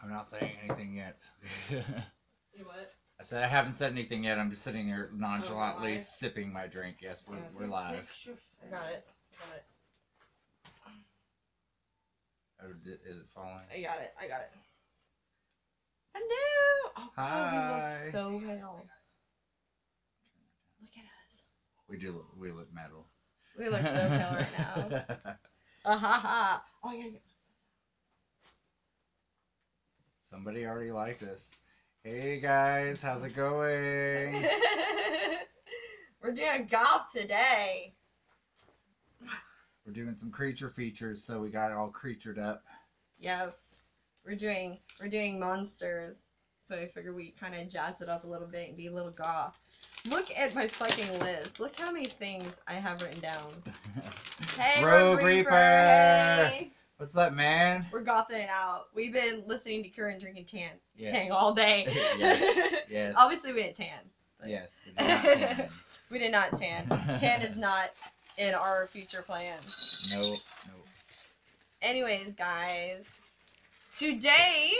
I'm not saying anything yet. You what? I said I haven't said anything yet. I'm just sitting here nonchalantly live? sipping my drink. Yes, we're live. I got it. Got it. Oh, is it falling? I got it. I got it. Hello. Oh God, we look Hi. so pale. Look at us. We look metal. We look so pale right now. Ha ha. Oh, I gotta get. Somebody already liked us. Hey guys, how's it going? We're doing golf today. We're doing some creature features, so we got it all creatured up. Yes, we're doing monsters. So I figured we kind of jazz it up a little bit and be a little goth. Look at my fucking list. Look how many things I have written down. Hey, Rogue Reaper! Hey. What's up, man? We're gothing it out. We've been listening to Cure and drinking Yeah. Tang all day. Yes. Yes. Obviously, we didn't tan. But... Yes, we did not tan. We did not tan. Tan is not in our future plans. Nope. Anyways, guys, today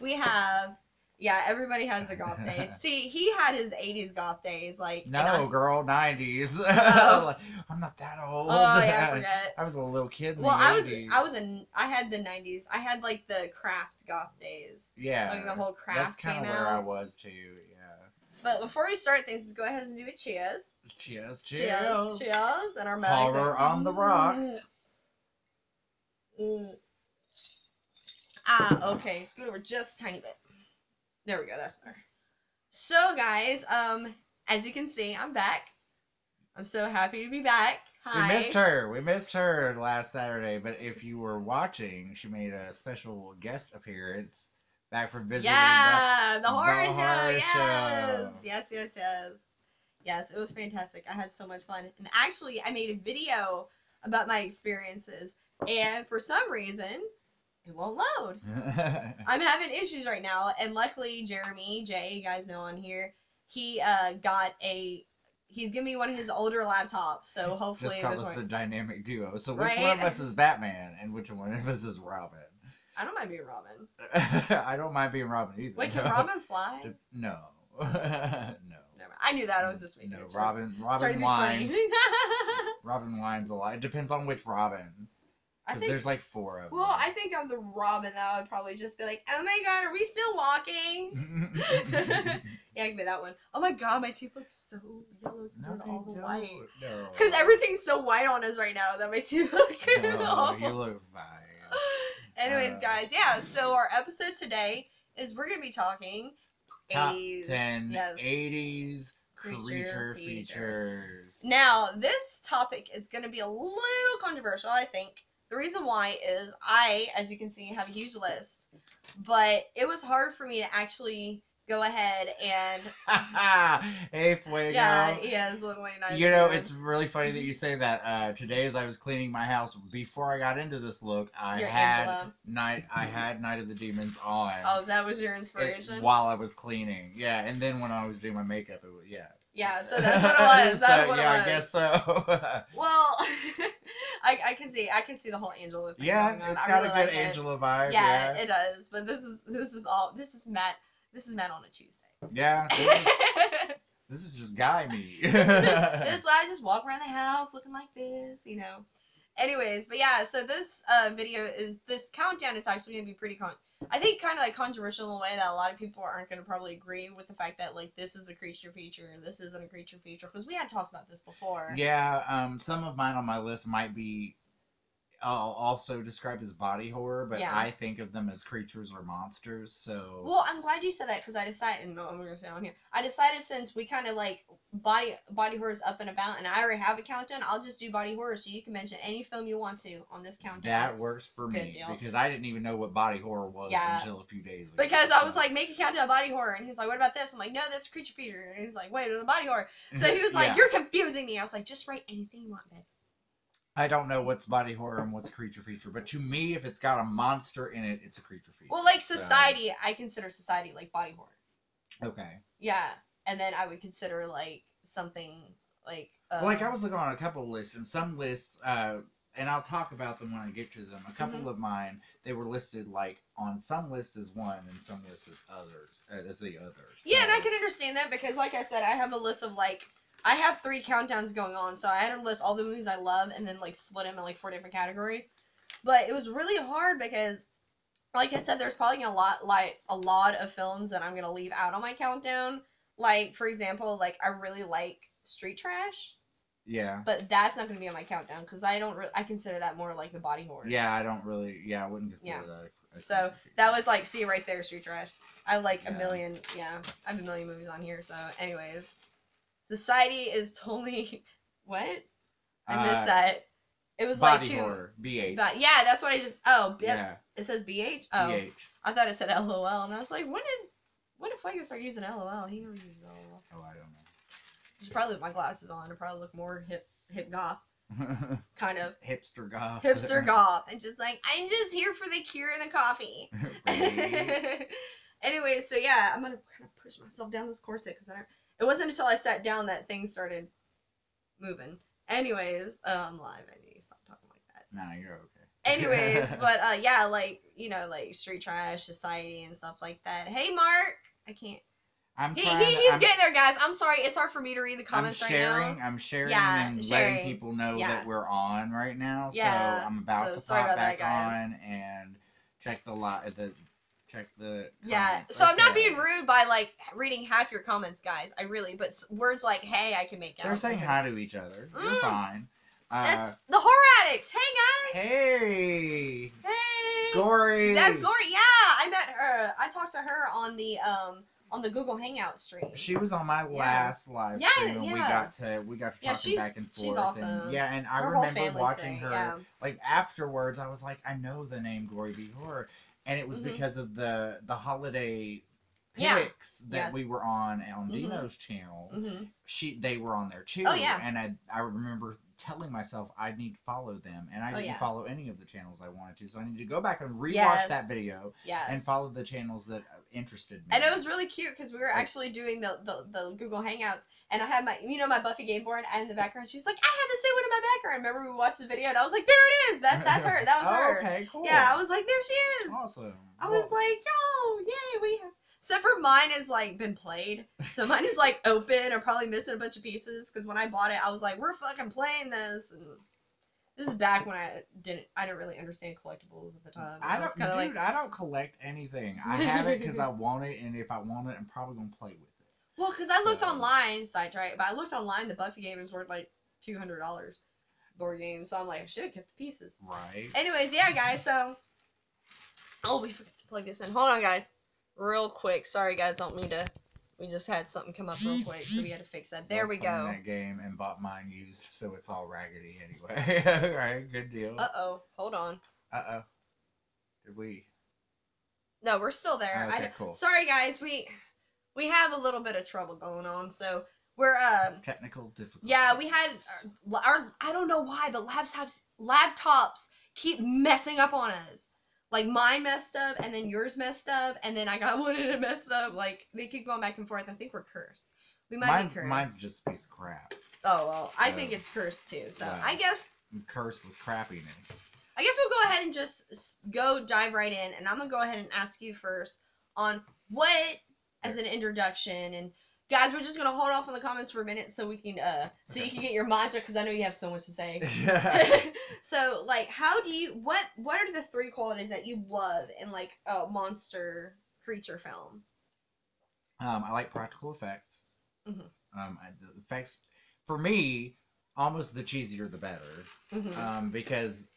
we have. Yeah, everybody has their goth days. See, he had his 80s goth days, like... No, girl, 90s. Oh. I'm not that old. Oh, yeah, I forget. I was a little kid in well, the 80s. I had the 90s. I had, like, the craft goth days. Yeah. Like, the whole craft That's kind of where I was, too, yeah. But before we start things, let's go ahead and do a cheers. Cheers. Cheers. And our mugs. Horror on the rocks. Okay. Scoot over just a tiny bit. There we go. That's better. So, guys, as you can see, I'm back. I'm so happy to be back. Hi. We missed her last Saturday, but if you were watching, she made a special guest appearance back from visiting. Yeah, the horror horror show. Yes. Yes, it was fantastic. I had so much fun. And actually, I made a video about my experiences. And for some reason, it won't load. I'm having issues right now. And luckily, Jeremy, Jay, you guys know on here, he he's giving me one of his older laptops. So hopefully... Just call us the dynamic duo. So which right? one of us is Batman and which one of us is Robin? I don't mind being Robin. I don't mind being Robin either. Wait, can Robin fly? No. No. Never. I knew that. I was just making No, it Robin whines. Robin whines a lot. It depends on which Robin. Because there's like 4 of them. Well, I think I'm the Robin that would probably just be like, oh my god, are we still walking? Yeah, I can be that one. Oh my god, my teeth look so yellow No, all they white. don't. No. Because everything's so white on us right now that my teeth look awful. You look fine. Anyways, guys, yeah, so our episode today is we're going to be talking Top 80s. 10 Yes. 80s Creature creature features. Now, this topic is going to be a little controversial, I think. The reason why is I, as you can see, have a huge list. But it was hard for me to actually go ahead and... Hey, Fuego. Yeah, he is literally nice. You know, it's really funny that you say that. Today, as I was cleaning my house, before I got into this look, I had Night of the Demons on. Oh, that was your inspiration? While I was cleaning. Yeah, and then when I was doing my makeup, it was, yeah. Yeah, so that's what it was. That's what it was. I guess so. Well, I can see the whole Angela thing going on. It's got a good Angela vibe. Yeah, it does. But this is Matt. This is Matt on a Tuesday. Yeah. This is just guy me. this I just walk around the house looking like this, you know. Anyways, but yeah, so this this countdown is actually gonna be pretty I think kind of like controversial in a way that a lot of people aren't gonna probably agree with the fact that like this is a creature feature and this isn't a creature feature because we had talked about this before. Yeah, some of mine on my list might be also described as body horror, but yeah. I think of them as creatures or monsters. So well, I'm glad you said that because I decided. No, I'm gonna say it on here. I decided since we kind of like body horror is up and about, and I already have a countdown. I'll just do body horror, so you can mention any film you want to on this countdown. That works for me because I didn't even know what body horror was until a few days ago. Because I was like, make a countdown of body horror, and he's like, what about this? I'm like, no, that's creature feature. And he's like, wait, the body horror. So he was like, you're confusing me. I was like, just write anything you want, babe. I don't know what's body horror and what's creature feature, but to me, if it's got a monster in it, it's a creature feature. Well, like Society, I consider Society like body horror. Okay. Yeah, and then I would consider like something like. Like I was looking on a couple of lists, and some lists and I'll talk about them when I get to them. A couple of mine, they were listed like on some lists as one and some lists as others, as the others. So. Yeah, and I can understand that because, like I said, I have a list of like I have 3 countdowns going on, so I had to list all the movies I love and then like split them in like 4 different categories. But it was really hard because, like I said, there's probably a lot of films that I'm gonna leave out on my countdown. Like, for example, like I really like Street Trash. Yeah. But that's not gonna be on my countdown because I don't. I consider that more like the body horror. Yeah, I don't really. Yeah, I wouldn't consider that. So that was like, see right there, Street Trash. I have like a million. Yeah, I have a million movies on here. So, anyways, Society is totally what? I missed that. It was body like 2 horror, BH. But yeah, that's what I just. Oh, yeah. It says BH. Oh, BH. I thought it said LOL, and I was like, when did Fuego start using LOL? He never uses LOL. Oh, I don't know. Just probably with my glasses on. I probably look more hip goth. Kind of. Hipster goth. Hipster goth. And just like, I'm just here for the cure and the coffee. Anyway, so yeah, I'm going to kind of push myself down this corset because it wasn't until I sat down that things started moving. Anyways, I'm live. I need to stop talking like that. No, you're okay. Anyways, but yeah, like, you know, like Street Trash, Society, and stuff like that. Hey, Mark! I can't. He's getting there, guys. I'm sorry. It's hard for me to read the comments right now. I'm sharing and letting people know that we're on right now. Yeah. So I'm about to pop back on and check the yeah. So I'm not being rude by like reading half your comments, guys. I really, but words like "hey," I can make out. They're saying hi to each other. You're fine. That's the horror addicts. Hey, guys. Hey. Hey. Gory. That's Gory. Yeah, I met her. I talked to her on the Google Hangout stream. She was on my last live stream, and we got to talking back and forth. She's awesome. And, and I remember watching her. Like afterwards, I was like, I know the name Gory V Horror, and it was because of the holiday picks that we were on Dino's channel. They were on there too. Oh yeah. And I remember telling myself I need to follow them, and I didn't follow any of the channels I wanted to, so I need to go back and rewatch that video and follow the channels that interested me. And it was really cute because we were actually doing the Google Hangouts, and I had my Buffy game board, and in the background she's like, I have the same one in my background. Remember we watched the video, and I was like, there it is. That's her. That was her. Okay, cool. Yeah, I was like, there she is. Awesome. I was like, yo, yay, we have. Except for mine has like been played, so mine is like open or probably missing a bunch of pieces. Because when I bought it, I was like, "We're fucking playing this." And this is back when I didn't really understand collectibles at the time. I don't collect anything. I have it because I want it, and if I want it, I'm probably gonna play with it. Well, because I looked online, but I looked online. The Buffy game is worth like $200 board game, so I'm like, I should have kept the pieces. Right. Anyways, yeah, guys. So, we forgot to plug this in. Hold on, guys. Real quick. Sorry, guys. Don't mean to. We just had something come up real quick, so we had to fix that. There we go. That game and bought mine used, so it's all raggedy anyway. All right, good deal. Uh-oh. Hold on. Uh-oh. Did we? No, we're still there. Okay, cool. Sorry, guys. We have a little bit of trouble going on, so we're technical difficulties. Yeah, we had our I don't know why, but laptops keep messing up on us. Like, mine messed up, and then yours messed up, and then I got one and it messed up. Like, they keep going back and forth. I think we're cursed. We might be cursed. Mine's just a piece of crap. Oh, well, I think it's cursed, too. So, I guess... I'm cursed with crappiness. I guess we'll go ahead and just dive right in, and I'm going to go ahead and ask you first on what, as an introduction, and... Guys, we're just gonna hold off on the comments for a minute so we can you can get your mantra, because I know you have so much to say. So, like, what are the 3 qualities that you love in like a monster creature film? I like practical effects. The effects, for me, almost the cheesier the better. Because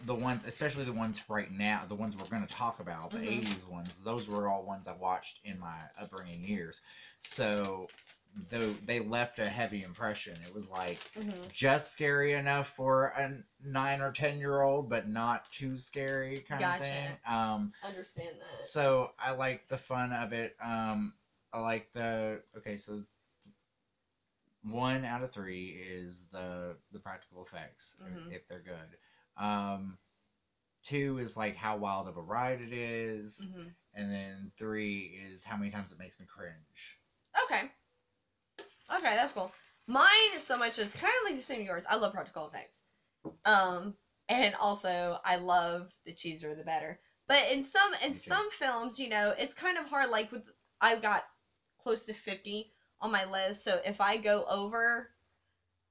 the ones, especially the ones right now, the ones we're going to talk about, the 80s ones, those were all ones I watched in my upbringing years. So they left a heavy impression. It was like just scary enough for a 9 or 10-year-old, but not too scary kind of thing. Understand that. So I like the fun of it. I like so 1 out of 3 is the practical effects, if they're good. 2 is like how wild of a ride it is, and then 3 is how many times it makes me cringe. Okay, that's cool. Mine, so much as kind of like the same as yours. I love practical effects. And also, I love the cheesier the better. But in some films, you know, it's kind of hard. Like with, I've got close to 50 on my list. So if I go over,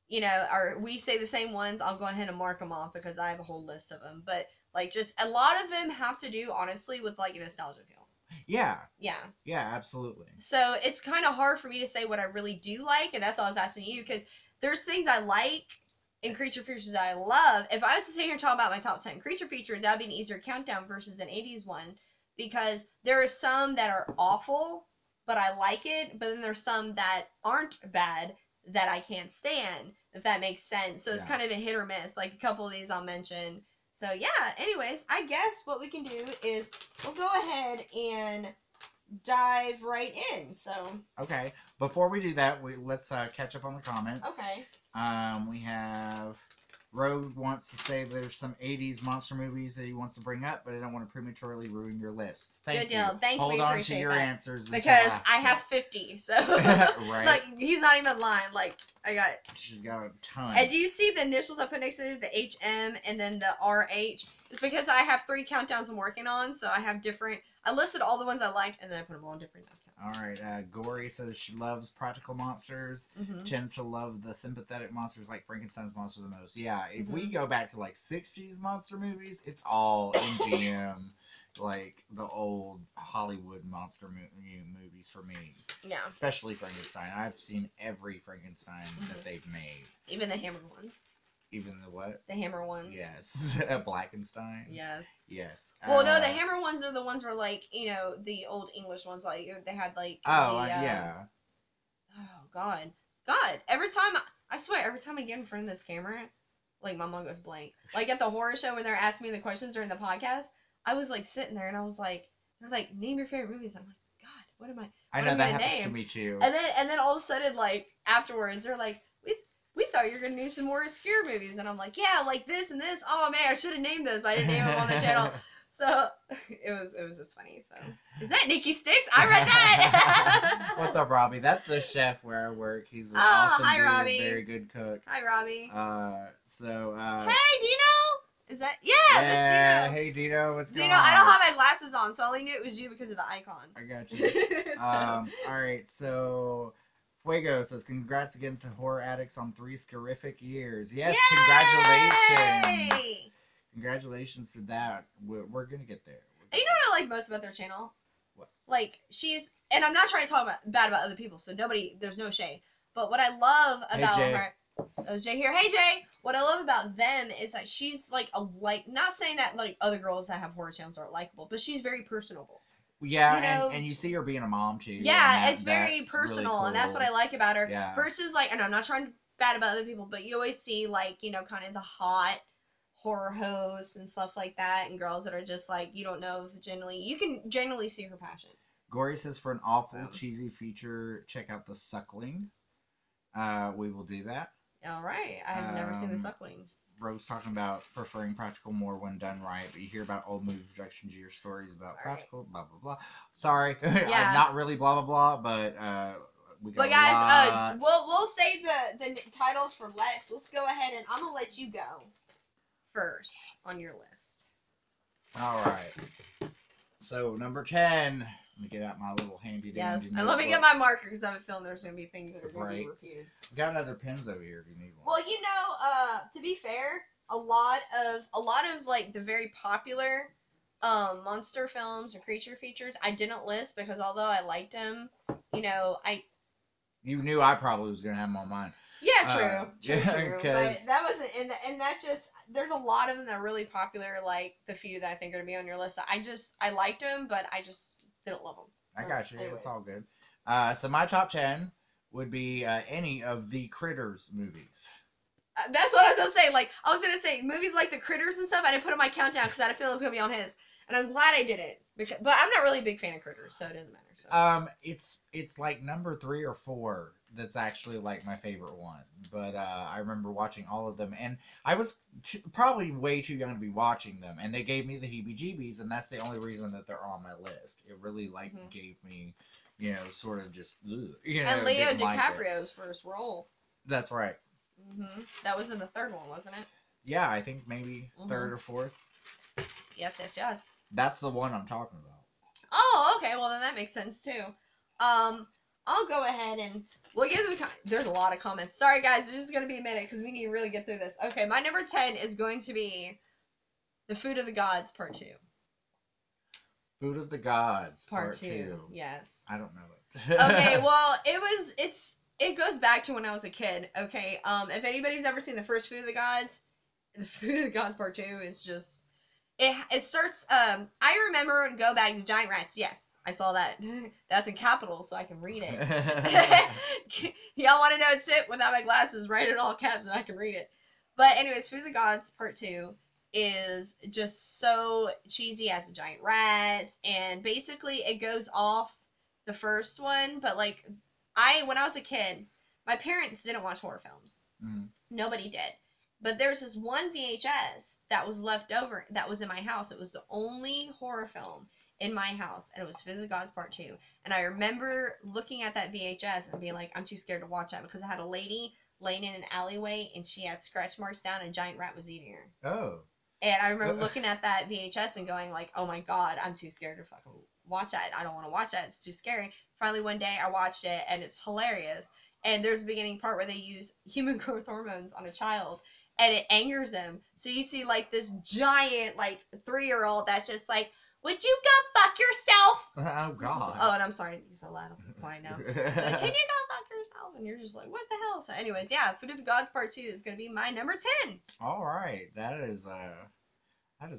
you know, or we say the same ones, I'll go ahead and mark them off because I have a whole list of them. But like, just a lot of them have to do honestly with like a nostalgia feel. Yeah. Yeah. Yeah, absolutely. So it's kind of hard for me to say what I really do like, and that's why I was asking you, because there's things I like in creature features that I love. If I was to sit here and talk about my top 10 creature features, that'd be an easier countdown versus an 80s one, because there are some that are awful, but I like it, but then there's some that aren't bad that I can't stand, if that makes sense. So it's kind of a hit or miss. Like a couple of these I'll mention. So yeah, anyways, I guess what we can do is we'll go ahead and dive right in. So okay, before we do that, let's catch up on the comments. Okay. We have Rogue wants to say there's some 80s monster movies that he wants to bring up, but I don't want to prematurely ruin your list. Thank you. Thank you. Hold on to your answers because I have 50. So right. Like he's not even lying. Like she's got a ton. And do you see the initials I put next to it, the HM and then the RH? It's because I have 3 countdowns I'm working on, so I have different. I listed all the ones I liked, and then I put them all in different countdowns. All right. Gory says she loves practical monsters. Tends to love the sympathetic monsters like Frankenstein's monster the most. Yeah, if we go back to like 60s monster movies, it's all MGM, like the old Hollywood monster movies for me. Yeah. Especially Frankenstein. I've seen every Frankenstein that they've made. Even the Hammer ones. Even the what? The Hammer ones. Yes. Blackenstein. Yes. Yes. Well, no, the Hammer ones are the ones where, like, you know, the old English ones, like, they had, like... yeah. Oh, God. God, every time, I swear, every time I get in front of this camera, like, my mind goes blank. Like, at the horror show when they're asking me the questions during the podcast, I was, like, sitting there, and I was like, they're like, name your favorite movies. I'm like, God, what am I... I know that happens to me, too. And then all of a sudden, like, afterwards, they're like, we thought you were going to name some more obscure movies. And I'm like, yeah, like this and this. Oh, man, I should have named those, but I didn't name them on the channel. So, it was just funny. So, is that Nikki Sticks? I read that. What's up, Robbie? That's the chef where I work. He's an awesome hi, dude, Robbie. Very good cook. Hi, Robbie. Hey, Dino! Is that... Yeah, Dino. Hey, Dino, what's going Dino, on? I don't have my glasses on, so I only knew it was you because of the icon. I got you. All right, so... Fuego says, congrats again to Horror Addicts on 3 scarific years. Yes, Yay! Congratulations. Congratulations to that. We're going to get there. And you know what I like most about their channel? What? Like, she's... And I'm not trying to talk bad about other people, so there's no shade. But what I love about her... That was Jay here. Hey, Jay! What I love about them is that she's, like, not saying that, like, other girls that have horror channels aren't likable, but she's very personable. Yeah, you know, and you see her being a mom too. Yeah, it's very personal, really cool. And that's what I like about her. Yeah. Versus, like, and I'm not trying to bad about other people, but you always see, like, you know, kind of the hot horror hosts and stuff like that, and girls that are just like, you don't know if you can generally see her passion. Gory says, for an awful cheesy feature, check out The Suckling. We will do that. All right, I've never seen The Suckling. Rose talking about preferring practical more when done right, but you hear about old movie productions, you hear stories about practical, blah, blah, blah. Sorry, Yeah. not really blah, blah, blah, but we got But guys, we'll save the titles for last. Let's go ahead and I'm going to let you go first on your list. All right. So, number 10. Let me get out my little handy dandy. Yes, and let me get my marker because I have a feeling there's going to be things that are going to be repeated. I've got other pens over here if you need one. Well, you know, to be fair, a lot of like the very popular monster films or creature features I didn't list because although I liked them, you know, You knew I probably was going to have them on mine. Yeah, true. True. But that wasn't, and that's just, there's a lot of them that are really popular, like the few that I think are going to be on your list. I liked them, but I just didn't love them. So, I got you. anyways. It's all good. So my top 10 would be any of the Critters movies. That's what I was going to say. Like, I was going to say, movies like the Critters and stuff, I didn't put in my countdown because I had a feeling it was going to be on his. And I'm glad I did it. But I'm not really a big fan of Critters, so it doesn't matter. So. It's like number 3 or 4 that's actually like my favorite one. But I remember watching all of them, and I was probably way too young to be watching them, and they gave me the heebie-jeebies, and that's the only reason that they're on my list. It really gave me, you know, sort of just you know. And Leo DiCaprio's first role. That's right. That was in the third one, wasn't it? Yeah, I think maybe third or fourth. Yes, yes, yes. That's the one I'm talking about. Oh, okay. Well, then that makes sense too. I'll go ahead and we'll get to the. There's a lot of comments. Sorry, guys. It's just gonna be a minute because we need to really get through this. Okay, my number 10 is going to be the Food of the Gods Part 2. Food of the Gods Part 2. Yes. I don't know it. Okay. Well, it goes back to when I was a kid. Okay. If anybody's ever seen the first Food of the Gods, the Food of the Gods Part 2 is just. It starts. I remember Go Back to Giant Rats. Yes, I saw that. That's in capitals, so I can read it. Y'all want to know a tip? Without my glasses, write it all caps, and I can read it. But anyways, Food of the Gods Part 2 is just so cheesy as a giant rat, and basically it goes off the first one. But like, when I was a kid, my parents didn't watch horror films. Nobody did. But there's this one VHS that was left over that was in my house. It was the only horror film in my house, and it was Food of the Gods Part 2. And I remember looking at that VHS and being like, I'm too scared to watch that because it had a lady laying in an alleyway and she had scratch marks down and a giant rat was eating her. Oh. And I remember looking at that VHS and going like, oh my god, I'm too scared to fucking watch that. I don't want to watch that. It's too scary. Finally, one day I watched it and it's hilarious. And there's a beginning part where they use human growth hormones on a child. And it angers him. So you see, like, this giant, like, 3-year-old that's just like, would you go fuck yourself? Oh, God. Oh, and I'm sorry. You're so loud. I'm quiet now. Like, can you go fuck yourself? And you're just like, what the hell? So anyways, yeah, Food of the Gods Part 2 is going to be my number 10. All right. That is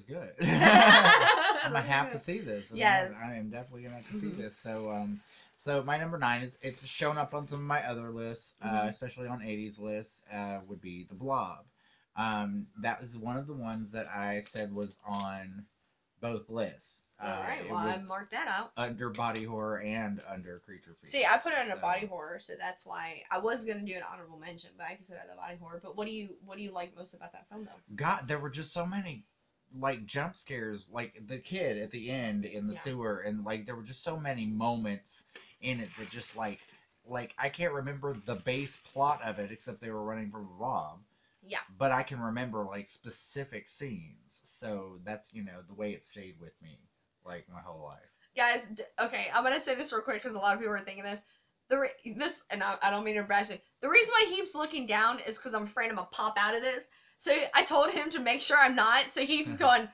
good. I'm going to have to see this. Yes. I am definitely going to have to see this. So my number 9 it's shown up on some of my other lists, especially on 80s lists, would be The Blob. That was one of the ones that I said was on both lists. Alright, well, I marked that out. Under body horror and under creature features. See, I put it under body horror, so that's why I was gonna do an honorable mention, but I consider that body horror. But what do you like most about that film, though? God, there were just so many like jump scares, like the kid at the end in the sewer, and like there were just so many moments in it that just like I can't remember the base plot of it except they were running from a blob. Yeah. But I can remember like specific scenes, so that's the way it stayed with me like my whole life. Guys, okay, I'm gonna say this real quick because a lot of people are thinking this. And I don't mean to bash it. The reason why he keeps looking down is because I'm afraid I'm gonna pop out of this. So I told him to make sure I'm not. So he keeps going.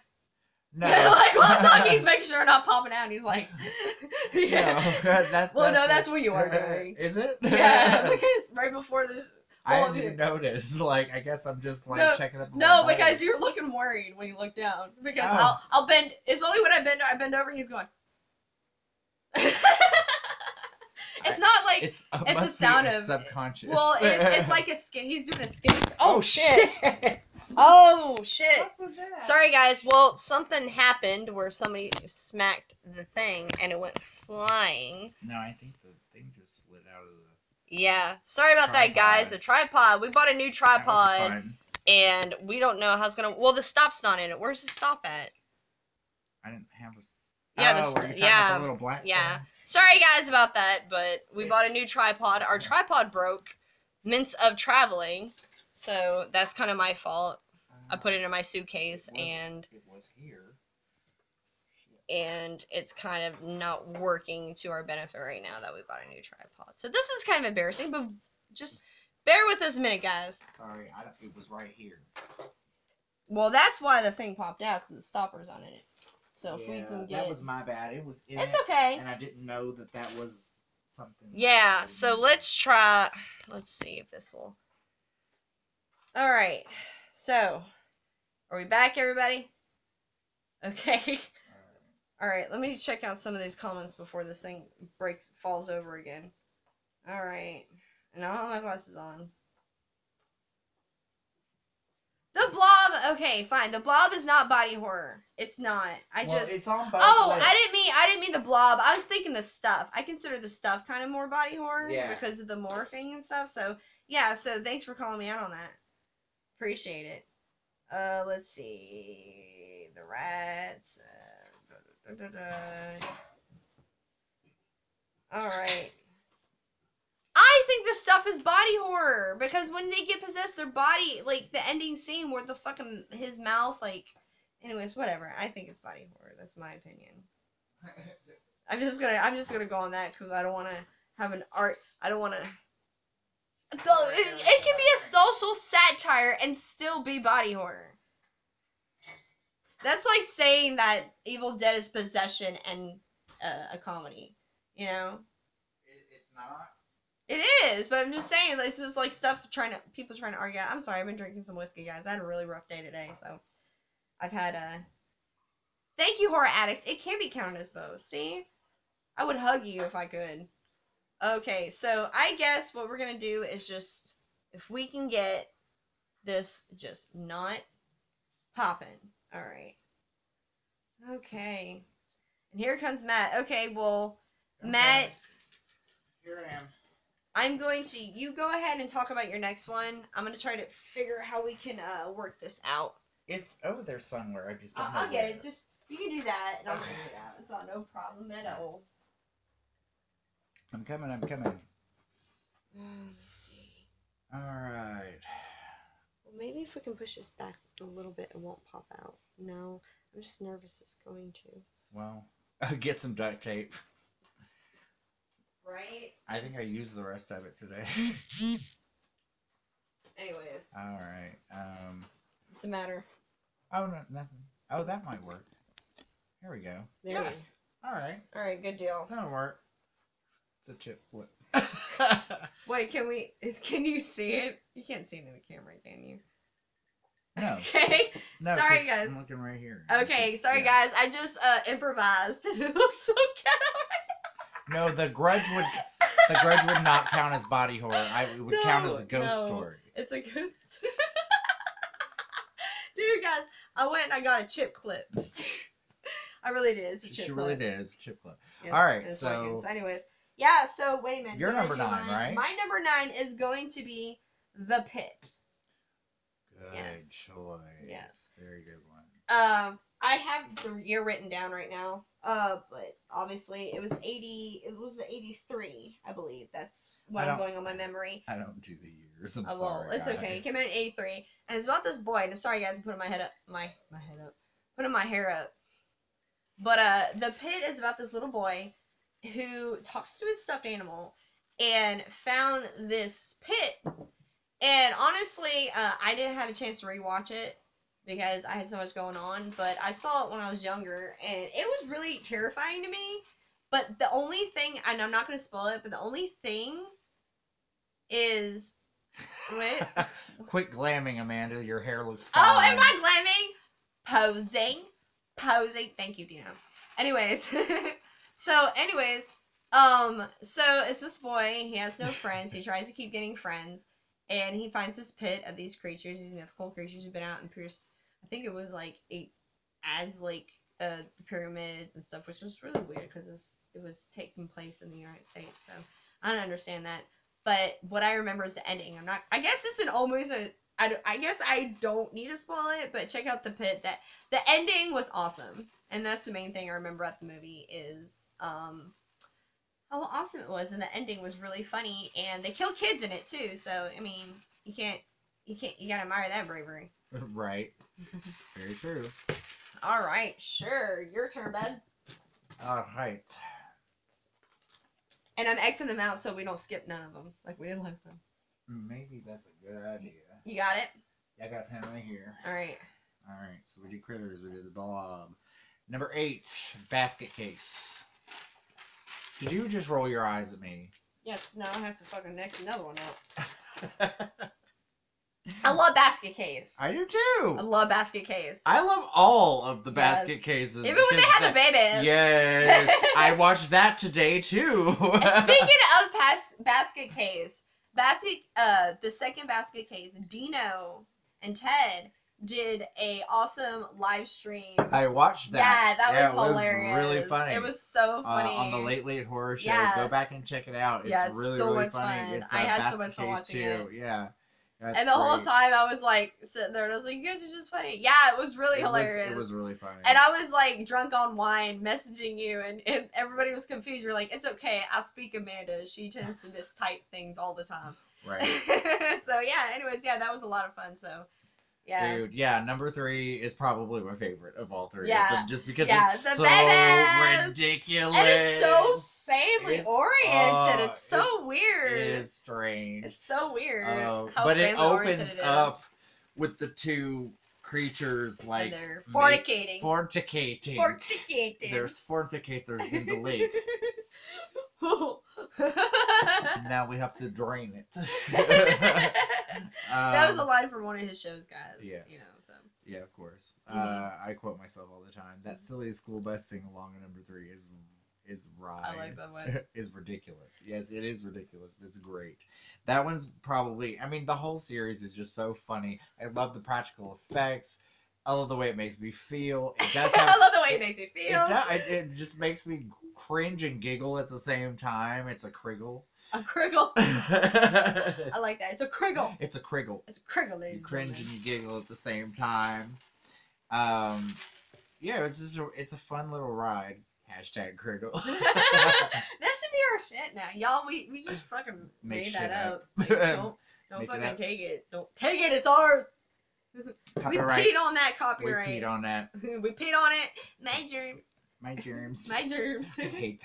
No. Like while I'm talking, he's making sure I'm not popping out. And he's like, yeah. No, that's what you are doing. Is it? Yeah, because right before this. I didn't even notice. Like, I guess I'm just like checking up. No, because you're looking worried when you look down. Because I'll bend. It's only when I bend over. He's going. It's not like it's a sound of subconscious. Well, it's like a skate. He's doing a skate. Oh shit! Oh shit! What was that? Sorry guys. Well, something happened where somebody smacked the thing and it went flying. No, I think the thing just slid out of the. Yeah. Sorry about that, guys. The tripod. We bought a new tripod, and we don't know how it's gonna. Well, the stop's not in it. Where's the stop at? I didn't have a. Yeah, about the little black. Yeah. Thing? Sorry, guys, about that, but we bought a new tripod. Our tripod broke. Mints of traveling, so that's kind of my fault. I put it in my suitcase, and it was here. And it's kind of not working to our benefit right now that we bought a new tripod. So this is kind of embarrassing, but just bear with us a minute, guys. Sorry, it was right here. Well, that's why the thing popped out, because the stopper's on it. So if we can get... that was my bad. It was in It's okay. And I didn't know that was something. Yeah, so let's try... Let's see if this will... Alright, so... Are we back, everybody? Okay. Alright, let me check out some of these comments before this thing falls over again. Alright. And I don't have my glasses on. The Blob, okay, fine. The Blob is not body horror. It's not. It's on both lists. I didn't mean the Blob. I was thinking the Stuff. I consider the Stuff kind of more body horror because of the morphing and stuff. So, yeah, so thanks for calling me out on that. Appreciate it. Let's see. The rats. Alright. I think this stuff is body horror because when they get possessed, their body, like the ending scene where the fucking his mouth, like, anyways, whatever. I think it's body horror. That's my opinion. I'm just gonna go on that because I don't want to have an art. I don't want to. It can be a social satire and still be body horror. That's like saying that Evil Dead is possession and a comedy. You know. It's not. It is, but I'm just saying this is like stuff people trying to argue. I'm sorry, I've been drinking some whiskey, guys. I had a really rough day today, so I've had Thank you, horror addicts. It can be counted as both. See, I would hug you if I could. Okay, so I guess what we're gonna do is just if we can get this just not popping. All right. Okay. And here comes Matt. Okay, well, okay. Matt. Here I am. I'm going to, you go ahead and talk about your next one. I'm going to try to figure how we can work this out. It's over there somewhere. I just don't know. I'll get it. Just, you can do that, and I'll figure it out. It's not no problem at all. I'm coming. Let me see. Alright. Well, maybe if we can push this back a little bit, it won't pop out. No, I'm just nervous it's going to. Well, get some duct tape. Right? I think I used the rest of it today. Anyways. Alright. What's the matter? Oh, no, nothing. Oh, that might work. Here we go. There we go. Alright, good deal. That'll work. It's a chip flip. Wait, can you see it? You can't see it in the camera, can you? No. Okay. No, sorry, guys. I'm looking right here. Okay, sorry, guys. I just improvised, and it looks so ghetto. No, the Grudge would not count as body horror. It would count as a ghost story. It's a ghost. Dude, guys, I went and I got a chip clip. I really did. It's a chip clip. She really did. It's a chip clip. Yes, all right, so anyways, yeah. So wait a minute. You're number 9, right? My number 9 is going to be The Pit. Good choice. Yes, very good one. I have the year written down right now. But obviously it was 80. It was the 83, I believe. That's what I'm going on my memory. I don't do the years. I'm well, sorry. It's guys. okay. It came out in 83, and it's about this boy. And I'm sorry, guys. I'm putting my head up. Putting my hair up. But The Pit is about this little boy who talks to his stuffed animal and found this pit. And honestly, I didn't have a chance to rewatch it because I had so much going on. But I saw it when I was younger, and it was really terrifying to me. But the only thing, and I'm not going to spoil it, but the only thing is... What? Quit glamming, Amanda. Your hair looks fine. Oh, am I glamming? Posing. Thank you, Dina. Anyways. So it's this boy. He has no friends. He tries to keep getting friends. And he finds this pit of these creatures, these mythical creatures who've been out in Pierce. I think it was like the pyramids and stuff, which was really weird because it was taking place in the United States. So I don't understand that. But what I remember is the ending. I guess it's an almost I guess I don't need to spoil it, but check out The Pit. That the ending was awesome, and that's the main thing I remember about the movie is how awesome it was, and the ending was really funny, and they kill kids in it too. So I mean, you gotta admire that bravery. Right. Very true. All right, sure, your turn, bud. All right. And I'm Xing them out so we don't skip none of them like we did last time. Maybe that's a good idea. You got it? I got him right here. All right. So we did Critters. We did The Blob. Number 8, Basket Case. Did you just roll your eyes at me? Yeah, because now I have to fucking next another one out. I love Basket Case. I do too. I love Basket Case. I love all of the Basket Cases. Even when they have the babies. Yes. I watched that today too. Speaking of Basket Case, the second Basket Case, Dino and Ted did a awesome live stream. I watched that. Yeah, that was hilarious. It was really funny. It was so funny. On the Late Late Horror Show. Yeah. Go back and check it out. It's really, so really much funny. fun. It's I had Basket so much fun Case watching too. it. Yeah. That's and the whole great. time I was like sitting there and I was like, you guys are just funny. Yeah, it was really hilarious. It was really funny. And I was like drunk on wine messaging you and everybody was confused. You're like, it's okay, I speak Amanda. She tends to mistype things all the time. Right. So yeah, anyways, yeah, that was a lot of fun. So yeah. Dude, yeah, number 3 is probably my favorite of all 3 Yeah. of them, just because Yeah, it's the so babies! ridiculous. And it's so family oriented. oh, It's so weird. It is strange. It's so weird. Oh, how but it family-oriented opens it is. up with the 2 creatures like and they're fornicating. Fornicating. Fornicating. There's fornicators in the lake. Now we have to drain it. That was a line from one of his shows, guys. Yes. You know, so. Yeah, of course. Mm-hmm. I quote myself all the time. That silly school bus sing along in number 3 is ride. I like that one. Is ridiculous. Yes, it is ridiculous, but it's great. That one's probably, I mean, the whole series is just so funny. I love the practical effects. I love the way it makes me feel. It does have, I love the way it makes me feel. It just makes me cringe and giggle at the same time. It's a criggle. A criggle. I like that. It's a criggle. It's a criggle. It's a criggle, ladies. You cringe and you giggle at the same time. Yeah, it's a fun little ride. Hashtag criggle. That should be our shit now, y'all. We just fucking made that up. Like, don't fucking take it. Don't take it. It's ours. Copyright. We peed on that copyright. We peed on that. We peed on it. My germs. My germs. My germs. I hate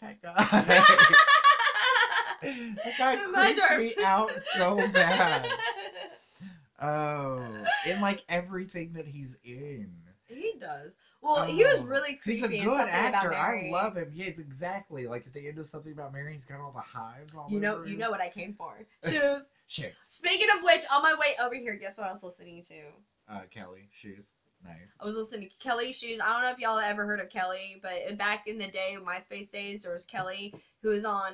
that guy. That guy creeps me out so bad. Oh, in like everything that he's in. He does. Well, he was really creepy. He's a in good Something actor. About Mary. I love him. Yes, exactly. Like at the end of Something About Mary, he's got all the hives all You know what I came for. Shoes. Shoes. Speaking of which, on my way over here, guess what I was listening to? Kelly shoes. Nice. I was listening to Kelly Shoes. I don't know if y'all ever heard of Kelly, but back in the day, MySpace days, there was Kelly who was on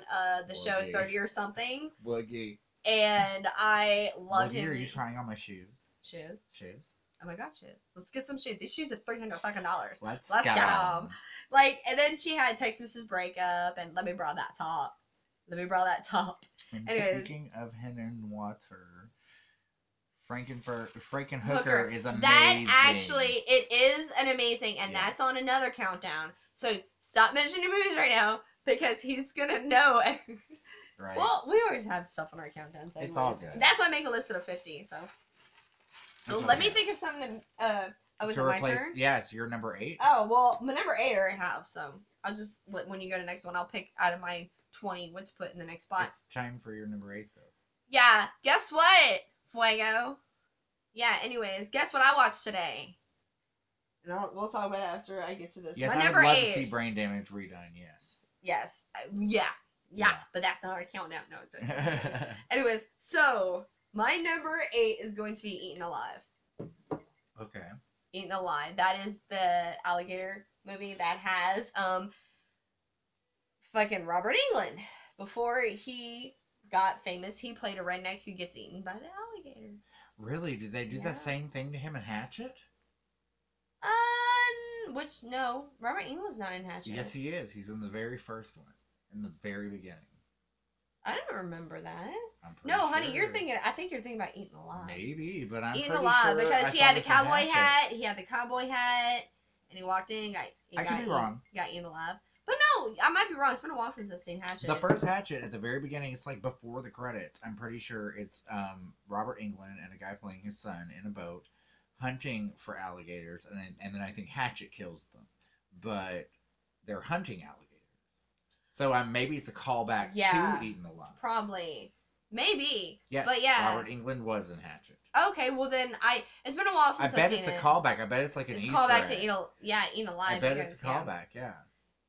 the show 30 or something. Woogie. And I loved him. Are you trying on my shoes? Shoes. Shoes. Oh my god, shoes. Let's get some shoes. These shoes are $300 fucking. Let's get get them. Like, and then she had Text Mrs. Breakup and Let Me Borrow That Top. Let me borrow that top. And Anyways. speaking of hen and water, Frankenhooker is amazing. That actually, it is an amazing, and Yes. that's on another countdown. So stop mentioning movies right now because he's gonna know. Right. Well, we always have stuff on our countdowns. Anyways. It's all good. That's why I make a list of 50. So let me think of something. Was it my turn? Yes, you're number 8. Oh well, my number 8 I already have. So I'll just when you go to the next one, I'll pick out of my 20 what to put in the next spot. It's time for your number 8, though. Yeah. Guess what, Fuego? Yeah. Anyways, guess what I watched today? And we'll talk about it after I get to this. Yes, my I number would love 8. to see Brain Damage redone. Yes. Yes. Yeah. But that's not our countdown. No. It's Yeah. Anyways, so my number 8 is going to be Eaten Alive. Okay. Eaten Alive. That is the alligator movie that has fucking Robert Englund. Before he got famous, he played a redneck who gets eaten by the alligator. Really? Did they do Yeah. the same thing to him in Hatchet? Which no, Robert Englund's not in Hatchet. Yes, he is. He's in the very first one, in the very beginning. I don't remember that. I'm pretty No, honey, sure. I think you're thinking about Eaten Alive. Maybe, but I'm Eaten pretty Alive sure because I he saw had the this in cowboy Hatchet. hat. He had the cowboy hat, and he walked in. I could be wrong. Got Eaten Alive. But no, I might be wrong. It's been a while since I've seen Hatchet. The first Hatchet at the very beginning, it's like before the credits. I'm pretty sure it's Robert Englund and a guy playing his son in a boat hunting for alligators, and then I think Hatchet kills them, but they're hunting alligators. So maybe it's a callback to Eaten Alive. Probably, maybe. Yes, but yeah, Robert Englund was in Hatchet. Okay, well then it's been a while since I bet I've it's seen a it. callback. I bet it's like an It's Easter callback to egg. Eaten Alive. I bet because, it's a callback. Yeah.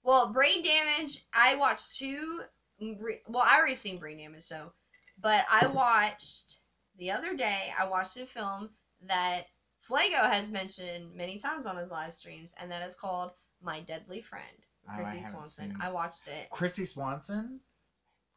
Well, Brain Damage. I watched 2. Well, I already seen Brain Damage, so, but I watched the other day. I watched a film that Fuego has mentioned many times on his live streams, and that is called My Deadly Friend. I Chrissy haven't Swanson. seen- I watched it. Christy Swanson.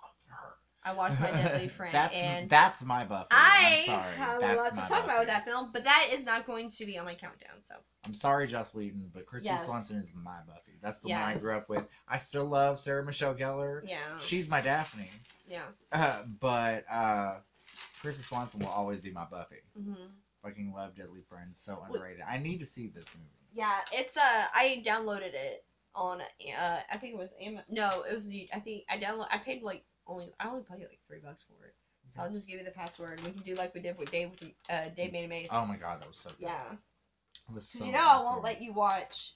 Love her. I watched My Deadly Friend, and that's my Buffy. I I'm sorry. have a That's lot to my talk about with Buffy. that film, but that is not going to be on my countdown. So I'm sorry, Joss Whedon, but Christy Yes. Swanson is my Buffy. That's the one I Yes. grew up with. I still love Sarah Michelle Gellar. yeah, She's my Daphne. yeah. Kristen Swanson will always be my Buffy. Mm-hmm. Fucking love Deadly Friends. So underrated. I need to see this movie. Yeah, it's I downloaded it on I think it was no, it was I paid like I only paid like $3 for it. So I'll just give you the password. We can do like we did with Dave Made Amazed. Oh my god, that was so good. Yeah. Because so I won't let you watch.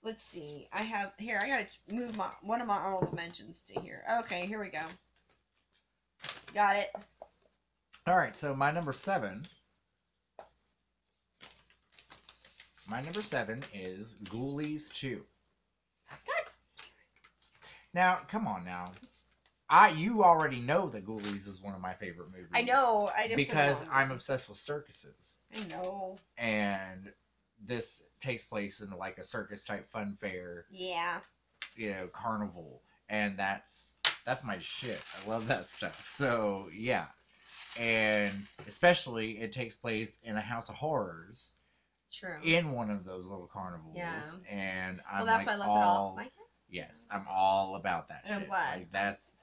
Let's see. I gotta move one of my honorable mentions to here. Okay, here we go. Got it. All right, so my number 7. My number 7 is Ghoulies 2. God. Now, come on now. You already know that Ghoulies is one of my favorite movies. I know. Because I'm obsessed with circuses. I know. And this takes place in like a circus type fun fair. Yeah. Carnival. And that's my shit. I love that stuff. So, yeah. And especially it takes place in a house of horrors. True. In one of those little carnivals. Yeah. And I'm well, that's why I left it off. Yes, I'm all about that shit. I'm glad. Like, that's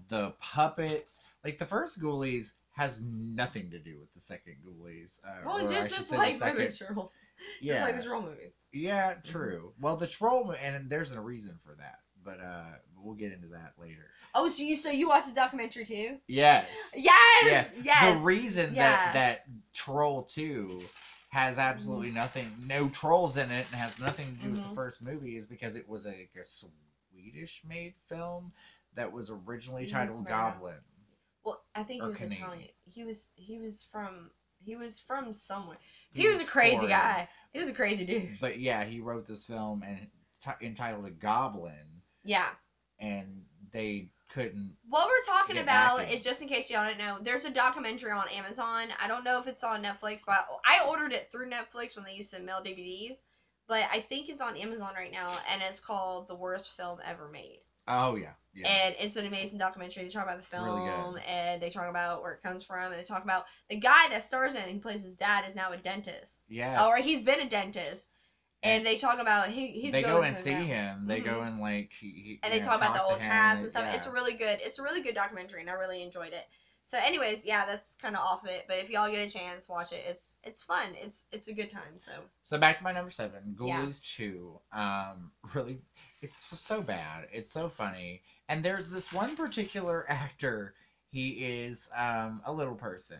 the puppets. Like, the first Ghoulies has nothing to do with the second Ghoulies. Well, it's just like the troll. Yeah. Just like the troll movies. Yeah, true. Mm-hmm. Well, the troll, and there's a reason for that. But we'll get into that later. Oh, so you watched the documentary too? Yes. Yes. Yes. The reason that Troll 2 has absolutely nothing, no trolls in it, and has nothing to do with the first movie is because it was a Swedish-made film that was originally titled Goblin. Well, I think he was Italian. He was from somewhere. He was a crazy guy. He was a crazy dude. But yeah, he wrote this film and entitled it Goblin. Yeah. And they couldn't. What we're talking about is, just in case y'all don't know, there's a documentary on Amazon. I don't know if it's on Netflix, but I ordered it through Netflix when they used to mail DVDs. But I think it's on Amazon right now, and it's called The Worst Film Ever Made. Oh, yeah. And it's an amazing documentary. They talk about the film, really and they talk about where it comes from, and they talk about the guy that stars in it, who plays his dad, is now a dentist. Yes. Or he's been a dentist. And they talk about they go and see him. They go and like and they talk about the old cast and stuff. Yeah. It's a really good documentary, and I really enjoyed it. So, anyways, yeah, that's kind of off it. But if y'all get a chance, watch it. It's fun. It's a good time. So back to my number 7, Ghoulies 2. Really, it's so bad. It's so funny. And there's this one particular actor. He is a little person,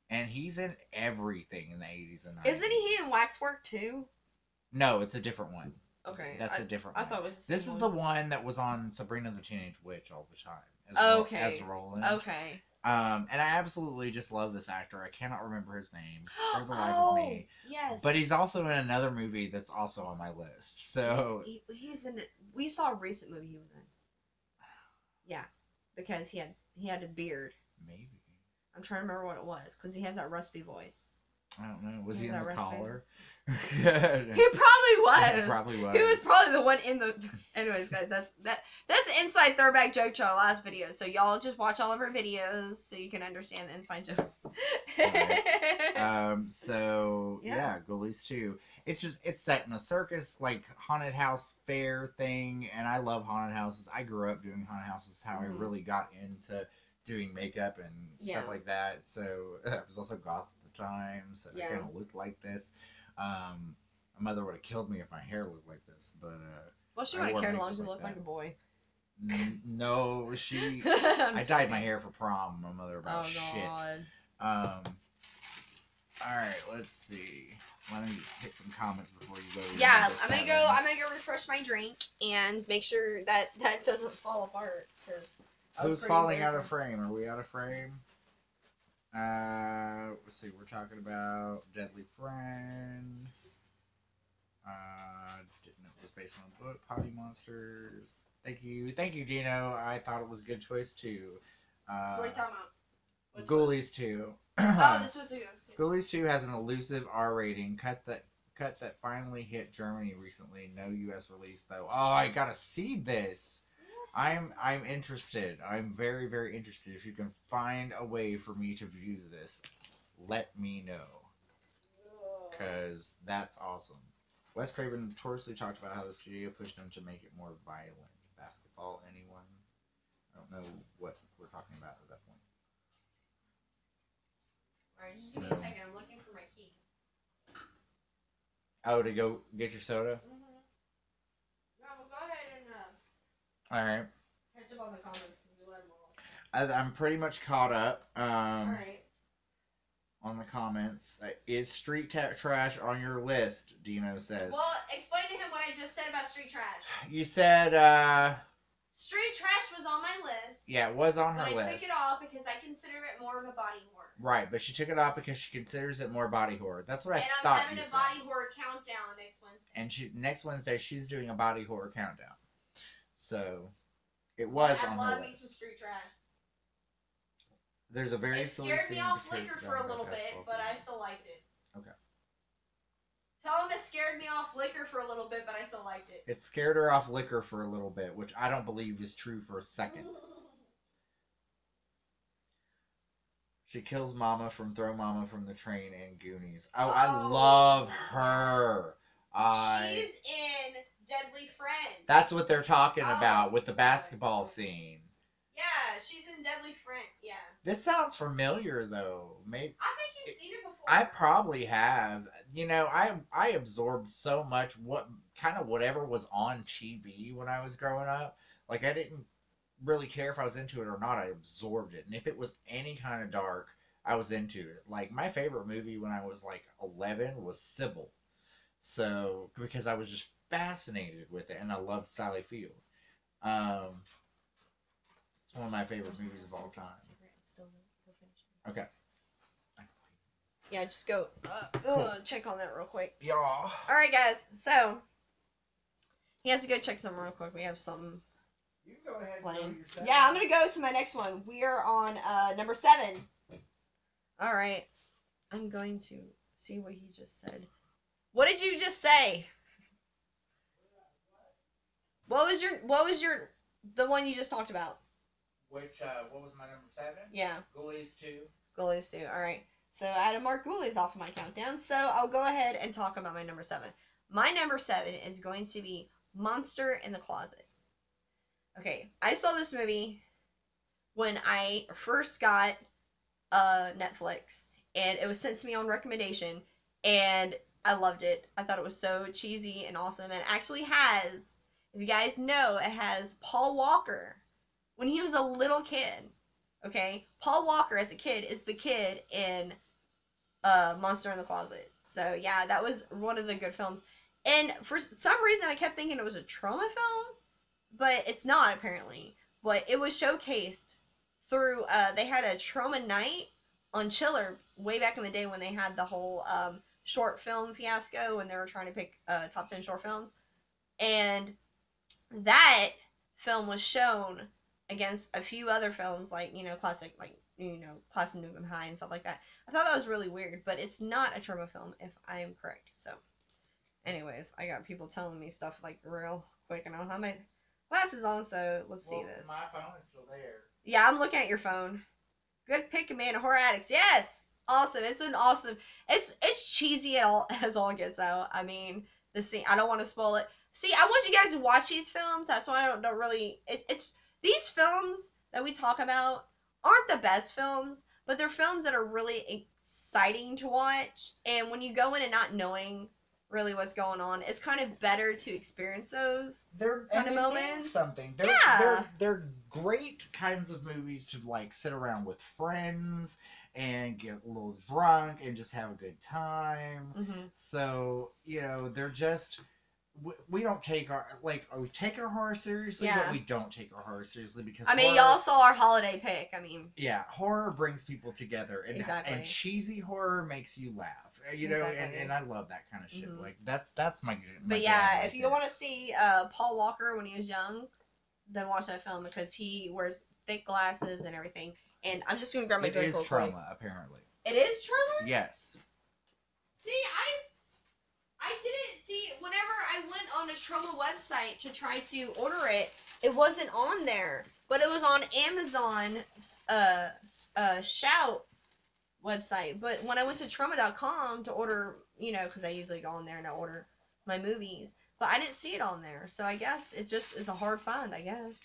and he's in everything in the 80s and 90s. Isn't he in Waxwork too? No, it's a different one. Okay. That's a different one. I thought it was This is the one that was on Sabrina the Teenage Witch all the time. As Roland. Okay. And I absolutely just love this actor. I cannot remember his name for the life of me. Yes. But he's also in another movie that's also on my list. So he's in. We saw a recent movie he was in. Yeah, because he had a beard. Maybe. I'm trying to remember what it was because he has that raspy voice. I don't know. Was he in the collar? He probably was. He probably was. He was probably the one in the. Anyways, guys, that's the inside throwback joke to our last video. So y'all just watch all of our videos so you can understand the inside joke. Okay. So yeah, Ghoulies 2. It's set in a circus, like haunted house fair thing, and I love haunted houses. I grew up doing haunted houses. How I really got into doing makeup and stuff like that. So I was also goth at the time, so I kind of looked like this. My mother would have killed me if my hair looked like this, but well, she would have cared as long as you looked like a boy. No, I dyed my hair for prom. My mother about shit. All right, let's see. Let me hit some comments before you go. Yeah, I'm gonna go refresh my drink and make sure that doesn't fall apart. Who's falling out of frame? Are we out of frame? Let's see. We're talking about Deadly Friend. Didn't know it was based on a book. Potty Monsters. Thank you, Dino. I thought it was a good choice too. What are you talking about? Ghoulies 2. Oh, this was Ghoulies 2 has an elusive R rating. Cut that finally hit Germany recently. No U.S. release though. Oh, I gotta see this. I'm interested. I'm very, very interested. If you can find a way for me to view this, let me know. Because that's awesome. Wes Craven notoriously talked about how the studio pushed him to make it more violent. Basketball, anyone? I don't know what we're talking about at that point. Alright, just give me a second. I'm looking for my key. Oh, to go get your soda? Mm-hmm. No, well, go ahead and Alright. catch up on the comments. You let them all. I'm pretty much caught up. Alright. On the comments. Is street trash on your list? Dino says. Well, explain to him what I just said about street trash. You said, Street trash was on my list. Yeah, it was on her list. But I took it off because I consider it more of a body horror. Right, but she took it off because she considers it more body horror. That's what I thought you said. And I'm having a body horror countdown next Wednesday. And next Wednesday she's doing a body horror countdown. So, it was on her list. I love me some street trash. There's a very it scared me off liquor for a little bit, but I still liked it. Okay. Tell him it scared me off liquor for a little bit, but I still liked it. It scared her off liquor for a little bit, which I don't believe is true for a second. She kills Mama from Throw Mama from the Train and Goonies. Oh, I love her. She's in Deadly Friend. That's what they're talking about with the basketball scene. Yeah, she's in Deadly Friend. Yeah. This sounds familiar, though. Maybe I think you've seen it before. I probably have. You know, I absorbed so much whatever was on TV when I was growing up. Like, I didn't really care if I was into it or not. I absorbed it, and if it was any kind of dark, I was into it. Like, my favorite movie when I was like 11 was Sybil. So, because I was just fascinated with it, and I loved Sally Field. It's one of my favorite movies of all time. Okay. Yeah, just go check on that real quick. Yeah. Alright, guys. So, he has to go check something real quick. We have something. You can go ahead and playing. go to your second. Yeah, I'm going to go to my next one. We are on number 7. Alright. I'm going to see what he just said. What did you just say? What was your the one you just talked about? Which, what was my number 7? Yeah. Ghoulies 2. Ghoulies 2. Alright. So I had to mark Ghoulies off of my countdown. So I'll go ahead and talk about my number 7. My number 7 is going to be Monster in the Closet. Okay. I saw this movie when I first got Netflix. And it was sent to me on recommendation. And I loved it. I thought it was so cheesy and awesome. And it actually has, if you guys know, it has Paul Walker. When he was a little kid, okay? Paul Walker, as a kid, is the kid in Monster in the Closet. So, yeah, that was one of the good films. And for some reason, I kept thinking it was a trauma film. But it's not, apparently. But it was showcased through, they had a trauma night on Chiller way back in the day when they had the whole short film fiasco when they were trying to pick top 10 short films. And that film was shown against a few other films like, classic, Class of Nukem High and stuff like that. I thought that was really weird, but it's not a trauma film if I am correct. So, anyways, I got people telling me stuff like real quick, and I don't have my glasses on, so let's see this. My phone is still there. Yeah, I'm looking at your phone. Good pick, man. Horror Addicts. Yes! Awesome. It's an awesome... It's cheesy as all gets out. I mean, the scene... I don't want to spoil it. See, I want you guys to watch these films. That's why I don't really... It's these films that we talk about aren't the best films, but they're films that are really exciting to watch. And when you go in and not knowing really what's going on, it's kind of better to experience those kind of moments. They're great kinds of movies to like sit around with friends and get a little drunk and just have a good time. Mm-hmm. So, they're just... We don't take we take our horror seriously, but we don't take our horror seriously because y'all saw our holiday pick. Yeah, horror brings people together, and exactly. And cheesy horror makes you laugh, exactly. and I love that kind of shit. Mm-hmm. Like that's my. But yeah, if you want to see Paul Walker when he was young, then watch that film because he wears thick glasses and everything. And I'm just gonna grab my drink real quick. It is trauma, apparently. It is trauma? Yes. See, I didn't see, whenever I went on a trauma website to try to order it, it wasn't on there. But it was on Amazon Shout website. But when I went to trauma.com to order, because I usually go on there and I order my movies, but I didn't see it on there. So I guess it just is a hard find, I guess.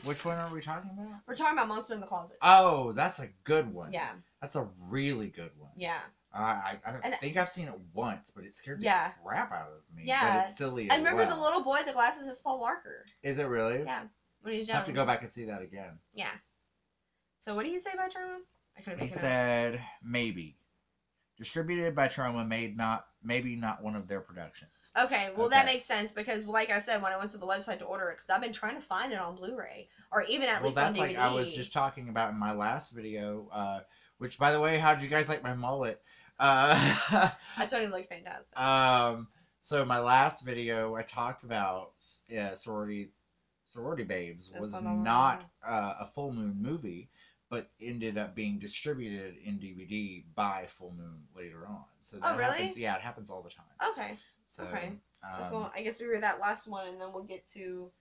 Which one are we talking about? We're talking about Monster in the Closet. Oh, that's a good one. Yeah. That's a really good one. Yeah. I think I've seen it once, but it scared the crap out of me. Yeah. But it's silly And remember the little boy, the glasses, his Paul Walker. Is it really? Yeah. When he's young. I have to go back and see that again. Yeah. So what do you say about Troma? I couldn't make it out. He said maybe. Distributed by Troma, maybe not one of their productions. Okay, well that makes sense because, like I said, when I went to the website to order it, because I've been trying to find it on Blu-ray or even at least on DVD. Well, that's like I was just talking about in my last video. Which, by the way, how did you guys like my mullet? I thought it looked fantastic. So my last video, I talked about Sorority Babes was not a Full Moon movie, but ended up being distributed in DVD by Full Moon later on. So that happens. Yeah, it happens all the time. Okay. So, okay. So I guess we read that last one, and then we'll get to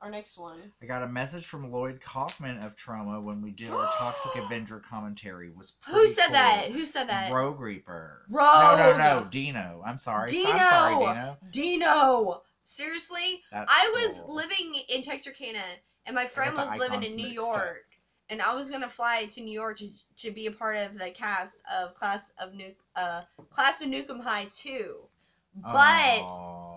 our next one. I got a message from Lloyd Kaufman of Troma when we did our Toxic Avenger commentary. Was Who said cool. that? Who said that? Rogue Reaper. Rogue. No. Dino. I'm sorry. Dino. I'm sorry, Dino. Dino. Seriously? That's I was living in Texarkana, and my friend was living in New York. And I was gonna fly to New York to be a part of the cast of Class of Nukem High 2, but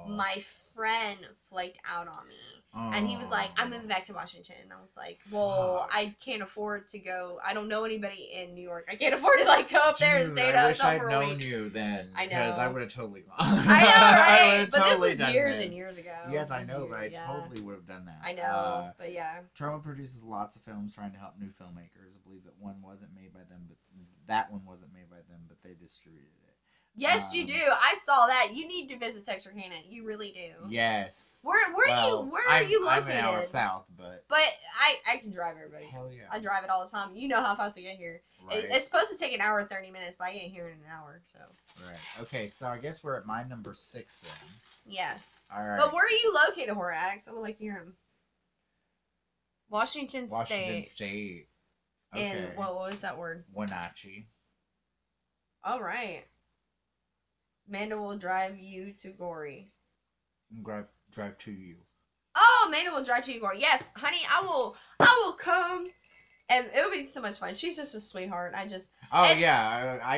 my friend flaked out on me, and he was like, "I'm moving back to Washington." And I was like, "Well, I can't afford to go. I don't know anybody in New York. I can't afford to like go up there and stay I wish for a I'd known week." you then. I know, because I would have totally gone. I know, right? But this was years and years ago. Yes, I know, but I totally would have done that. I know, but yeah. Troma produces lots of films trying to help new filmmakers. I believe that one wasn't made by them, but that one wasn't made by them, but they distributed it. Yes, you do. I saw that. You need to visit Texarkana. You really do. Yes. Where are you located? I'm an hour south, but I can drive everybody. Hell yeah. I drive it all the time. You know how fast I get here. Right. It's supposed to take an hour and 30 minutes, but I get here in an hour. So. Right. Okay. So I guess we're at my number 6 then. Yes. All right. But where are you located, Horax? I would like to hear him. Washington State. Okay. And what was that word? Wenatchee. All right. Amanda will drive you to Gory. Drive to you. Oh, Amanda will drive to you, Gory. Yes, honey, I will come, and it would be so much fun. She's just a sweetheart. I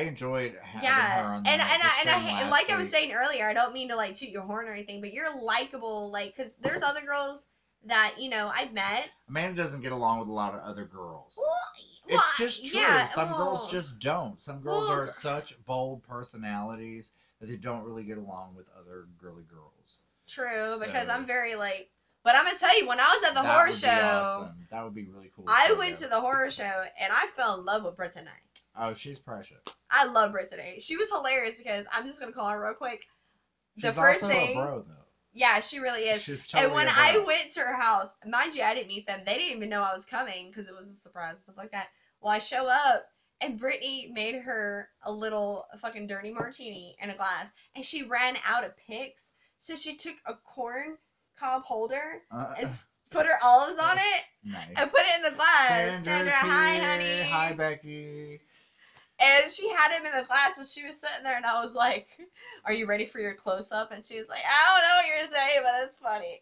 enjoyed having her on. And like I was saying earlier, I don't mean to like toot your horn or anything, but you're likable, like, because there's other girls that I've met. Amanda doesn't get along with a lot of other girls. Well, it's just true. Yeah, some girls just don't. Some girls are such bold personalities that they don't really get along with other girly girls. True, because I'm very but I'm gonna tell you, when I was at the horror show, awesome. That would be really cool. I went to the horror show and I fell in love with Britta Knight. Oh, she's precious. I love Britta Knight. She was hilarious because I'm just gonna call her real quick. She's also a bro, though. Yeah, she really is. She's totally and when I went to her house, mind you, I didn't meet them. They didn't even know I was coming because it was a surprise and stuff like that. Well, I show up. And Brittany made her a little fucking dirty martini in a glass. And she ran out of picks. So she took a corn cob holder and put her olives on it. Nice. And put it in the glass. Sandra, hi, honey. Hi, Becky. And she had him in the glass. And she was sitting there. And I was like, are you ready for your close-up? And she was like, I don't know what you're saying, but it's funny.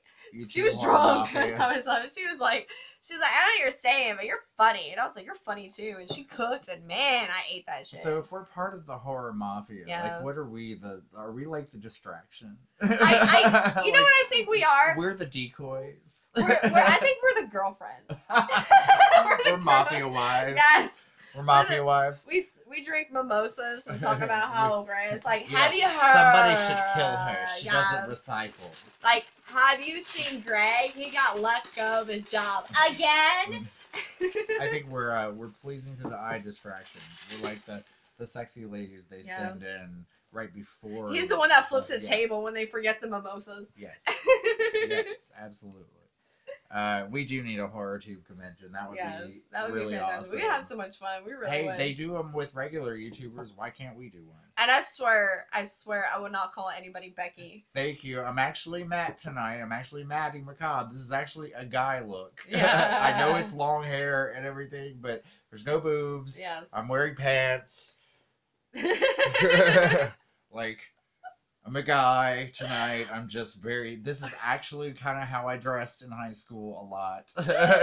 She was drunk. She was like, I don't know what you're saying, but you're funny. And I was like, you're funny too. And she cooked, and man, I ate that shit. So if we're part of the horror mafia, like, what are we? Are we like the distraction? You know what I think we are? We're the decoys. I think we're the girlfriends. We're mafia wives. Yes. We're mafia wives. We drink mimosas and talk about how great. It's like, have you heard? Somebody should kill her. She doesn't recycle. Like, have you seen Greg? He got let go of his job again. I think we're pleasing to the eye distractions. We're like the sexy ladies they send in right before. He's the one that flips the table when they forget the mimosas. Yes. Yes, absolutely. We do need a horror tube convention. That would be really awesome. We have so much fun. We really would. They do them with regular YouTubers. Why can't we do one? And I swear, I would not call anybody Becky. Thank you. I'm actually Matt tonight. I'm actually Matty McCobb. This is actually a guy look. Yeah. I know it's long hair and everything, but there's no boobs. Yes. I'm wearing pants. Like, I'm a guy tonight. I'm just this is actually kind of how I dressed in high school a lot.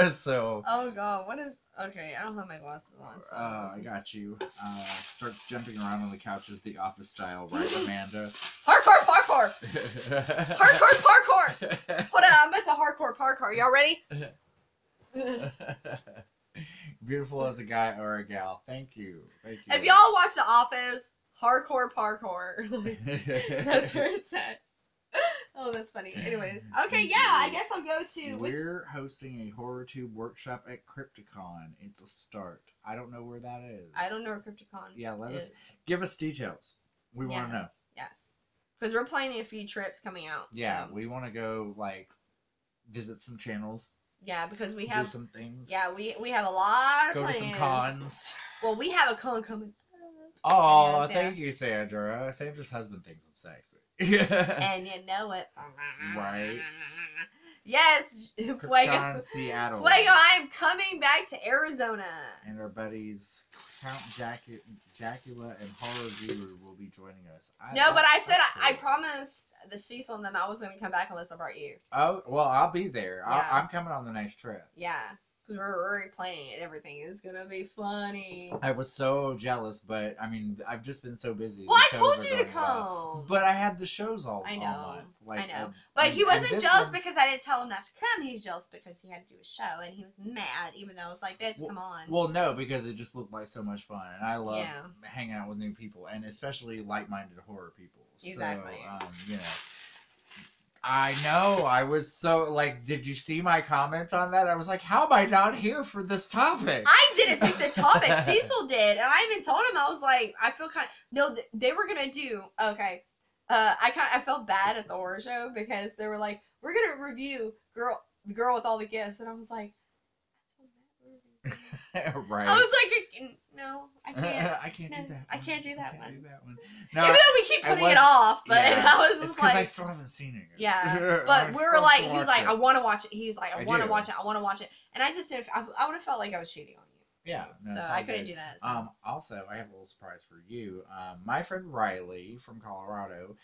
So. Oh god, what is? Okay, I don't have my glasses on. So I got you. Starts jumping around on the couches, the office style, right, Amanda? Parkour! Parkour! Hold on, I'm about to hardcore parkour. Y'all ready? Beautiful as a guy or a gal. Thank you. If y'all watch The Office, hardcore parkour. That's where it's at. Oh, that's funny. Anyways, okay, yeah, I guess I'll go to. We're hosting a HorrorTube workshop at Crypticon. It's a start. I don't know where that is. I don't know where Crypticon. Yeah, give us details. We want to know. Yes, because we're planning a few trips coming out. Yeah, so. we want to go visit some channels. Yeah, because we have do some things. Yeah, we have a lot of plans. to some cons. Well, we have a con coming. Oh, thank you, Sandra. Sandra's husband thinks I'm sexy. And you know it. Right. Yes, Fuego. Seattle. Fuego, I am coming back to Arizona. And our buddies Count Jacula and Horror Guru will be joining us. But I said I promised the Cecil and them I wasn't going to come back unless I brought you. Oh, well, I'll be there. Yeah. I'm coming on the next trip. Yeah. We're already planning it. Everything is gonna be funny. I was so jealous, but I mean, I've just been so busy. Well, I told you to come, but I had the shows all month. I know. But he wasn't jealous because I didn't tell him not to come. He's jealous because he had to do a show, and he was mad, even though I was like, "Bitch, come on." Well, no, because it just looked like so much fun, and I love hanging out with new people, and especially like-minded horror people. Exactly. So, I know. I was so did you see my comment on that? I was like, how am I not here for this topic? I didn't pick the topic. Cecil did. And I even told him, I was like, I feel no, they were going to do, okay. I felt bad at the horror show because they were like, we're going to review the girl with all the gifts. And I was like, right. I was like, no, I can't. I can't do that. I can't do that one. No, even though we keep putting it off, but I was just because I still haven't seen it. Yeah, but we were like, he's like, I want to watch it. He's like, I want to watch it. I want to watch it. And I just didn't. I would have felt like I was cheating on you. Yeah, no, so I couldn't do that. So. Also, I have a little surprise for you. My friend Riley from Colorado,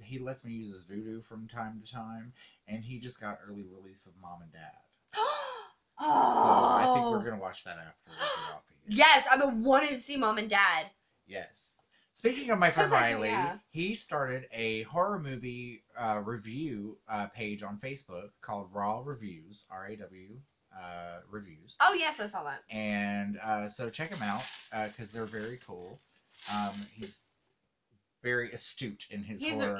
he lets me use his Voodoo from time to time, and he just got early release of Mom and Dad. So I think we're gonna watch that after we get off of here. Yes, I've been wanting to see Mom and Dad. Yes. Speaking of my friend Riley, he started a horror movie review page on Facebook called Raw Reviews, RAW Reviews. Oh yes, I saw that. And so check him out because they're very cool. He's very astute in his horror.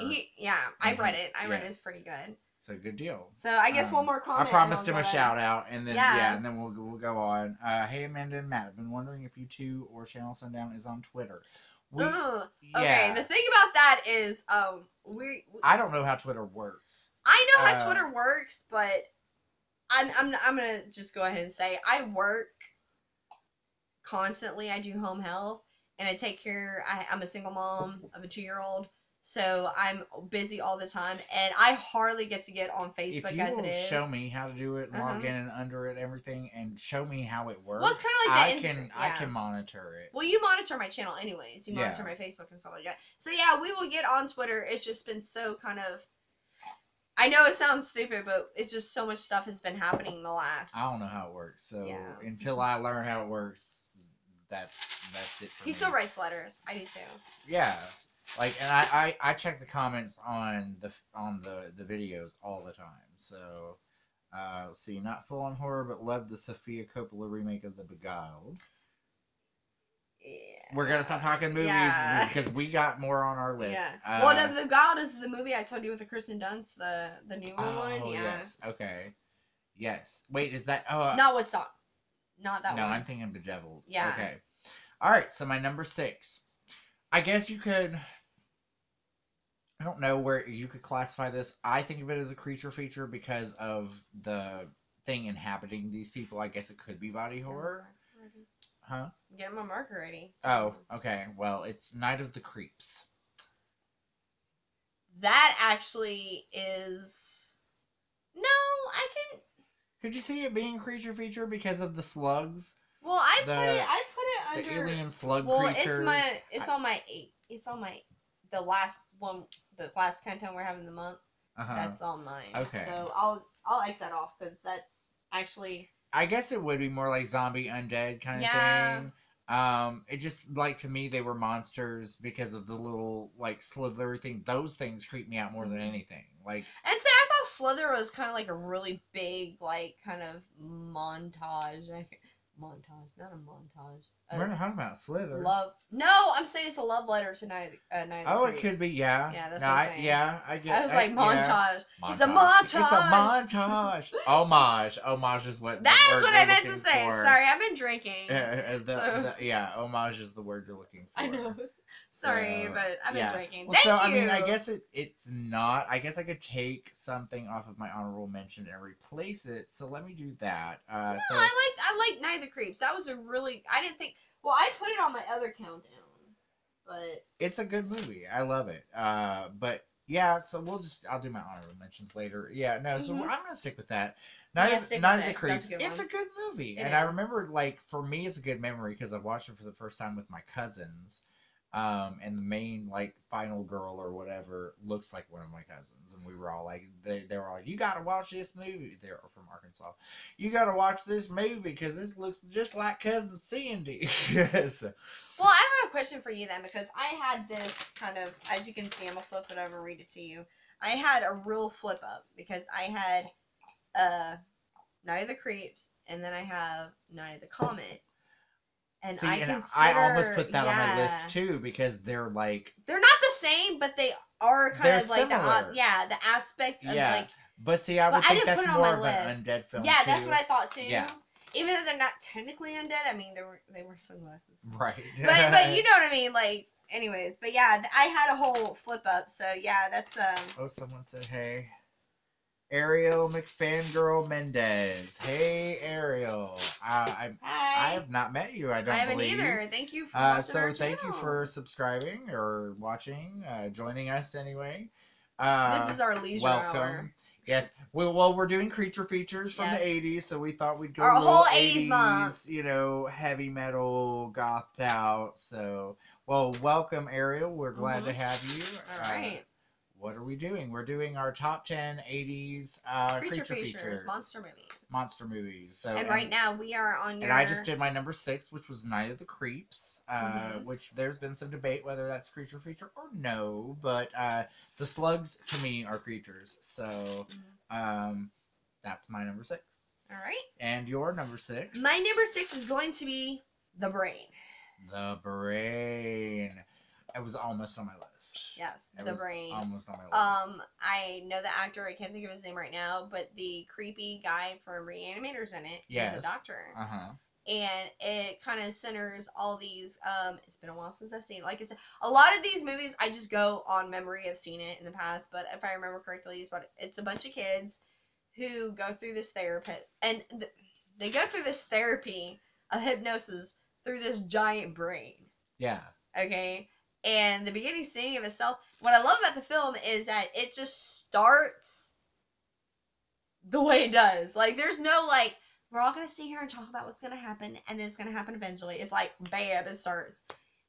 I read it. I read it. It's pretty good. So good deal. So I guess one more comment. I promised him a shout out, and then and then we'll go on. Hey Amanda and Matt, I've been wondering if you two or Channel Sundown is on Twitter. Okay, the thing about that is, I don't know how Twitter works. I know how Twitter works, but I'm gonna just go ahead and say I work constantly. I do home health, and I take care. I'm a single mom of a 2-year-old. So I'm busy all the time, and I hardly get to get on Facebook as it is. Show me how to do it, log in and under it, everything, and show me how it works. Well, it's kind of like I can monitor it. Well, you monitor my channel anyways. You monitor my Facebook and stuff like that. So yeah, we will get on Twitter. It's just been so kind of. I know it sounds stupid, but it's just so much stuff has been happening in the last. I don't know how it works, so until I learn how it works, that's it for me. He still writes letters. I do too. Yeah. And I check the comments on the videos all the time. So, let's see, not full on horror, but love the Sofia Coppola remake of The Beguiled. Yeah. We're gonna stop talking movies because we got more on our list. Yeah. Well, The Beguiled is the movie I told you with the Kristen Dunst, the newer one. Yeah. Yes. Okay. Yes. Wait, is that? Not Woodstock. Not that one. No, I'm thinking Bedeviled. Yeah. Okay. All right. So my number 6. I guess you could. I don't know where you could classify this. I think of it as a creature feature because of the thing inhabiting these people. I guess it could be body horror. Huh? Get my marker ready. Oh, okay. Well, it's Night of the Creeps. That actually is... No, I can... Could you see it being creature feature because of the slugs? Well, I put it under... The alien slug creatures. creatures. It's on my 8. It's on my the last one, the last countdown we're having the month, that's on mine. Okay. So I'll X that off because that's actually. I guess it would be more like zombie undead kind of thing. It just like to me they were monsters because of the little like slither thing. Those things creep me out more than anything. Like, and say I thought Slither was kind of like a really big like kind of montage. Montage, not a montage. We're not talking about Slither. Love. No, I'm saying it's a love letter to Night of the Oh, Creeps. it could be, yeah. Yeah, that's what I'm saying. Yeah, I get. I was like montage. Yeah. It's a montage. It's a montage. Homage. Homage is what. That's what I meant to say. For. Sorry, I've been drinking. Yeah, homage is the word you're looking for. I know. Sorry, but I've been drinking. Well, Thank you. I mean, I guess it's not. I guess I could take something off of my honorable mention and replace it. So let me do that. No, I like Night of the Creeps. That was a really. I didn't think. Well, I put it on my other countdown, but it's a good movie. I love it. But yeah, so I'll do my honorable mentions later. Yeah, no, so I'm gonna stick with that. Night of the Creeps. It's a good movie, and I remember like for me, it's a good memory because I watched it for the first time with my cousins. And the main like final girl or whatever looks like one of my cousins, and we were all like, they were like, you gotta watch this movie. They're from Arkansas. You gotta watch this movie because this looks just like cousin Cindy. Yes. Well, I have a question for you then, because I had this kind of, as you can see, I'm gonna flip it over and read it to you. I had a real flip up because I had Night of the Creeps, and then I have Night of the Comet. And see, I almost put that on my list too because they're like they're not the same, but they are kind of like the aspect of like. But see, I would think that's more of an undead film. Yeah, that's what I thought too. Yeah. Even though they're not technically undead, I mean they wear sunglasses. Right. but you know what I mean, like. Anyways, but yeah, I had a whole flip up. So yeah, that's Oh, someone said hey. Ariel McFangirl Mendez. Hey, Ariel. Hi. I have not met you. I haven't either. Thank you for watching so our thank you for subscribing or watching, joining us anyway. This is our leisure hour. Yes. We're doing creature features from the 80s, so we thought we'd go our whole 80s month. You know, heavy metal, gothed out. So, welcome, Ariel. We're glad to have you. All right. What are we doing? We're doing our top 10 80s creature features. Monster movies. So, and right now we are on your... And I just did my number 6, which was Night of the Creeps, which there's been some debate whether that's creature feature or no, but the slugs to me are creatures. So that's my number 6. All right. And your number 6? My number 6 is going to be The Brain. The Brain. It was almost on my list. Yes, The Brain. Almost on my list. I know the actor. I can't think of his name right now, but the creepy guy from Reanimator's in it. Yes. He's a doctor. And it kind of centers all these. It's been a while since I've seen it. Like I said, a lot of these movies I just go on memory of seeing it in the past. But if I remember correctly, it's a bunch of kids who go through this therapy, and they go through this therapy of hypnosis through this giant brain. Yeah. Okay. And the beginning scene of itself, what I love about the film is that it just starts the way it does. Like, there's no, like, we're all going to sit here and talk about what's going to happen, and then it's going to happen eventually. It's like, bam, it starts.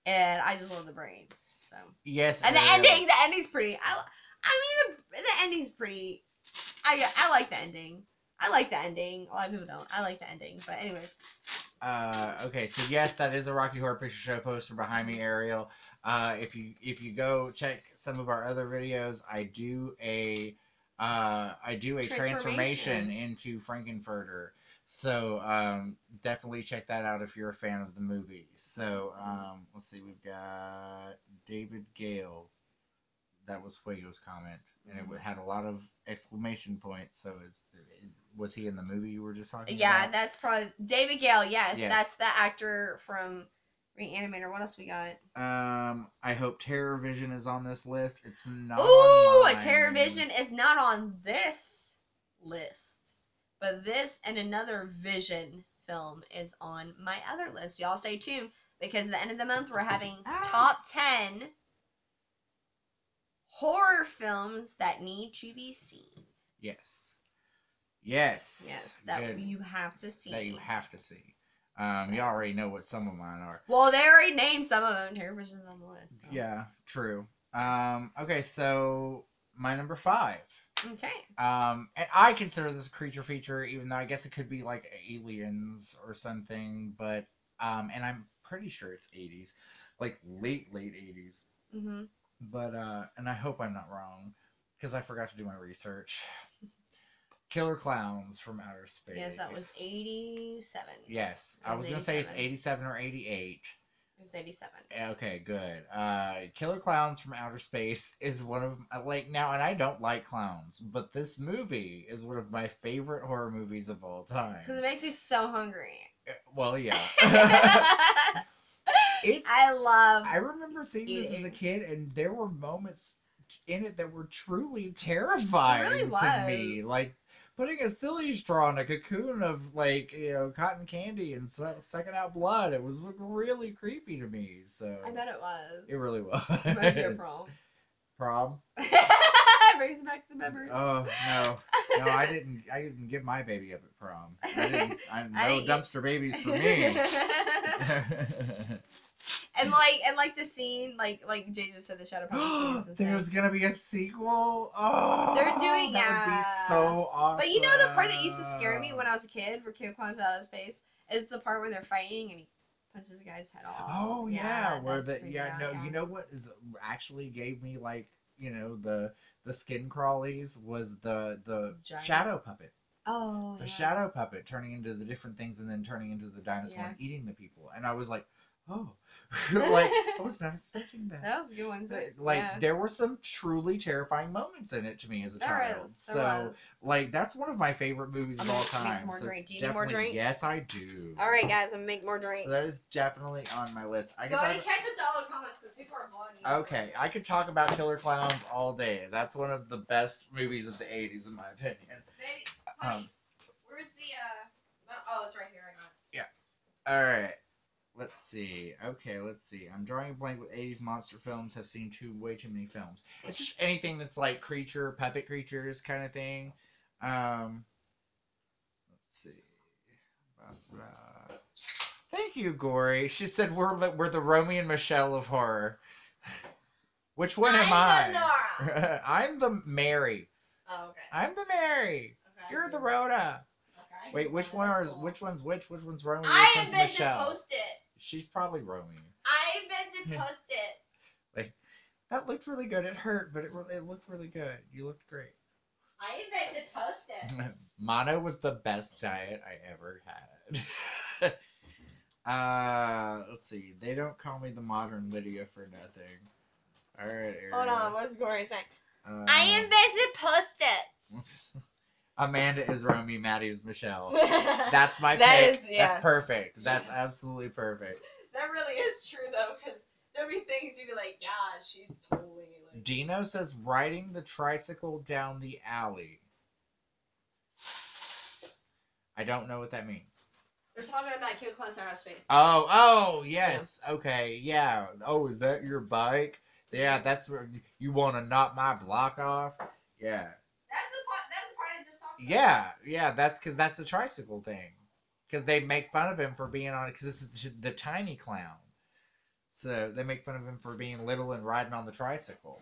And I just love The Brain. So. Yes. And the ending's pretty, I mean, the ending's pretty, I like the ending. I like the ending. A lot of people don't. I like the ending. But anyways. Okay, so yes, that is a Rocky Horror Picture Show poster behind me, Ariel. If you go check some of our other videos, I do a transformation into Frankenfurter. So definitely check that out if you're a fan of the movie. So let's see, we've got David Gale. That was Fuego's comment, and it had a lot of exclamation points. So was he in the movie you were just talking about? Yeah, that's probably David Gale. Yes, that's the actor from Reanimator. What else we got? I hope Terror Vision is on this list. It's not. Ooh, Terror Vision is not on this list, but this and another Vision film is on my other list. Y'all stay tuned because at the end of the month we're having top 10 horror films that need to be seen. Yes, that you have to see. You already know what some of mine are. Well, they already named some of them. Terror Vision's on the list. So. Yeah, true. Okay, so my number 5. Okay. And I consider this a creature feature, even though I guess it could be like aliens or something. But and I'm pretty sure it's 80s, like late 80s. Mm-hmm. But and I hope I'm not wrong, because I forgot to do my research. Killer Clowns from Outer Space. Yes, that was 87. Yes, I was gonna say it's 87 or 88. It was 87. Okay, good. Killer Clowns from Outer Space is one of like now, and I don't like clowns, but this movie is one of my favorite horror movies of all time. Because it makes you so hungry. Well, yeah. I remember seeing this as a kid, and there were moments in it that were truly terrifying to me. Like putting a silly straw in a cocoon of like cotton candy and sucking out blood. It was really creepy to me. So I bet it was. It really was. Where's your prom? Prom. Brings back the memories. Oh no, I didn't give my baby up at prom. No dumpster babies for me. And like the scene, like Jay just said, the Shadow Puppet. There's gonna be a sequel. Oh, they're doing that would be so awesome. But you know the part that used to scare me when I was a kid for Killer Clowns Out of Space is the part where they're fighting and he punches the guy's head off. Oh yeah, where you know what is actually gave me like the skin crawlies was the shadow puppet. Oh, the shadow puppet turning into the different things and then turning into the dinosaur and eating the people, and I was like, oh, like I was not expecting that. That was a good one too. There were some truly terrifying moments in it to me as a child. Like that's one of my favorite movies of all time. Make some more drink. Do you need more drink? Yes, I do. All right, guys, I'm gonna make more drink. So that is definitely on my list. Go ahead and catch up to all the comments because people are blowing. Okay, I could talk about Killer Clowns all day. That's one of the best movies of the '80s, in my opinion. Baby, honey, where's the Oh, it's right here. I got it. Yeah. All right. Let's see. Okay, let's see. I'm drawing a blank with 80s monster films. Have seen way too many films. It's just anything that's like puppet creatures kind of thing. Let's see. Thank you, Gory. She said we're the Romeo and Michelle of horror. Which one am I? Nora. I'm the Mary. Oh, okay. I'm the Mary. Okay, you're the Rhoda. Okay. Wait, which one's which? Which one's Romeo? Which one's Michelle? Post-it. She's probably Romeo. I invented Post-it. Like, that looked really good. It hurt, but it looked really good. You looked great. I invented Post-it. Mono was the best diet I ever had. Let's see. They don't call me the modern Lydia for nothing. All right, Ariel. Hold on. What's Gory saying? I invented Post-it. Amanda is Romy, Maddie is Michelle. That's my pick. That's perfect. That's absolutely perfect. That really is true, though, because there'll be things you'd be like, yeah, she's totally like... Dino says, riding the tricycle down the alley. I don't know what that means. They're talking about Killer Clowns Out of Space. Oh, yes. Yeah. Okay, yeah. Oh, is that your bike? Yeah, that's where you want to knock my block off? Yeah. Yeah, that's because that's the tricycle thing. Because they make fun of him for being on it, because it's the tiny clown. So they make fun of him for being little and riding on the tricycle.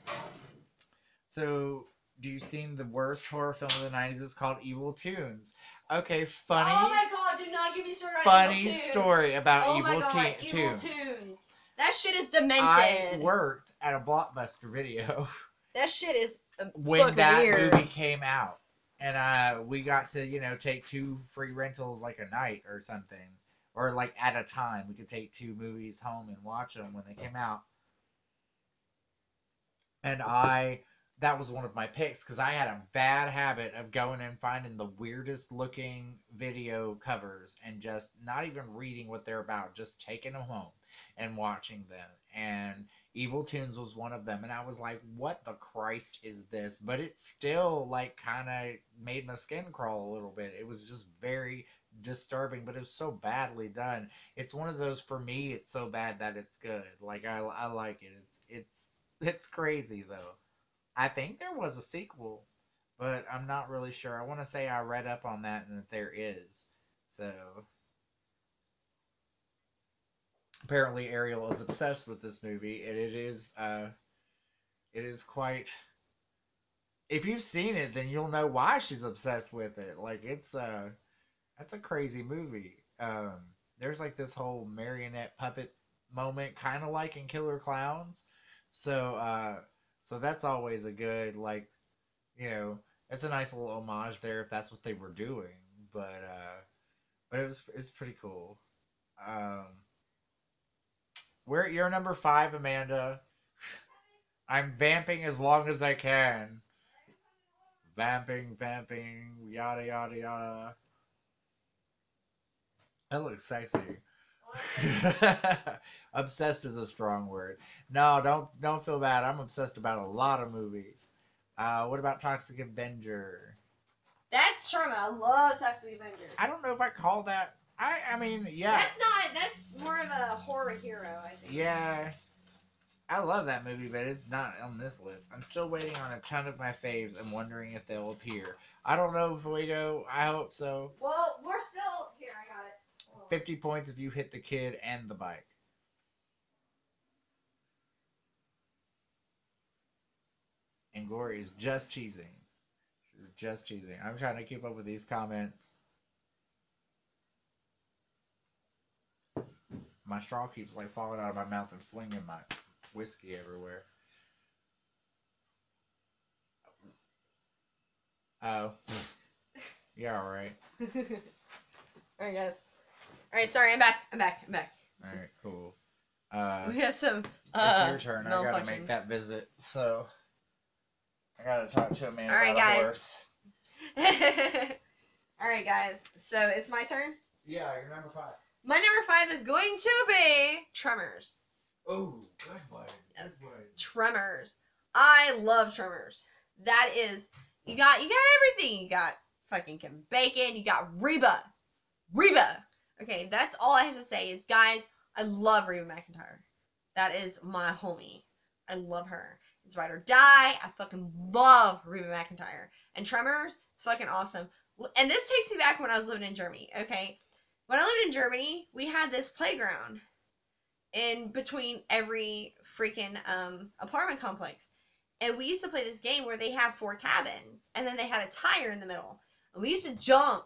So, do you seen the worst horror film of the 90s? It's called Evil Toons. Okay, funny. Oh my god, do not get me started on funny Evil Toons. Story about Evil Toons. That shit is demented. I worked at a Blockbuster Video. That shit is when that movie came out. And we got to, take 2 free rentals like a night or something. Or like at a time. We could take 2 movies home and watch them when they came out. And that was one of my picks because I had a bad habit of going and finding the weirdest looking video covers and just not even reading what they're about. Just taking them home and watching them. And Evil Toons was one of them, and I was like, what the Christ is this? But it still, like, kind of made my skin crawl a little bit. It was just very disturbing, but it was so badly done. It's one of those, for me, it's so bad that it's good. Like, I like it. It's crazy, though. I think there was a sequel, but I'm not really sure. I want to say I read up on that and that there is. So... apparently Ariel is obsessed with this movie, and it is It is quite. If you've seen it, then you'll know why she's obsessed with it. Like that's a crazy movie. There's like this whole marionette puppet moment, kind of like in Killer Clowns. So that's always a good like, you know, it's a nice little homage there if that's what they were doing. But it's pretty cool. Um, we're at your number 5, Amanda. I'm vamping as long as I can. Vamping, yada yada yada. That looks sexy. Obsessed is a strong word. No, don't feel bad. I'm obsessed about a lot of movies. What about Toxic Avenger? That's charming. I love Toxic Avenger. I don't know if I call that. I mean, yeah. That's more of a horror hero, I think. Yeah. I love that movie, but it's not on this list. I'm still waiting on a ton of my faves and wondering if they'll appear. I don't know, Fuego. I hope so. Well, we're still here. I got it. 50 points if you hit the kid and the bike. And Glory is just cheesing. She's just cheesing. I'm trying to keep up with these comments. My straw keeps like falling out of my mouth and flinging my whiskey everywhere. Oh. Yeah, alright. Alright, guys. Alright, sorry, I'm back. Alright, cool. We have some it's your turn. I gotta make that visit, so I gotta talk to a man about a horse. Alright, guys. So it's my turn? Yeah, you're number 5. My number 5 is going to be Tremors. Oh, good one. Yes. Good one. Tremors. I love Tremors. That is, you got everything. You got fucking Kevin Bacon. You got Reba. Okay, that's all I have to say is, guys, I love Reba McEntire. That is my homie. I love her. It's Ride or Die. I fucking love Reba McEntire. And Tremors is fucking awesome. And this takes me back when I was living in Germany, okay? When I lived in Germany, we had this playground in between every freaking apartment complex. And we used to play this game where they have 4 cabins. And then they had a tire in the middle. And we used to jump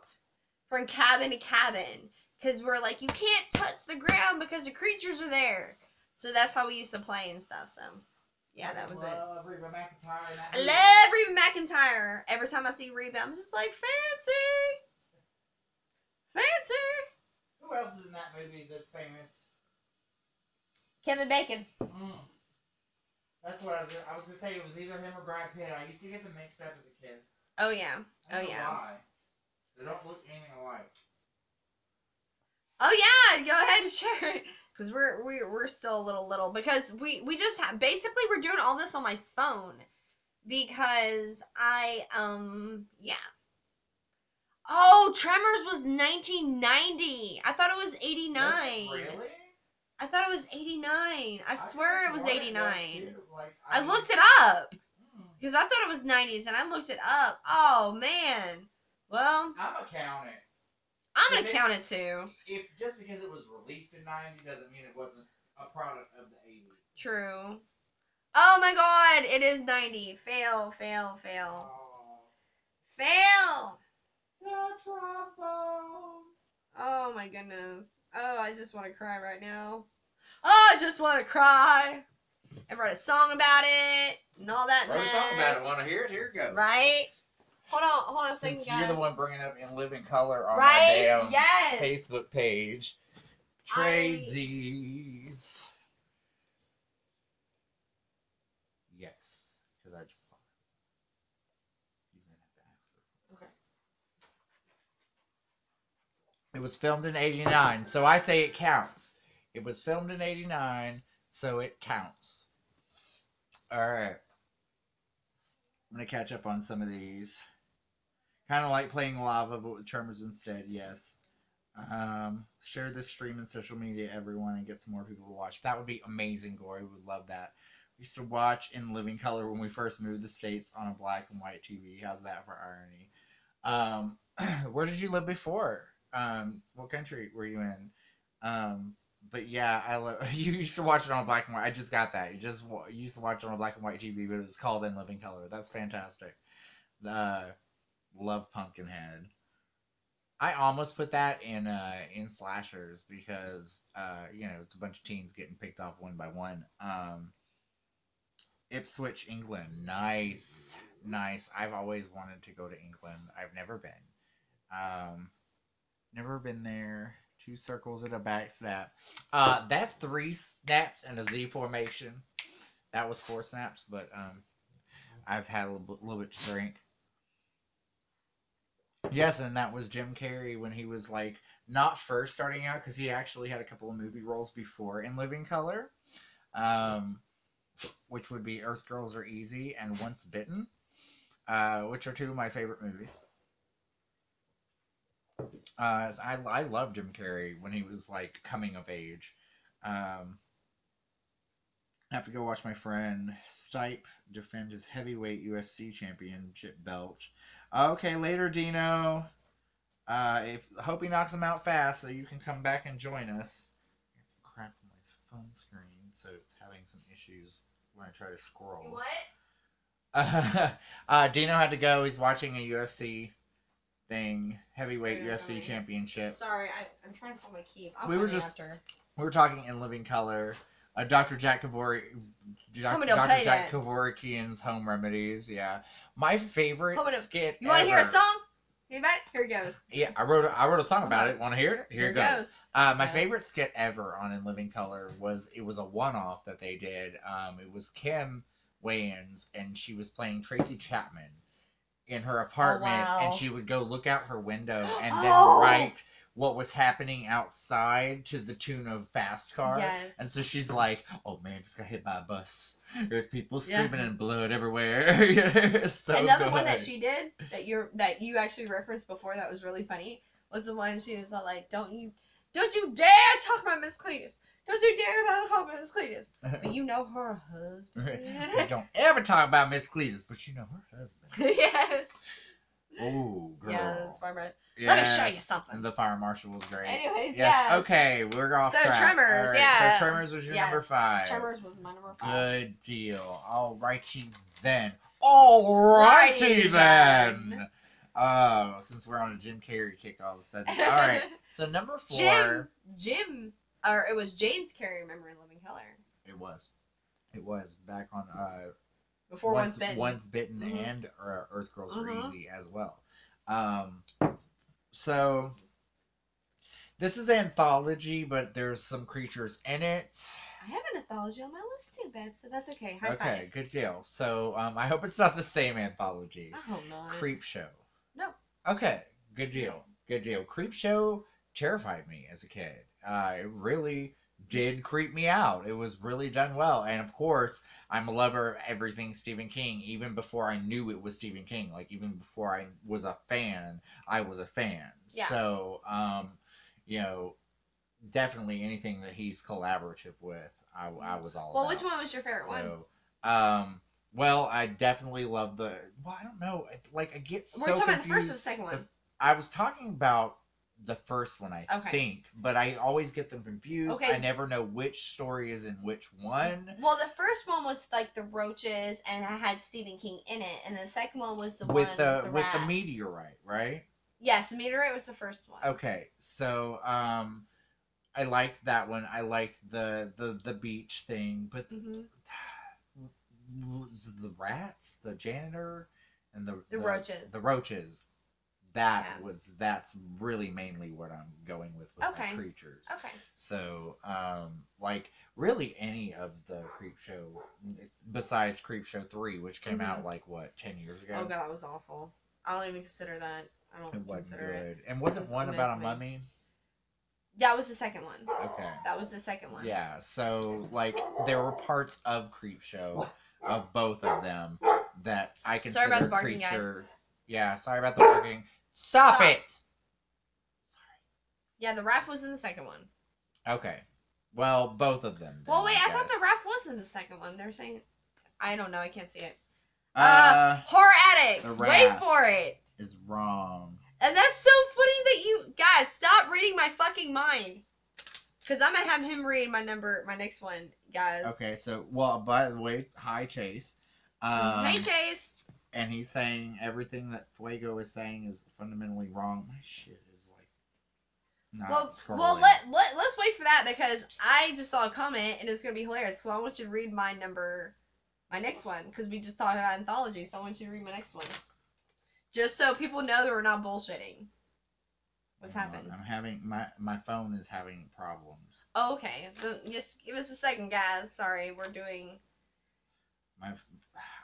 from cabin to cabin. Because we're like, you can't touch the ground because the creatures are there. So that's how we used to play and stuff. So, yeah, that was it. Reba McEntire. I love Reba McEntire. Every time I see Reba, I'm just like, fancy. Who else is in that movie that's famous? Kevin Bacon. That's what I was gonna say. It was either him or Brad Pitt. I used to get them mixed up as a kid. Oh yeah. I don't know why. They don't look anything alike. Oh yeah, go ahead and share it. Because we're still a little because we just basically we're doing all this on my phone because yeah. Oh, Tremors was 1990. I thought it was 89. Really? I thought it was 89. I swear it was 89. Like, I looked it up because I thought it was 90s and I looked it up. Oh man. Well, I'm gonna count it. I'm gonna count it too. If just because it was released in 90 doesn't mean it wasn't a product of the 80s. True. Oh my god, it is 90. Fail. Oh. Fail. The trombone. Oh my goodness. Oh, I just want to cry right now. Oh, I just want to cry. I wrote a song about it and all that. Wrote a song about it. Want to hear it? Here it goes. Right? Hold on a second, Since guys. you're the one bringing up In Living Color on my damn yes. Facebook page. Tradesies. Yes, because I just thought you're gonna have to ask her. Okay. It was filmed in 89, so I say it counts. It was filmed in 89, so it counts. Alright. I'm going to catch up on some of these. Kind of like playing lava, but with Tremors instead, yes. Share this stream in social media, everyone, and get some more people to watch. That would be amazing, Glory. We would love that. We used to watch In Living Color when we first moved to the States on a black and white TV. How's that for irony? Where did you live before? What country were you in? But yeah, I love. You used to watch it on black and white. I just got that. You used to watch it on black and white TV, but it was called In Living Color. That's fantastic. Love Pumpkinhead. I almost put that in slashers because it's a bunch of teens getting picked off one by one. Ipswich, England, nice, nice. I've always wanted to go to England. I've never been. Never been there. 2 circles and a back snap. That's 3 snaps and a Z formation. That was 4 snaps, but I've had a little bit to drink. Yes, and that was Jim Carrey when he was like not first starting out, because he actually had a couple of movie roles before In Living Color, which would be Earth Girls Are Easy and Once Bitten, which are 2 of my favorite movies. I love Jim Carrey when he was like coming of age. I have to go watch my friend Stipe defend his heavyweight UFC championship belt. Okay, later, Dino. Hope he knocks him out fast so you can come back and join us. Got some crap on my phone screen, so it's having some issues when I try to scroll. What? Dino had to go. He's watching a UFC thing, heavyweight UFC championship. Sorry, I'm trying to find my key. We were talking In Living Color. Dr. Jack Kevorkian's Home Remedies. Yeah, my favorite skit. You want to hear a song? Anybody? Here it goes. Yeah, I wrote a song about it. Want to hear it? Here it goes. My favorite skit ever on In Living Color was a one-off that they did. It was Kim Wayans, and she was playing Tracy Chapman in her apartment, and she would go look out her window and then write what was happening outside to the tune of Fast Car. Yes. And so she's like, "Oh man, just got hit by a bus. There's people screaming and blood everywhere." So another one that she did that you actually referenced before that was really funny was the one she was like, "Don't you dare talk about Miss Cletus. Don't you dare talk about Miss Cletus." But you know her husband. Don't ever talk about Miss Cletus, but you know her husband. Yes. Oh, girl. Yeah, that's Barbara. Yes. Let me show you something. And the fire marshal was great. Anyways, yes. Okay, we're off track. Tremors, right, yeah. So Tremors was your number 5. Tremors was my number 5. Good deal. Alrighty then. Alrighty then. Since we're on a Jim Carrey kick all of a sudden. Alright, so number 4. It was James Carrey, remember, in Living Color. It was back on before Once Bitten. Once Bitten and Earth Girls Are Easy as well. So this is anthology, but there's some creatures in it. I have an anthology on my list too, babe, so that's okay. High Okay, five. good deal. So I hope it's not the same anthology. I hope not. Creepshow. No. Okay, good deal. Good deal. Creepshow terrified me as a kid. It really did creep me out. It was really done well. And of course, I'm a lover of everything Stephen King. Even before I knew it was Stephen King, like even before I was a fan, I was a fan. Yeah. So, definitely anything that he's collaborative with, I was all about. Well, which one was your favorite one? Well, I definitely love I don't know. Like, I get so confused. We're talking about the first or the second one? I was talking about the first one, I think, but I always get them confused. Okay. I never know which story is in which one. Well, the first one was like the roaches, and it had Stephen King in it, and the second one was the with one the meteorite, right? Yes, the meteorite was the first one. Okay, so I liked that one. I liked the beach thing, but was the rats, the janitor, and the roaches. The roaches. That's really mainly what I'm going with my creatures. Okay. So, really any of the Creepshow, besides Creepshow 3, which came out 10 years ago? Oh god, that was awful. I don't even consider that. It wasn't good. And wasn't one about a mummy? That was the second one. Okay. That was the second one. Yeah, so, there were parts of Creepshow, of both of them, that I consider sorry about the barking, guys. Yeah, sorry about the barking. Stop it! Sorry. Yeah, the rap was in the second one. Okay. Well, both of them. Well, wait, I thought the rap was in the second one. They're saying... I don't know, I can't see it. Horror Addicts! Wait for it! Is wrong. And that's so funny that you... Guys, stop reading my fucking mind. Because I'm gonna have him read my next one, guys. Okay, so by the way, hi Chase. Hey Chase. And he's saying everything that Fuego is saying is fundamentally wrong. My shit is like not scrolling. Well, let's wait for that because I just saw a comment and it's gonna be hilarious. So I want you to read my next one because we just talked about anthology. So I want you to read my next one, just so people know that we're not bullshitting. What's happened? I'm having my phone is having problems. Oh, okay. Just give us a second, guys. Sorry, we're doing.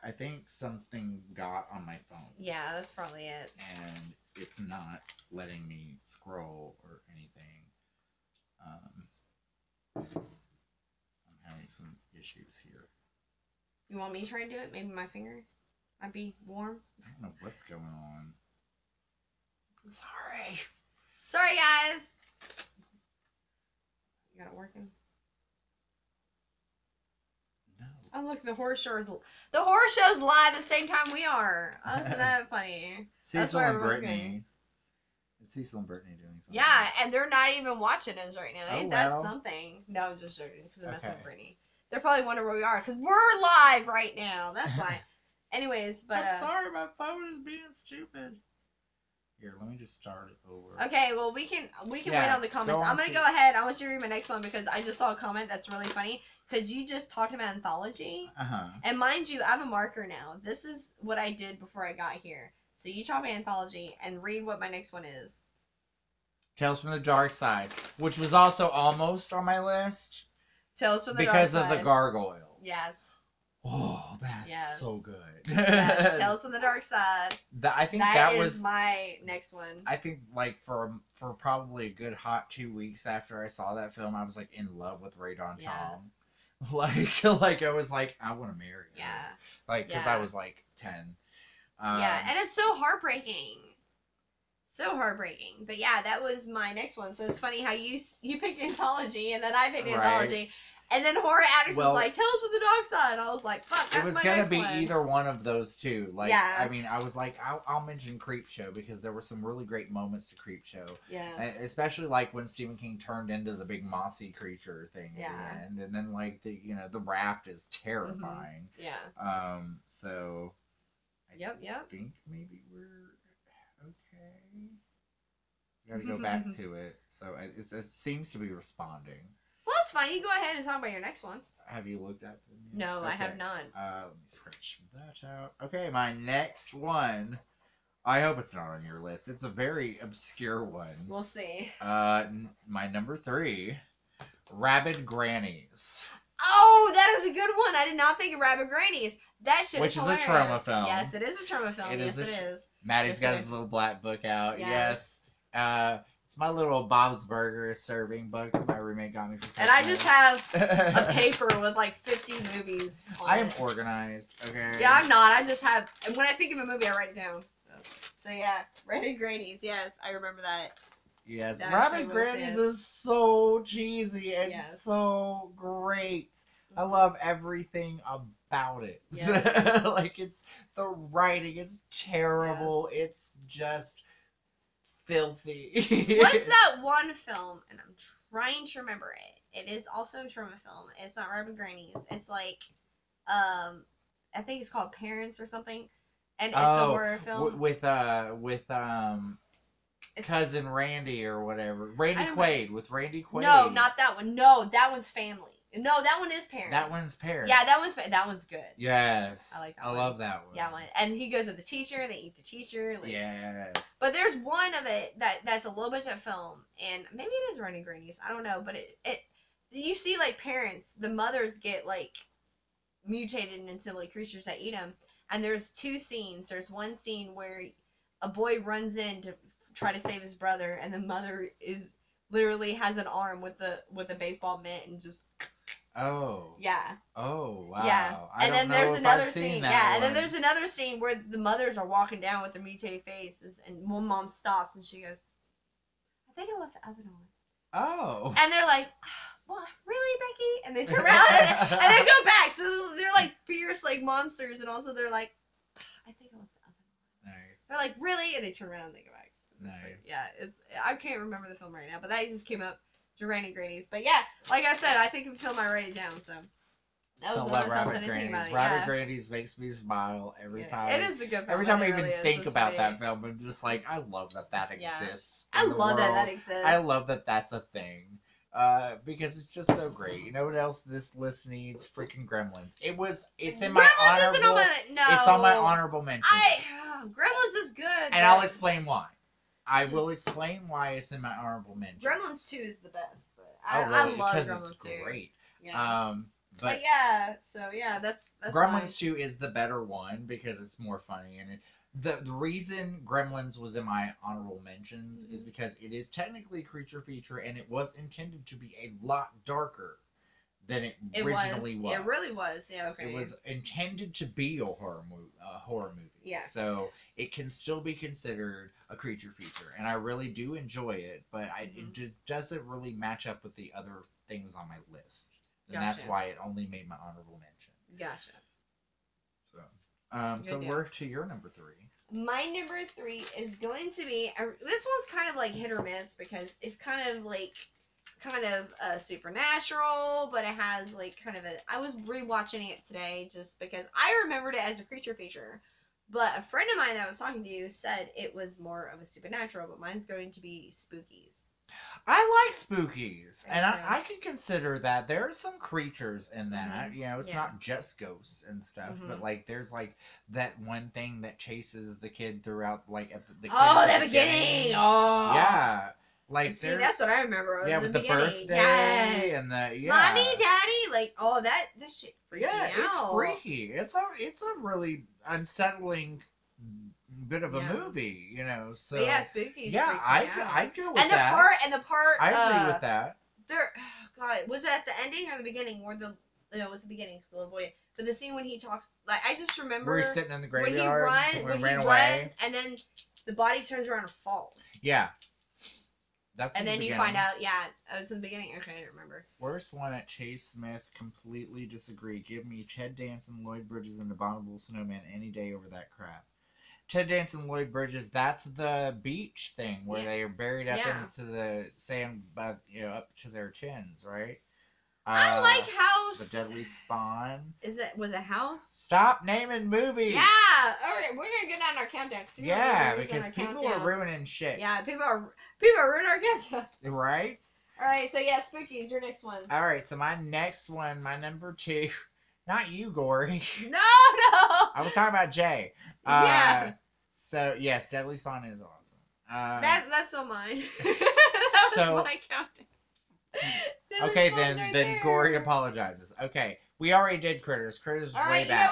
I think something got on my phone. Yeah, that's probably it. And it's not letting me scroll or anything. I'm having some issues here. You want me to try and do it? Maybe my finger might be warm. I don't know what's going on. Sorry. Sorry, guys. You got it working? No. Oh, look, the horror show's live the same time we are. Oh, isn't that funny? Cecil and Brittany. Is Cecil and Brittany doing something? Yeah, and they're not even watching us right now. Ain't that well. something? No, I'm just joking because I'm messing with Brittany. They're probably wondering where we are because we're live right now. That's why. Anyways, but I'm sorry, my phone is being stupid. Here, let me just start it over. Okay, well we can wait on the comments. I'm gonna go ahead. I want you to read my next one because I just saw a comment that's really funny because you just talked about anthology. And mind you, I have a marker now. This is what I did before I got here. So you talk about anthology and read what my next one is. Tales from the Dark Side, which was also almost on my list. Tales from the Dark Side. Because of the gargoyles. Yes. Oh, that's so good. Yes, Tales from the Dark Side. I think that was my next one. I think like for probably a good hot 2 weeks after I saw that film, I was like in love with Rae Dawn Chong. Like I was like, I want to marry her. Yeah. Like because I was like 10. Yeah, and it's so heartbreaking. So heartbreaking. But yeah, that was my next one. So it's funny how you picked anthology and then I picked anthology. And then Horror Addicts was like, Tales from the Dark Side. And I was like, fuck, that's my next one. It was going to be either one of those two. Like, I mean, I was like, I'll mention Creepshow because there were some really great moments to Creepshow. Yeah. And especially like when Stephen King turned into the big mossy creature thing at the end. And then like the raft is terrifying. Mm-hmm. Yeah. So I Yep. think maybe we're okay. Got to go back to it. So it seems to be responding. Well, that's fine. You go ahead and talk about your next one. Have you looked at them yet? No, I have not. Let me scratch that out. Okay, my next one. I hope it's not on your list. It's a very obscure one. We'll see. My number 3, Rabid Grannies. Oh, that is a good one. I did not think of Rabid Grannies. That shit Which is hilarious. a trauma film. Yes, it is a trauma film. It is. Maddie's got his little black book out. Yes. It's my little Bob's Burgers serving book that my roommate got me for Christmas. And I just have a paper with like 50 movies on I am organized, okay? Yeah, I'm not. I just have... And when I think of a movie, I write it down. So yeah, Rabid Grannies. Yes, I remember that. Yes, Rabid Grannies is so cheesy. It's so great. I love everything about it. Yes. Like, it's... The writing is terrible. Yes. It's just... filthy. What's that one film? And I'm trying to remember it. It is also a trauma film. It's not Rabid Grannies. It's like, I think it's called Parents or something, and it's a horror film with cousin Randy or whatever. Randy Quaid with Randy Quaid. No, not that one. No, that one's Family. No, that one is Parents. That one's Parents. Yeah, that one's good. Yes. I like that one. I love that one. Yeah, and he goes to the teacher, they eat the teacher. Like, yes. But there's one of it that's a low budget film, and maybe it is Rabid Grannies. I don't know, but it you see like parents, the mothers get like mutated into like creatures that eat them, and there's 2 scenes. There's one scene where a boy runs in to try to save his brother, and the mother literally has an arm with a baseball mitt and just. Oh. Yeah. Oh, wow. Yeah. And then there's another scene. Yeah, and then there's another scene where the mothers are walking down with their mutated faces, and one mom stops and she goes, "I think I left the oven on." Oh. And they're like, "Well, really, Becky?" And they turn around and they go back. So they're like fierce like monsters, and also they're like, "I think I left the oven on." Nice. They're like, "Really?" And they turn around and they go back. Nice. Yeah, I can't remember the film right now, but that just came up Rabbit Grannies. But yeah, like I said, I think Phil might write it down. So that was I the love one that Rabbit anything about Grannies. it. Rabbit Yeah. Grannies makes me smile every time. It is a good film. Every time I It even really is. think It's about funny. that film, I'm just like, I love that Yeah. exists. I in the love that world. exists. I love that that's a thing. Because it's just so great. You know what else this list needs? Freaking Gremlins. It's in my Gremlins isn't on honorable. my no. It's on my honorable mention. Gremlins is good. And I'll explain why. I will explain why it's in my honorable mention. Gremlins 2 is the best, but really? I love because Gremlins it's 2. great. Yeah. But yeah, so yeah, that's Gremlins 2 is the better one because it's more funny, and the reason Gremlins was in my honorable mentions is because it is technically a creature feature, and it was intended to be a lot darker than it originally was. It really was. Yeah. Okay. It was intended to be a horror movie. Yes. So it can still be considered a creature feature, and I really do enjoy it, but it just doesn't really match up with the other things on my list. And that's why it only made my honorable mention. Gotcha. So we're to your number 3. My number 3 is going to be this one's kind of like hit or miss because it's kind of supernatural, but it has like kind of I was rewatching it today just because I remembered it as a creature feature, but a friend of mine that I was talking to said it was more of a supernatural, but mine's going to be Spookies. I like Spookies, and I can consider that there are some creatures in that. You know, it's not just ghosts and stuff, but like there's like that one thing that chases the kid throughout, like at the beginning. Oh, yeah, like see, that's what I remember. Yeah, with the birthday and the mommy, daddy, like this shit freaks me out. It's freaky. It's a really unsettling bit of a movie, you know. So but yeah, Spookies. Yeah, I'd go with that. And the part. I agree with that. There, God, was it at the ending or the beginning? Where it was the beginning because the little boy. But the scene when he talks, like I just remember where he's sitting in the graveyard when he ran away, runs, and then the body turns around and falls. Yeah. That's and then you find out, it was in the beginning. Okay, I don't remember. Worst one at Chase Smith. Completely disagree. Give me Ted Danson, Lloyd Bridges, and Abominable Snowman any day over that crap. Ted Danson, Lloyd Bridges, that's the beach thing where they are buried up into the sand, up to their chins, right? I like House. The Deadly Spawn. Was it House? Stop naming movies. Yeah. All right, we're gonna get on our countdown. Because people are ruining shit. Yeah, people are ruining our countdown. Right. All right, so yeah, Spookies, your next one. All right, so my next one, my number 2. Not you, Gory. No. I was talking about Jay. Yeah. So yes, Deadly Spawn is awesome. That's so mine. That was my countdown. Okay, then Gory apologizes. Okay, we already did Critters. Critters was way back.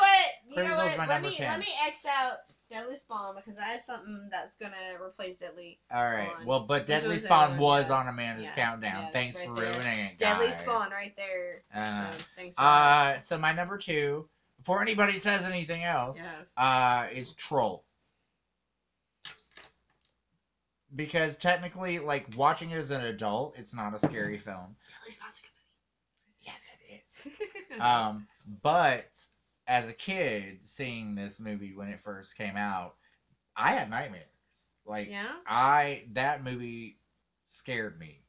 Critters was my number 10. Let me X out Deadly Spawn because I have something that's gonna replace Deadly. All right. Well, but Deadly Spawn was on Amanda's countdown. Yes, Thanks for ruining it, guys. Deadly Spawn right there. Thanks. So my number 2, before anybody says anything else, is Troll. Because technically, like, watching it as an adult, it's not a scary film. Deadly Spawn's a good movie. Yes, it is. But as a kid, seeing this movie when it first came out, I had nightmares. Like, that movie scared me.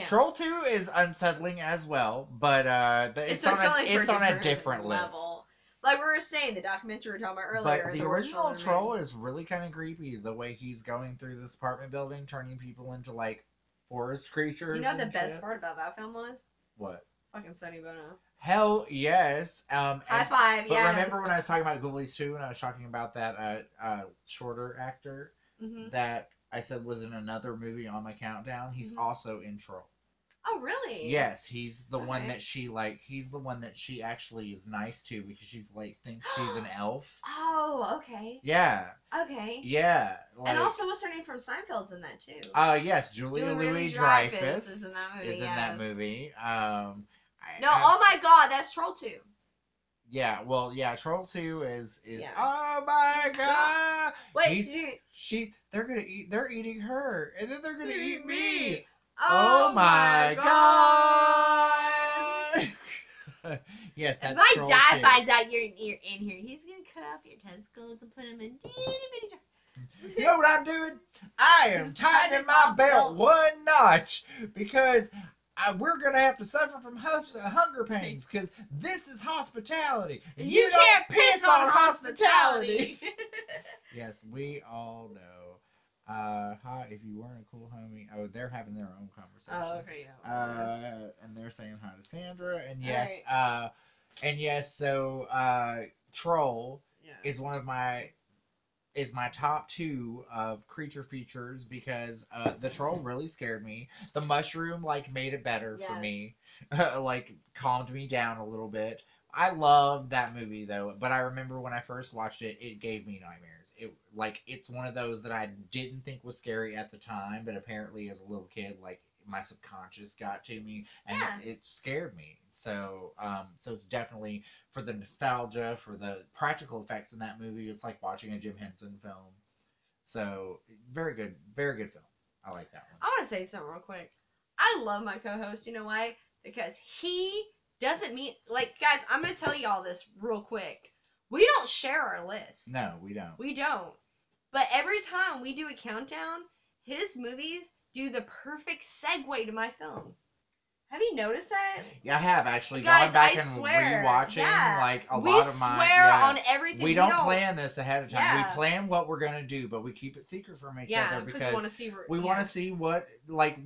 Troll 2 is unsettling as well, but it's on a different level. Like we were saying, the documentary we were talking about earlier. But the original Troll is really kind of creepy. The way he's going through this apartment building, turning people into like forest creatures. You know what the best part about that film was? What? Fucking Sonny Bono. Hell yes. High five. But remember when I was talking about Ghoulies 2 and I was talking about that shorter actor that I said was in another movie on my countdown? He's also in Troll. Oh, really? Yes, he's the one that he's the one that she actually is nice to because she's like thinks she's an elf. Oh, okay. Yeah. Okay. Yeah. And also, what's her name from Seinfeld's in that too? Yes, Julia Louis-Dreyfus is in that movie. Is in that movie. Oh my God, that's Troll 2. Yeah, well, Troll 2 is oh my God. Wait, they're eating her, and then they're gonna eat me. Oh my God! Yes, that's if my Troll dad 2. finds out you're in here, he's gonna cut off your testicles and put them in itty bitty jar. You know what I'm doing? I am tightening my belt one notch because we're going to have to suffer from hunger pains because this is hospitality. And you can't don't piss on hospitality. hospitality. Yes, we all know. Hi, if you weren't a cool homie. Oh, they're having their own conversation. Oh, okay, yeah. And they're saying hi to Sandra. And Right. yes, so Troll is one of my top two of creature features because the troll really scared me. The mushroom like made it better for me, like calmed me down a little bit. I loved that movie though, but I remember when I first watched it, it gave me nightmares. It's one of those that I didn't think was scary at the time, but apparently as a little kid, like my subconscious got to me and it scared me. So so it's definitely for the nostalgia, for the practical effects in that movie. It's like watching a Jim Henson film. So very good film. I like that one. I want to say something real quick. I love my co-host. You know why? Because he doesn't mean like guys. I'm gonna tell you all this real quick. We don't share our list. No, we don't. We don't. But every time we do a countdown, his movies do the perfect segue to my films. Have you noticed that? Yeah, I have actually. Guys, going back I and swear, rewatching like a we lot of mine. swear on everything. We don't plan this ahead of time. Yeah. We plan what we're gonna do, but we keep it secret from each other because we want to see what like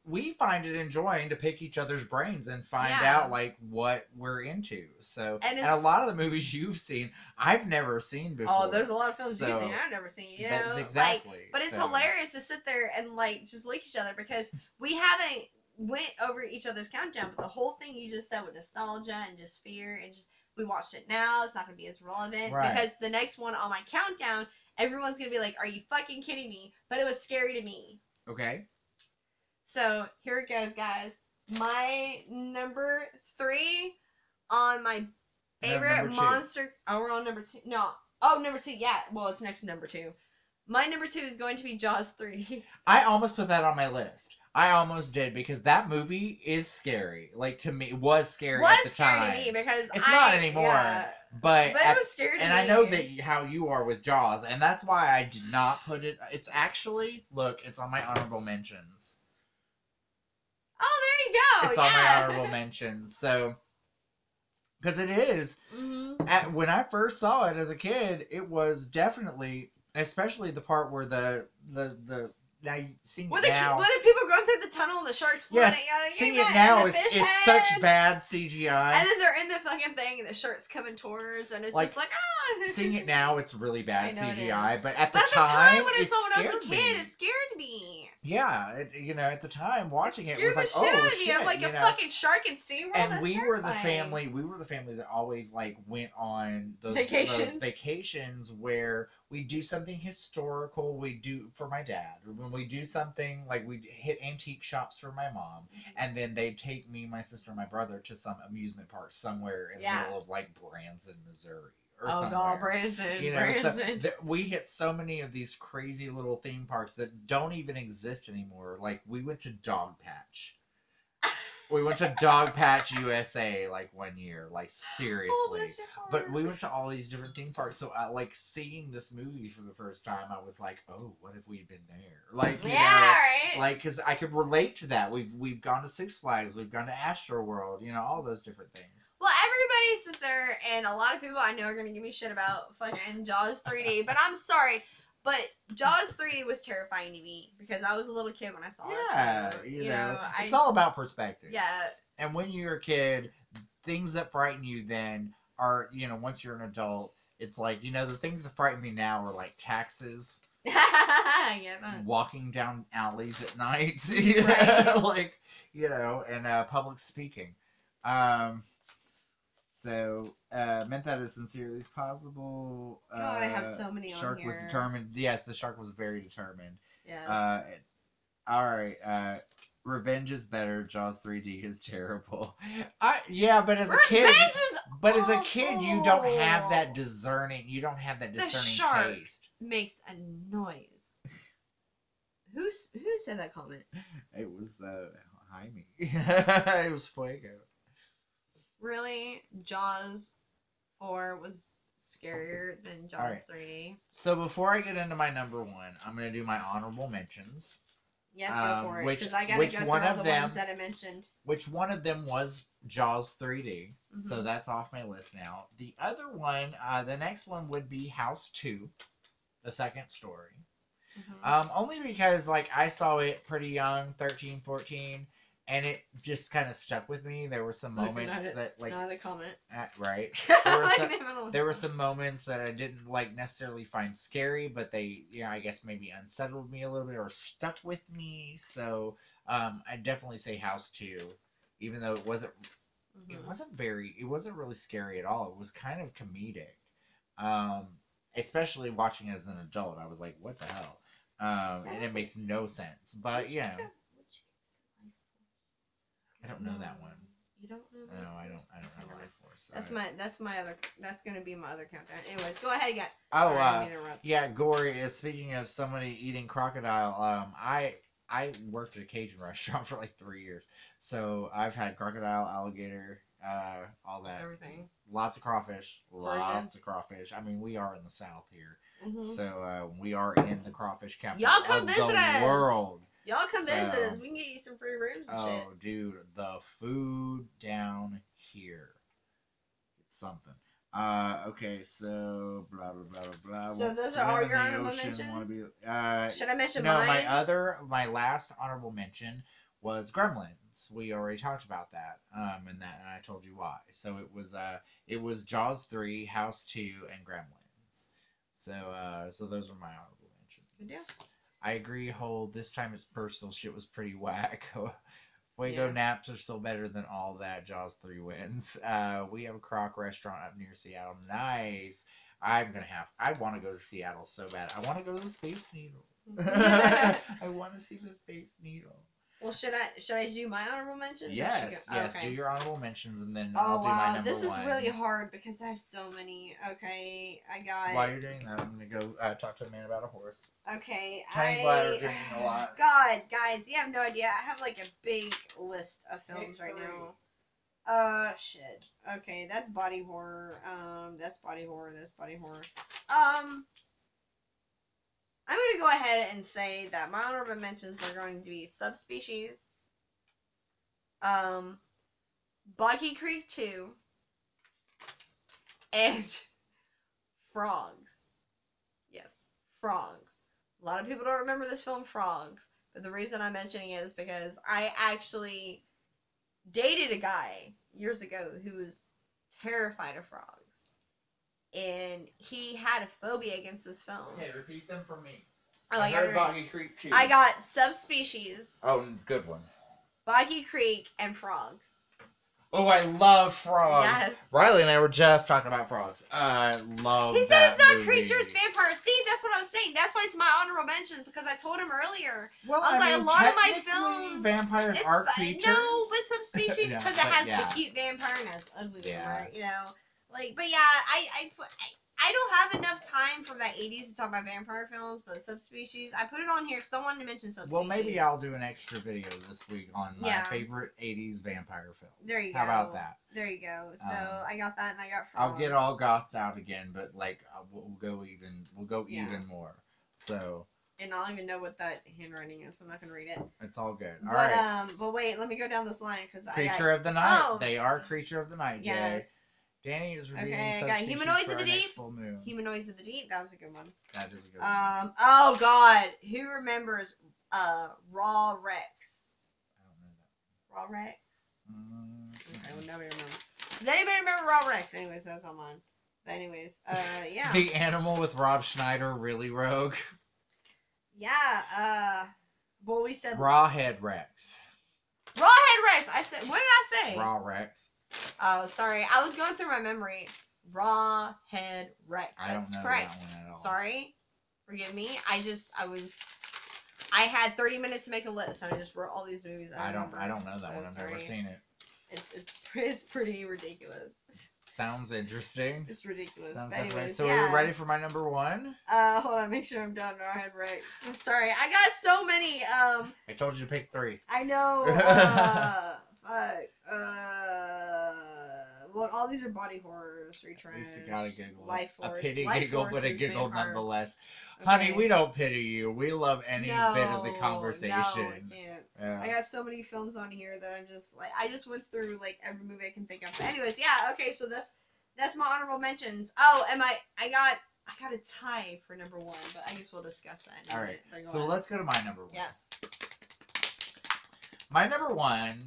we find it enjoying to pick each other's brains and find out like what we're into. So and a lot of the movies you've seen, I've never seen before. Oh, there's a lot of films you've seen I've never seen. You know, that's exactly. But it's hilarious to sit there and like just look at each other because we haven't went over each other's countdown, but the whole thing you just said with nostalgia and just fear and just we watched it now, it's not gonna be as relevant because the next one on my countdown, everyone's gonna be like, "Are you fucking kidding me?" But it was scary to me. Okay. So here it goes, guys. My number 3 on my favorite monster. Oh, we're on number 2. No. Oh, number 2. Yeah. Well, it's next to number 2. My number 2 is going to be Jaws 3D. I almost put that on my list. I almost did because that movie is scary. Like to me, was scary at the time. Was scary to me because it's not anymore. Yeah. But it was scary to me. And I know that how you are with Jaws, and that's why I did not put it. It's actually it's on my honorable mentions. Oh, there you go. It's on my honorable mentions. So, because it is. Mm-hmm. When I first saw it as a kid, it was definitely, especially the part where the now you seeing it now. Were the people going through the tunnel and the sharks floating? Yes, seeing it now, it's such bad CGI. And then they're in the fucking thing and the shark's coming towards and it's just like, ah. Seeing it now, it's really bad CGI. But at the time when I saw it when I was a kid, it scared me. Yeah, at the time watching it was like, oh shit! I'm like a fucking shark in SeaWorld. And we were the family that always like went on those vacations where we do something historical. We do for my dad when we do something like we hit antique shops for my mom, and then they'd take me, my sister, and my brother to some amusement park somewhere in the middle of like Branson, Missouri. Or somewhere. God, Branson. Branson. So we hit so many of these crazy little theme parks that don't even exist anymore. Like we went to Dog Patch. We went to Dog Patch USA like one year, like seriously. But we went to all these different theme parks. So like seeing this movie for the first time, I was like, oh, what if we'd been there? Like, you know, right. Like, because I could relate to that. We've gone to Six Flags, we've gone to Astro World, you know, all those different things. Well, everybody's sister and a lot of people I know are gonna give me shit about fucking Jaws 3D, but I'm sorry. But Jaws 3D was terrifying to me because I was a little kid when I saw it. Yeah, so, you know it's all about perspective. Yeah. And when you're a kid, things that frighten you then are, you know, once you're an adult, it's like, you know, the things that frighten me now are like taxes. Walking down alleys at night. Right. Like, you know, and public speaking. So, meant that as sincerely as possible. God, I have so many on Shark here. was determined. Yes, the shark was very determined. Yes. All right. Revenge is better. Jaws 3D is terrible. But as a kid, as a kid, you don't have that discerning. You don't have that discerning shark taste. Makes a noise. Who said that comment? It was Jaime. It was Fuego. Really? Jaws 4 was scarier than Jaws Alright. 3D. So before I get into my number one, I'm going to do my honorable mentions. Yes, go for it. Which Because I got to which go through one all of the them? ones that I mentioned. Which one of them was Jaws 3D? Mhm. So that's off my list now. The other one, the next one would be House 2, the second story. Only because, like, I saw it pretty young, 13, 14, and it just kind of stuck with me. There were some moments that, like... Another comment. Right. There were some moments that I didn't, like, necessarily find scary, but they, I guess maybe unsettled me a little bit or stuck with me. So, I'd definitely say House 2, even though it wasn't really scary at all. It was kind of comedic. Especially watching it as an adult, I was like, what the hell? And it makes no sense. But, yeah. I don't know that one. You don't know that? No, I don't know Life Force. That's gonna be my other countdown. Anyways, go ahead again. Yeah, Gory, speaking of somebody eating crocodile, I worked at a Cajun restaurant for like 3 years. So I've had crocodile, alligator, all that. Everything. Lots of crawfish. Lots of crawfish. I mean, we are in the South here. Mm-hmm. So we are in the crawfish capital Y'all come visit us. World. Y'all come visit us. We can get you some free rooms and shit. Oh, dude, the food down here. It's something. Okay, so blah blah blah blah blah. So those are all your honorable mentions. Should I mention mine? No, my last honorable mention was Gremlins. We already talked about that. And I told you why. So it was Jaws 3, House 2, and Gremlins. So those were my honorable mentions. Good deal. I agree, this time it's personal shit was pretty whack. Fuego naps are still better than all that. Jaws 3 wins. We have a croc restaurant up near Seattle. Nice. I want to go to Seattle so bad. I want to go to the Space Needle. I want to see the Space Needle. Well, should I do my honorable mentions? Yes, okay. Do your honorable mentions, and then I'll do my number one. This is really hard because I have so many. Okay, I got... While you're doing that, I'm going to go talk to a man about a horse. Okay, Tiny bladder drinking a lot. God, guys, you have no idea. I have, like, a big list of films right now. Shit. Okay, that's body horror. That's body horror. I'm going to go ahead and say that my honorable mentions are going to be Subspecies, Boggy Creek 2, and Frogs. Yes, Frogs. A lot of people don't remember this film, Frogs, but the reason I'm mentioning it is because I actually dated a guy years ago who was terrified of frogs. And he had a phobia against this film. Okay, repeat them for me. Oh, I heard Boggy Creek 2. I got Subspecies. Oh, good one. Boggy Creek and Frogs. Oh, I love frogs. Yes. Riley and I were just talking about frogs. I love He said it's not movie. creatures, vampires. See, that's what I was saying. That's why it's my honorable mentions, because I told him earlier. Well, I was like, a lot of my films... vampires are creatures. No, but Subspecies, because it has the cute vampire and has ugly vampire, you know? Like, but yeah, I don't have enough time from that 80s to talk about vampire films, but Subspecies, I put it on here because I wanted to mention Subspecies. Well, maybe I'll do an extra video this week on my favorite 80s vampire films. There you go. How about that? There you go. So I got that, and I got Frogs. I'll get all gothed out again, but like we'll go even more. So. And I don't even know what that handwriting is, so I'm not gonna read it. It's all good. All right. But wait, let me go down this line because Creature of the Night. Oh. They are Creature of the Night. Yes. Jay. Danny is reviewing I got Humanoids of the Deep. Humanoids of the Deep. That was a good one. That is a good one. Oh God, who remembers Raw Rex? I don't know that. Raw Rex. Okay, well, nobody remember. Does anybody remember Raw Rex? Anyways, that's on mine. But anyways, yeah. The Animal with Rob Schneider, really rogue. Yeah. Well, we said Rawhead Rex. Rawhead Rex. I said. What did I say? Raw Rex. Oh, sorry. I was going through my memory. Rawhead Rex. That's correct. That one at all. Sorry. Forgive me. I had 30 minutes to make a list, and I just wrote all these movies. I don't know that one. I've never seen it. It's pretty ridiculous. Sounds interesting. It's ridiculous. Anyways, so are you ready for my number one? Hold on, make sure I'm done. Rawhead Rex. I'm sorry. I got so many. I told you to pick 3. I know. Well, all these are body horror, street trash. At least you gotta giggle. Life Force. A pity Life giggle, Force but a is giggle vampires. nonetheless. Okay. Honey, we don't pity you. We love any bit of the No, conversation. I can't. Yeah. I got so many films on here that I'm just like, I just went through like every movie I can think of. But anyways, yeah, okay, so that's my honorable mentions. Oh, and I got a tie for number 1, but I guess we'll discuss that in a minute. Alright, so let's go to my number 1. Yes. My number 1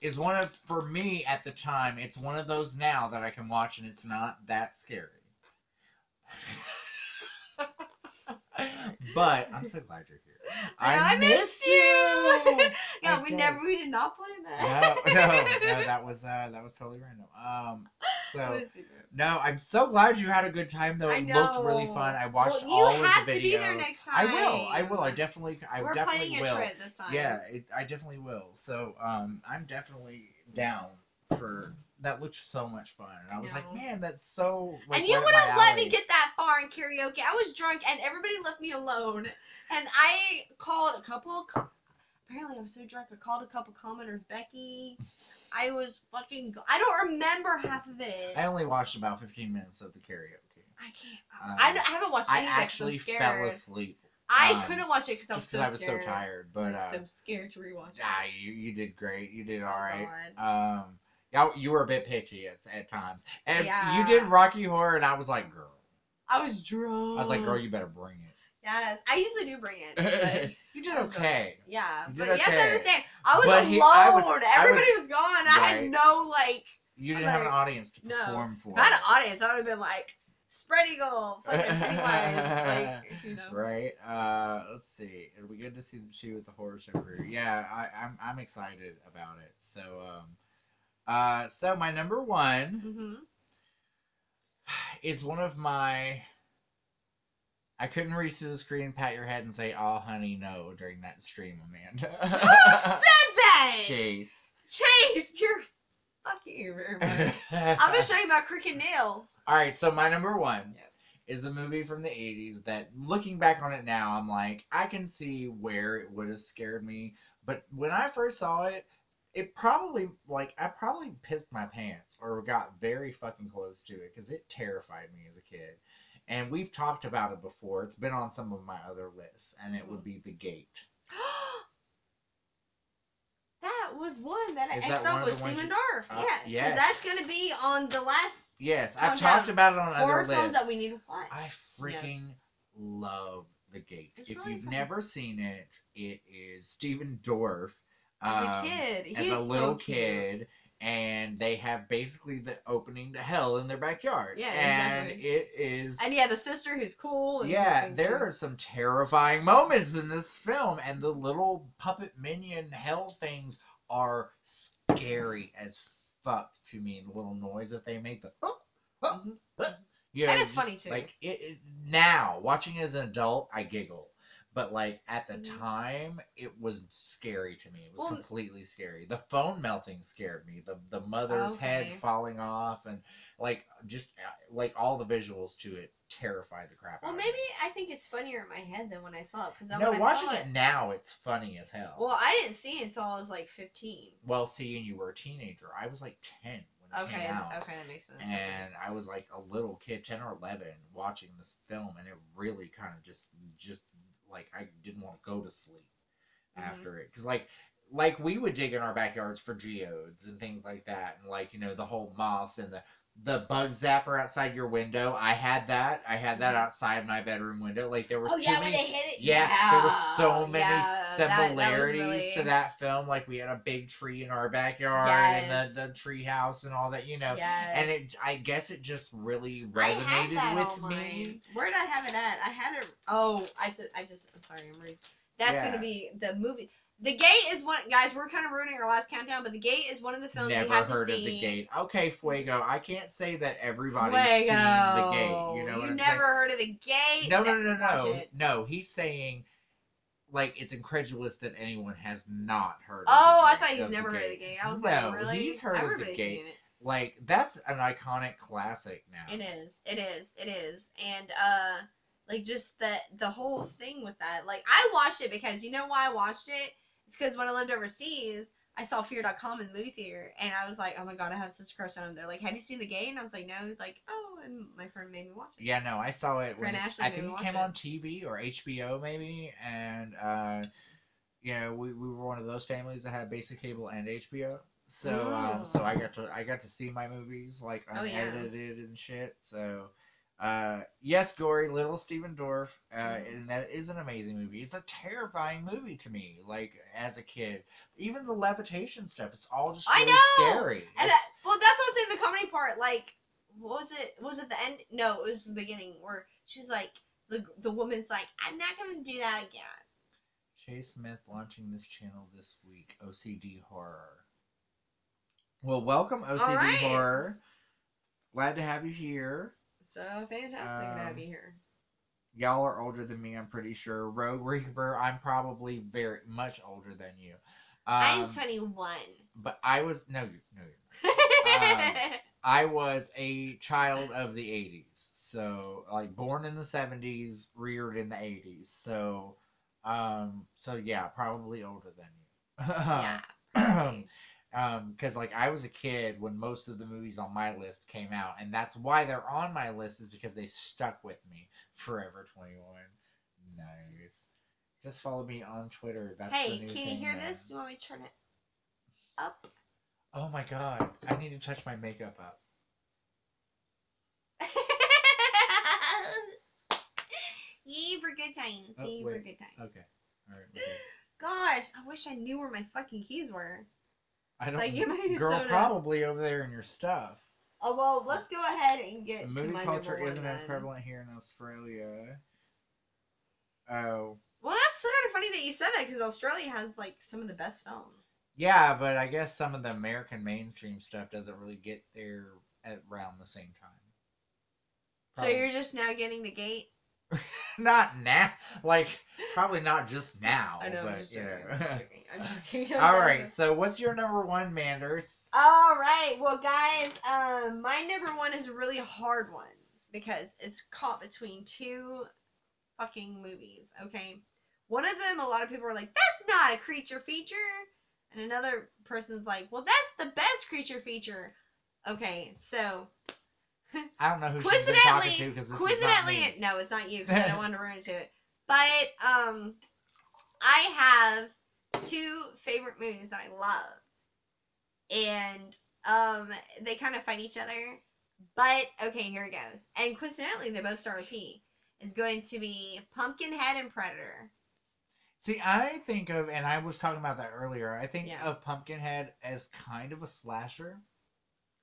is one of, for me at the time, it's one of those now that I can watch and it's not that scary. But I'm so glad you're here. I missed you. Yeah, we did not play that. No, that was totally random. So no, I'm so glad you had a good time though. It looked really fun. I watched all of the videos. You have to be there next time. I will. I definitely We're planning a trip this time. Yeah, I definitely will. So I'm definitely down for. That looked so much fun, and I was like, man, that's so. Like, and you wouldn't let me get that far in karaoke. I was drunk, and everybody left me alone. And I called a couple. Apparently, I was so drunk. I called a couple commenters. Becky, I was fucking. I don't remember half of it. I only watched about 15 minutes of the karaoke. I can't. I haven't watched any of it. I actually fell asleep. I couldn't watch it because I was so tired. But I was so scared to rewatch it. You did great. You did all right. Yeah, you were a bit pitchy at times. And you did Rocky Horror, and I was like, girl. I was drunk. I was like, girl, you better bring it. Yes, I usually do bring it. But you did okay. Yeah, but okay. you have to understand, I was alone. Everybody was gone. Right. I had no, like... You didn't have an audience to perform for. If I had an audience, I would have been like, Spread Eagle, fucking Pennywise, like, you know. Right. Let's see. It'll be good to see you at the horror show career. Yeah, I'm excited about it. So, so my number 1 is one of my. I couldn't reach through the screen, pat your head, and say, "Oh, honey, no" during that stream, Amanda. Who said that? Chase, you're fucking very much. I'm gonna show you my crooked nail. All right, so my number 1 is a movie from the 80s that, looking back on it now, I'm like, I can see where it would have scared me, but when I first saw it, it probably, like, I probably pissed my pants or got very fucking close to it because it terrified me as a kid. And we've talked about it before. It's been on some of my other lists, and it would be The Gate. That was one that I X off with Stephen Dorff. Yeah, yes. That's going to be on the last. Yes, I've talked about it on other lists. Films that we need to watch. I freaking love The Gate. It's if really you've fun. never seen it, it is Stephen Dorff. As a kid. As a little kid. And they have basically the opening to hell in their backyard. Yeah, and exactly. It is... And the sister who's cool. And there are some terrifying moments in this film. And the little puppet minion hell things are scary as fuck to me. The little noise that they make. That is funny too. Like, now, watching it as an adult, I giggle. But, like, at the time, it was scary to me. It was completely scary. The phone melting scared me. The mother's head falling off and, like, just, like, all the visuals to it terrified the crap out of me. Well, maybe I think it's funnier in my head than when I saw it. Watching it now, it's funny as hell. Well, I didn't see it until I was, like, 15. Well, see, and you were a teenager. I was, like, 10 when it came out. Okay, that makes sense. And I was, like, a little kid, 10 or 11, watching this film, and it really kind of just like, I didn't want to go to sleep after it. Because, like we would dig in our backyards for geodes and things like that. And, like, you know, the whole moss and the bug zapper outside your window. I had that. Outside my bedroom window. Like, there was too many... when they hit it? Yeah, there was so many similarities to that film. Like, we had a big tree in our backyard and the tree house and all that, you know. Yes. And I guess it just really resonated with me. Where did I have it at? I had it... Oh, I just... Sorry, I'm reading. That's going to be the movie... The Gate is one, guys. We're kind of ruining our last countdown, but The Gate is one of the films you have to see. Never heard of The Gate. Okay, Fuego. I can't say that everybody's seen The Gate. You know what I'm saying? You never heard of The Gate? No. No, he's saying, like, it's incredulous that anyone has not heard. I thought he's never heard of The Gate. I was like, really? He's heard of The Gate. Like, that's an iconic classic now. It is. And like, just the whole thing with that. Like, I watched it because, you know why I watched it? It's because when I lived overseas, I saw Fear.com in the movie theater, and I was like, oh my god, I have such a crush on him. They're like, have you seen The Gate? And I was like, no. He's like, oh, and my friend made me watch it. Yeah, no, I saw it when Ashley I think it came on TV or HBO maybe, and you know, we were one of those families that had basic cable and HBO. So so I got to see my movies like unedited and shit. So yes, gory little Steven Dorff, and that is an amazing movie. It's a terrifying movie to me, like as a kid. Even the levitation stuff, it's all just really scary. And well, that's what I'm saying. The comedy part, like, what was it? Was it the end? No, it was the beginning where she's like, the woman's like, I'm not gonna do that again. Chase Smith launching this channel this week. OCD Horror. Well, welcome OCD Horror. Glad to have you here. So fantastic to have you here. Y'all are older than me, I'm pretty sure. Rogue Reaper, I'm probably very much older than you. I'm 21. But I was no. I was a child of the 80s, so like born in the 70s, reared in the 80s. So yeah, probably older than you. Yeah. Because like I was a kid when most of the movies on my list came out, and that's why they're on my list, is because they stuck with me. Forever 21. Nice. Just follow me on Twitter. That's the new thing. Hey, can you hear this? You want me to turn it up? Oh my god, I need to touch my makeup up. Yay for good times. Yay for good times. Okay. Alright. Okay. Gosh, I wish I knew where my fucking keys were. I don't. Girl, probably over there in your stuff. Oh well, let's go ahead and get. The movie culture isn't as prevalent here in Australia. Oh. Well, that's kind of funny that you said that, because Australia has like some of the best films. Yeah, but I guess some of the American mainstream stuff doesn't really get there at around the same time. Probably. So you're just now getting The Gate? Not now. Like, probably not just now. I know, but, I'm just joking. I'm joking. All right, so what's your number one, Manders? All right, well, guys, my number one is a really hard one, because it's caught between two fucking movies, okay? One of them, a lot of people are like, that's not a creature feature. And another person's like, well, that's the best creature feature. Okay, so... I don't know who she's been talking to, because this is not me. No, it's not you, because I don't want to ruin it to it. But, I have two favorite movies that I love. And, they kind of fight each other. But, okay, here it goes. And coincidentally, they both start with P. It's going to be Pumpkinhead and Predator. See, I think of, and I was talking about that earlier, I think of Pumpkinhead as kind of a slasher.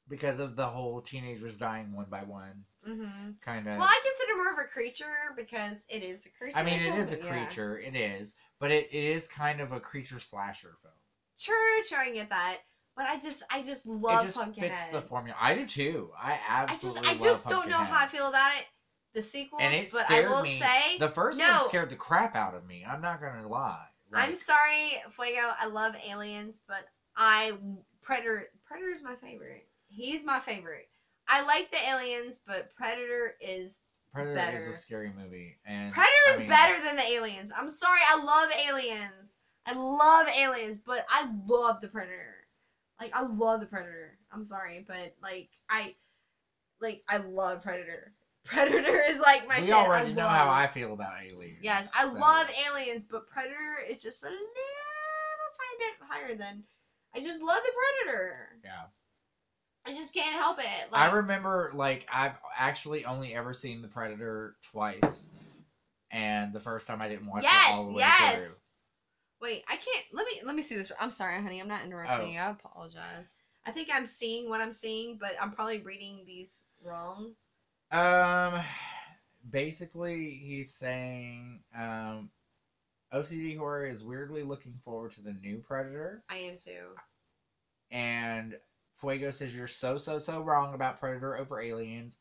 Because of the whole teenagers dying one by one. Mm-hmm. Kind of. Well, I consider more of a creature, because it is a creature. I mean, it is a creature. Yeah. It is. But it is kind of a creature slasher film. True, I get that. But I just love Pumpkinhead. It just fits the formula. I do too. I absolutely love I just don't know how I feel about it. The sequel, and it scared me. Say, the first one scared the crap out of me. I'm not gonna lie. Like, I'm sorry, Fuego. I love Aliens, but Predator is my favorite. He's my favorite. I like the Aliens, but Predator is better. Is a scary movie, and Predator is better than the Aliens. I'm sorry, I love Aliens, but I love the Predator. Like, I love the Predator. I'm sorry, but I love Predator. Predator is like my shit. We already know how I feel about Aliens. Yes, I love Aliens, but Predator is just a little tiny bit higher than. I just love the Predator. Yeah. I just can't help it. Like, I remember, like, I've actually only ever seen The Predator twice, and the first time I didn't watch it all the way through. Wait, I can't. Let me see this. I'm sorry, honey. I'm not interrupting you. I apologize. I think I'm seeing what I'm seeing, but I'm probably reading these wrong. Basically, he's saying, OCD Horror is weirdly looking forward to the new Predator. I am too. And Fuego says you're so wrong about Predator over Aliens.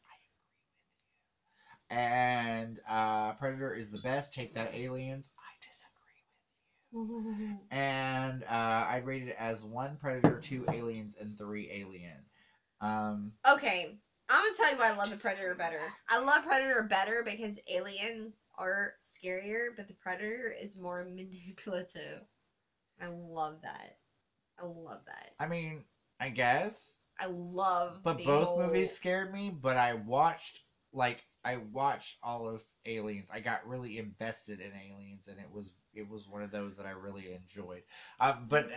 I agree with you. And Predator is the best. Take that, Aliens. I disagree with you. And I'd rate it as 1 Predator, 2 Aliens, and 3 Alien. Okay. I'm going to tell you why I love the Predator better. I love Predator better because Aliens are scarier, but the Predator is more manipulative. I love that. I I love that. I mean, I guess. I love. But both movies scared me. But I watched all of Aliens. I got really invested in Aliens, and it was one of those that I really enjoyed. But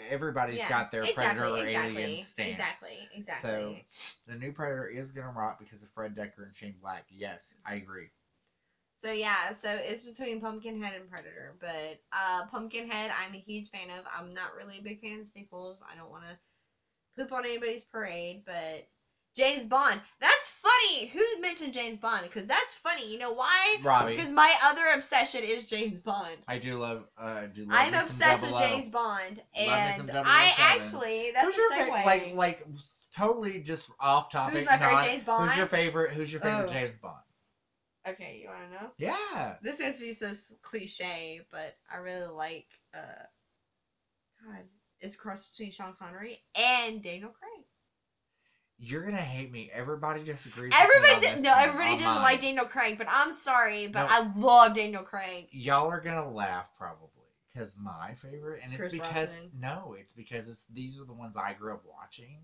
everybody's got their Predator or Alien stance. Exactly. So the new Predator is gonna rock because of Fred Dekker and Shane Black. Yes, I agree. So so it's between Pumpkinhead and Predator, but Pumpkinhead I'm a huge fan of. I'm not really a big fan of sequels. I don't want to poop on anybody's parade, but James Bond. That's funny. Who mentioned James Bond? Because that's funny. You know why? Robbie. Because my other obsession is James Bond. I do love. I'm obsessed with James Bond, and I actually that's a segue. Like totally just off topic. Who's my favorite James Bond? Who's your favorite James Bond? Okay, you want to know? Yeah. This is going to be so cliche, but I really like. God, it's a cross between Sean Connery and Daniel Craig. You're gonna hate me. Everybody disagrees. Everybody doesn't like Daniel Craig, but I'm sorry, but I love Daniel Craig. Y'all are gonna laugh probably because my favorite, and Chris it's because Brosnan. it's because these are the ones I grew up watching.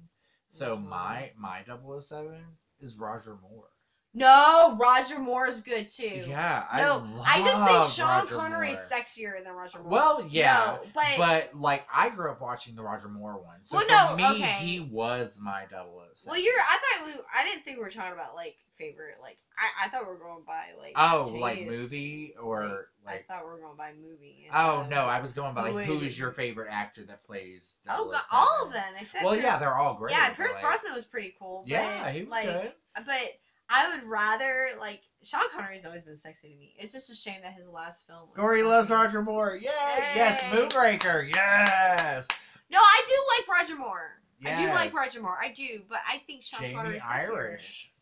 So my 007 is Roger Moore. No, Roger Moore is good too. Yeah, I just think Sean Connery is sexier than Roger Moore. Well, yeah, no, but like I grew up watching the Roger Moore one, so for me, he was my 007. Well, I didn't think we were talking about like favorite. Like I thought we were going by like like movie or like I thought we were going by movie. Oh no, I was going by like who's your favorite actor that plays 007? Oh, all of them except. Well, yeah, they're all great. Yeah, Pierce Brosnan was pretty cool. Yeah, he was good. But I would rather, like, Sean Connery's always been sexy to me. It's just a shame that his last film was... Gory loves Roger Moore. Yay! Yes, Moonraker. Yes! No, I do like Roger Moore. Yes. I do like Roger Moore. I do, but I think Sean Connery's sexier. Irish.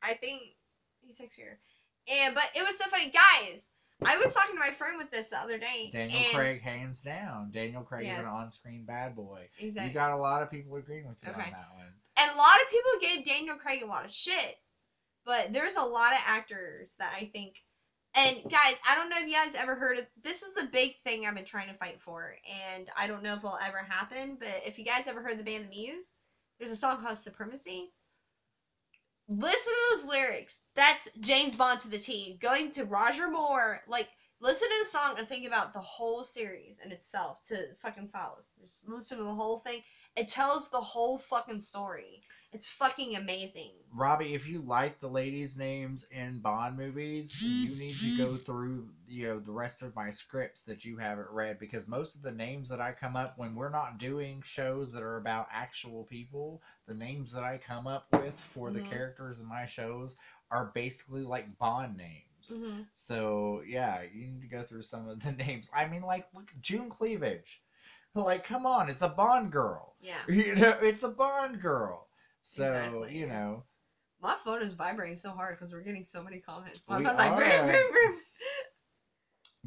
I think he's sexier. But it was so funny. Guys, I was talking to my friend with this the other day. Daniel Craig, hands down. Daniel Craig is an on-screen bad boy. Exactly. You got a lot of people agreeing with you on that one. And a lot of people gave Daniel Craig a lot of shit. But there's a lot of actors that I think... And, guys, I don't know if you guys ever heard of... This is a big thing I've been trying to fight for. And I don't know if it'll ever happen. But if you guys ever heard the band The Muse, there's a song called Supremacy. Listen to those lyrics. That's James Bond to the T. Going to Roger Moore. Like, listen to the song and think about the whole series in itself to fucking solace. Just listen to the whole thing. It tells the whole fucking story. It's fucking amazing. Robbie, if you like the ladies' names in Bond movies, you need to go through, the rest of my scripts that you haven't read, because most of the names that I come up when we're not doing shows that are about actual people, the names that I come up with for the characters in my shows are basically like Bond names. Mm-hmm. So, yeah, you need to go through some of the names. I mean, like, look, June Cleavage. Like, come on, it's a Bond girl. Yeah. It's a Bond girl. So, exactly. My phone is vibrating so hard because we're getting so many comments. My phone's like, vroom, vroom, vroom.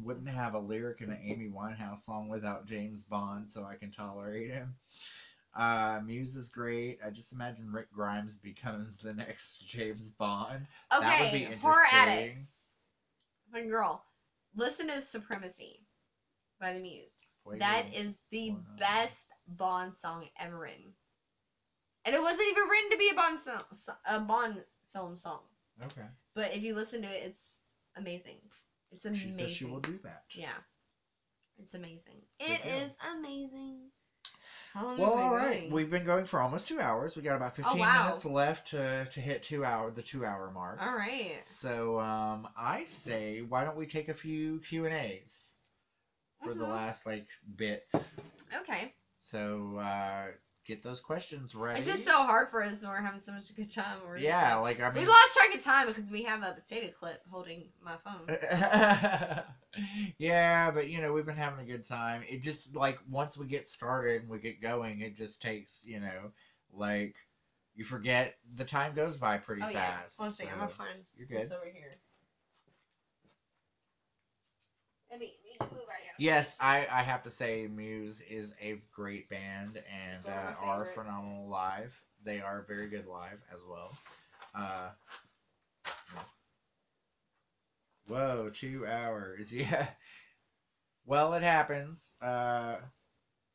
Wouldn't have a lyric in an Amy Winehouse song without James Bond, so I can tolerate him. Muse is great. I just imagine Rick Grimes becomes the next James Bond. Okay, that would be interesting. Horror Addicts. Fun girl. Listen to Supremacy by The Muse. That is the best Bond song ever written. And it wasn't even written to be a Bond film song. Okay. But if you listen to it, it's amazing. It's amazing. She says she will do that. Yeah. It's amazing. It is amazing. How long have we been going? We've been going for almost 2 hours. We got about 15 minutes left to hit the 2-hour mark. All right. So I say, why don't we take a few Q&As? For the last bit. Okay. So get those questions ready. It's just so hard for us when we're having so much a good time. We lost track of time because we have a potato clip holding my phone. Yeah, but we've been having a good time. It just once we get started and we get going, it just takes you forget the time goes by pretty fast. Yeah. One second, I'm gonna find you're good. This over here. Let me move right now. Yes, I have to say Muse is a great band and are phenomenal live. They are very good live as well. Whoa, 2 hours. Yeah. Well, it happens.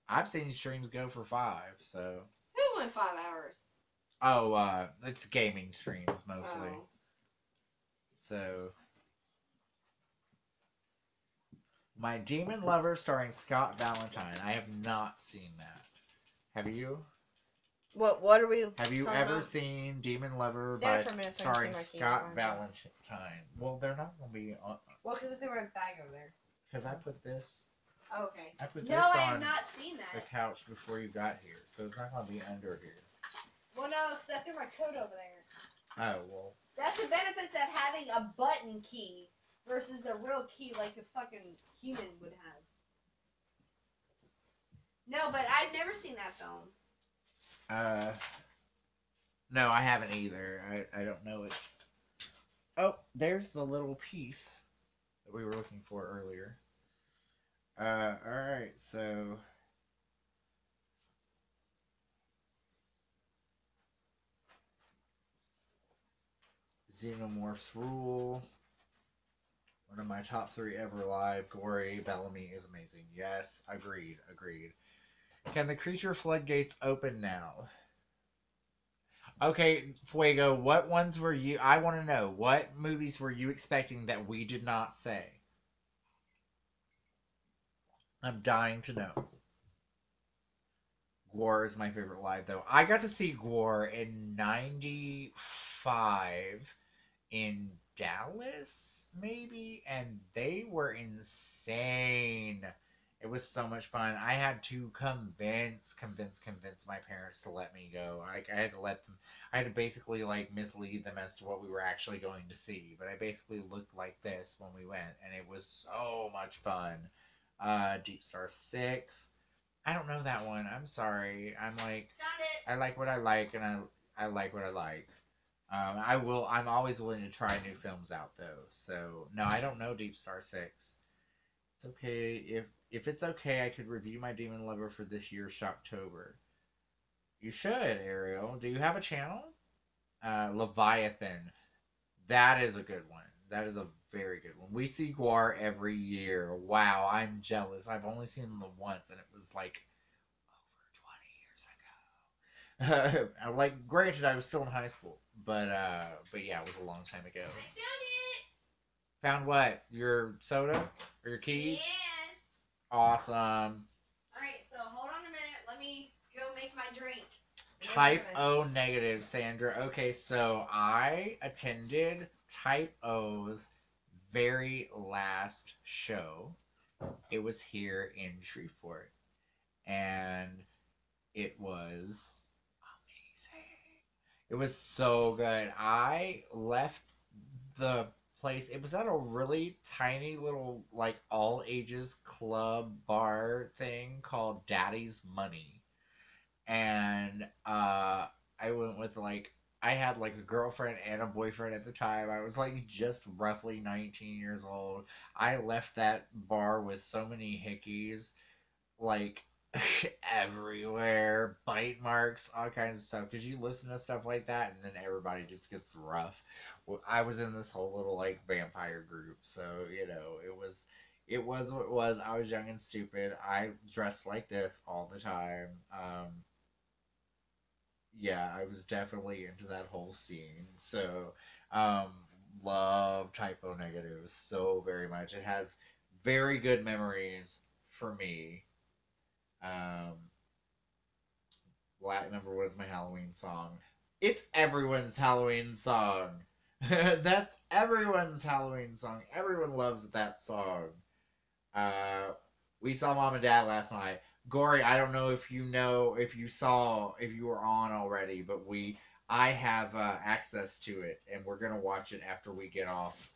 I've seen streams go for 5, so. Who went 5 hours? Oh, it's gaming streams mostly. Oh. So. My Demon Lover starring Scott Valentine. I have not seen that. Have you? What are we? Have you ever seen Demon Lover starring Scott Valentine? Well, they're not gonna be on. Well, because if they were a bag over there. Because I put this. Oh, okay. I put this I on have not seen that. the couch before you got here, so it's not gonna be under here. Well, no, because I threw my coat over there. Oh well. That's the benefits of having a button key versus a real key like a fucking human would have. No, but I've never seen that film. No, I haven't either. I don't know it. Oh, there's the little piece that we were looking for earlier. Alright, so... Xenomorphs Rule. One of my top 3 ever alive. Gory. Bellamy is amazing. Yes, agreed. Can the creature floodgates open now? Okay, Fuego, what ones were you... I want to know. What movies were you expecting that we did not say? I'm dying to know. Gwar is my favorite live, though. I got to see Gwar in 95 in Dallas, maybe? And they were insane. It was so much fun. I had to convince my parents to let me go. I had to let them... I had to basically, like, mislead them as to what we were actually going to see. But I basically looked like this when we went, and it was so much fun. Deep Star 6. I don't know that one. I'm sorry. I'm like... I like what I like, and I like what I like. I'm always willing to try new films out, though. So, no, I don't know Deep Star 6. It's okay. If it's okay, I could review my Demon Lover for this year's Shocktober. You should, Ariel. Do you have a channel? Leviathan. That is a good one. That is a very good one. We see Gwar every year. Wow, I'm jealous. I've only seen them once, and it was like over 20 years ago. Like, granted, I was still in high school, but yeah, it was a long time ago. I found it. Found what? Your soda or your keys? Yes. Awesome. Alright, so hold on a minute. Let me go make my drink. Type O negative, Sandra. Okay, so I attended Type O's very last show. It was here in Shreveport. And it was amazing. It was so good. I left the place. It was at a really tiny little, like, all ages club bar thing called Daddy's Money. And I went with, like, I had, like, a girlfriend and a boyfriend at the time. I was, like, just roughly 19 years old. I left that bar with so many hickeys, like, everywhere, bite marks, all kinds of stuff. Because you listen to stuff like that, and then everybody just gets rough. Well, I was in this whole little, like, vampire group, so, you know, it was what it was. I was young and stupid. I dressed like this all the time. Yeah, I was definitely into that whole scene. So, love Type O Negative so very much. It has very good memories for me. Black Number One is my Halloween song. It's everyone's Halloween song. That's everyone's Halloween song. Everyone loves that song. We saw Mom and Dad last night. Gory, I don't know if you were on already, but I have access to it, and we're gonna watch it after we get off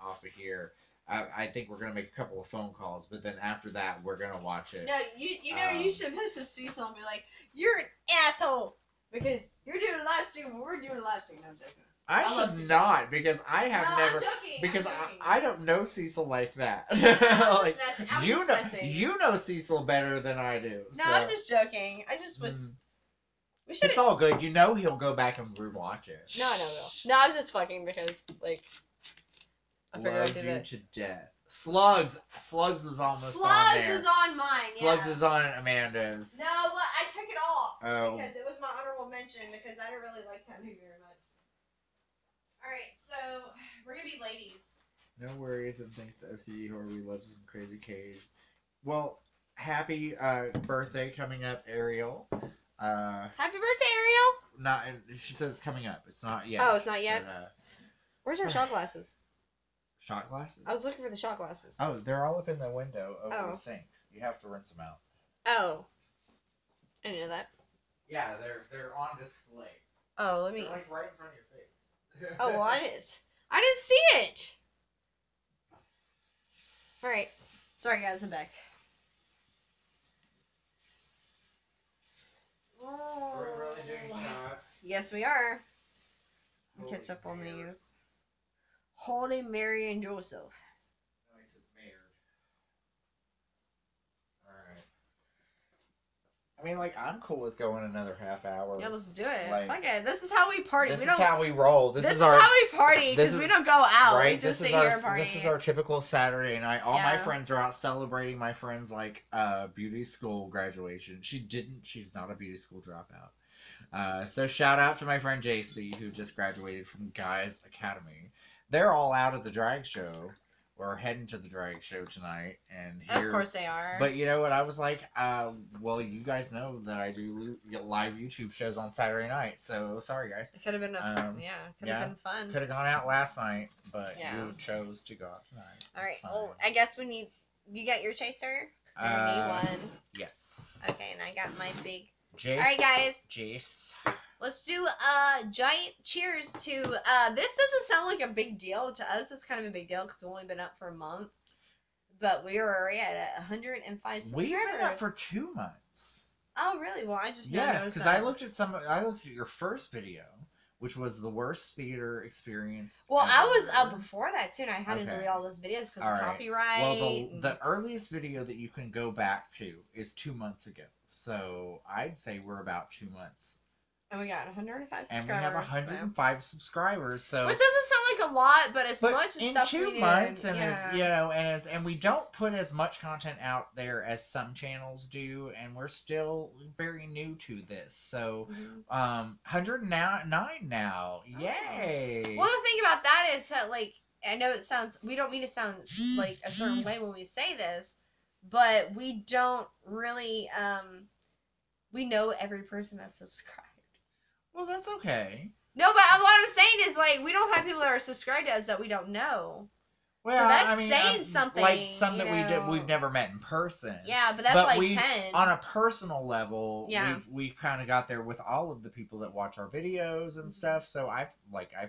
of here. I think we're gonna make a couple of phone calls, but then after that, we're gonna watch it. No, you should message Cecil and be like, "You're an asshole because you're doing a live stream and we're doing a live stream." No, I'm joking. I should not, because I have never. I'm joking, because I'm joking. I don't know Cecil like that. Like, you know Cecil better than I do. No, so. I'm just joking. I just was. We should. It's all good. You know he'll go back and rewatch it. No, I know will. No, I'm just fucking because like. I figured I'd do that. Love you to death. Slugs. Slugs was almost on Slugs there. is on mine. Slugs yeah. is on Amanda's. No, but I took it off because Oh. it was my honorable mention because I didn't really like that movie very much. All right, so we're gonna be ladies. No worries, and thanks to FCE Horror. We love some crazy cage. Well, happy birthday coming up, Ariel. Happy birthday, Ariel. Not. She says coming up. It's not yet. Oh, it's not yet. But, where's our shot glasses? Shot glasses? I was looking for the shot glasses. Oh, they're all up in the window over the sink. You have to rinse them out. Oh. I didn't know that. Yeah, they're on display. Oh, let me. They're like right in front of your face. Oh, well, I didn't see it. All right. Sorry, guys. I'm back. Are we really doing shots? Yes, we are. Holy Catch up on Mary. these. Holy Mary and Joseph. No, I said Mayor. Alright. I mean, like, I'm cool with going another half hour. Yeah, let's do it. Like, Fuck it. This is how we party. This we is don't. how we roll. This is how we party this because we is- don't go out. right. We just This sit is here our and party. this is our typical Saturday night. All my Yeah. friends are out celebrating my friend's like beauty school graduation. She's not a beauty school dropout. So shout out to my friend JC who just graduated from Guys Academy. They're all out at the drag show. We're heading to the drag show tonight, and here. Of course they are. But you know what? I was like, well, you guys know that I do live YouTube shows on Saturday night. So sorry, guys. it could have been could have been fun. Could have gone out last night, but Yeah. you chose to go out tonight. All right. It's fine. Well, I guess we need. You got your chaser? 'Cause you're gonna need one. Yes. Okay, and I got my big. Jace. All right, guys. Jace. Let's do giant cheers to this doesn't sound like a big deal to us. It's kind of a big deal because we've only been up for a month, but we are already at 105 subscribers. We've been up for 2 months. Oh really? Well, I just Yes, because I looked at your first video, which was the worst theater experience. Well, I was ever. up before that too, and I had to Okay. delete all those videos because All of right. copyright. Well, the earliest video that you can go back to is 2 months ago. So I'd say we're about 2 months. and we got 105 And subscribers. we have 105 subscribers. So which doesn't sound like a lot, but as much as in stuff 2 we months, did, and yeah. and we don't put as much content out there as some channels do, and we're still very new to this. So, Mhm. 109 now, yay! Well, the thing about that is that, like, I know it sounds, we don't mean to sound like a certain way when we say this, but we don't really, we know every person that's subscribed. Well, that's okay. No, but what I'm saying is, like, we don't have people that are subscribed to us that we don't know. Well, that's I mean, saying something, like some that you know. we've never met in person. Yeah, but that's But like we, 10. on a personal level, Yeah. we've kind of got there with all of the people that watch our videos and stuff. So I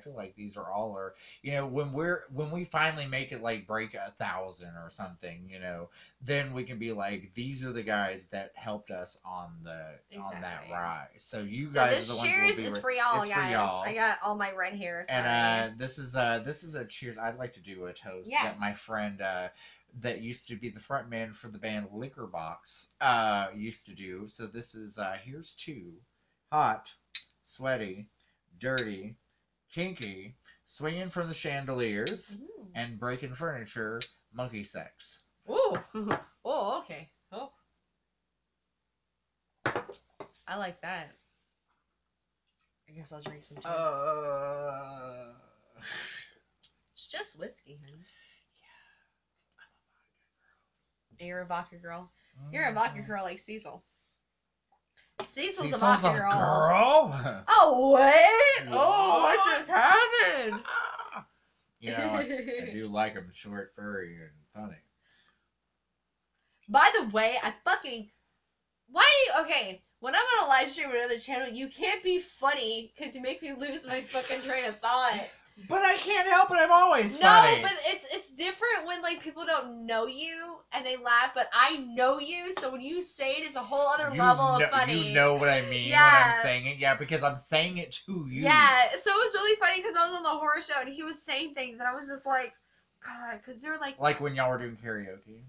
feel like these are all our, you know, when we finally make it like break 1,000 or something, you know, then we can be like, these are the guys that helped us on that Exactly. rise. So you So guys this are the ones cheers who will be is for y'all, it's guys. for y'all. I got all my red hair. Sorry. And this is a cheers. I'd like to do a toast Yes. that my friend that used to be the front man for the band Liquor Box used to do. So this is here's to hot, sweaty, dirty, kinky, swinging from the chandeliers, Ooh. and breaking furniture, monkey sex. Ooh. Oh, okay. Oh. I like that. I guess I'll drink some too. It's just whiskey, honey. Yeah. You're a vodka girl. You're a vodka girl like Cecil. Cecil's a vodka girl. girl. Oh, what? What? Oh, what just happened? You know, I do like them short, furry, and funny. By the way, okay, when I'm on a live stream with another channel, you can't be funny because you make me lose my fucking train of thought. But I can't help it. I'm always No, funny. but it's different when like people don't know you and they laugh, but I know you, so when you say it, it's a whole other level of funny. You know what I mean when Yeah. I'm saying it. Yeah, because I'm saying it to you. Yeah, so it was really funny because I was on the horror show and he was saying things and I was just like, God, because they're like when y'all were doing karaoke.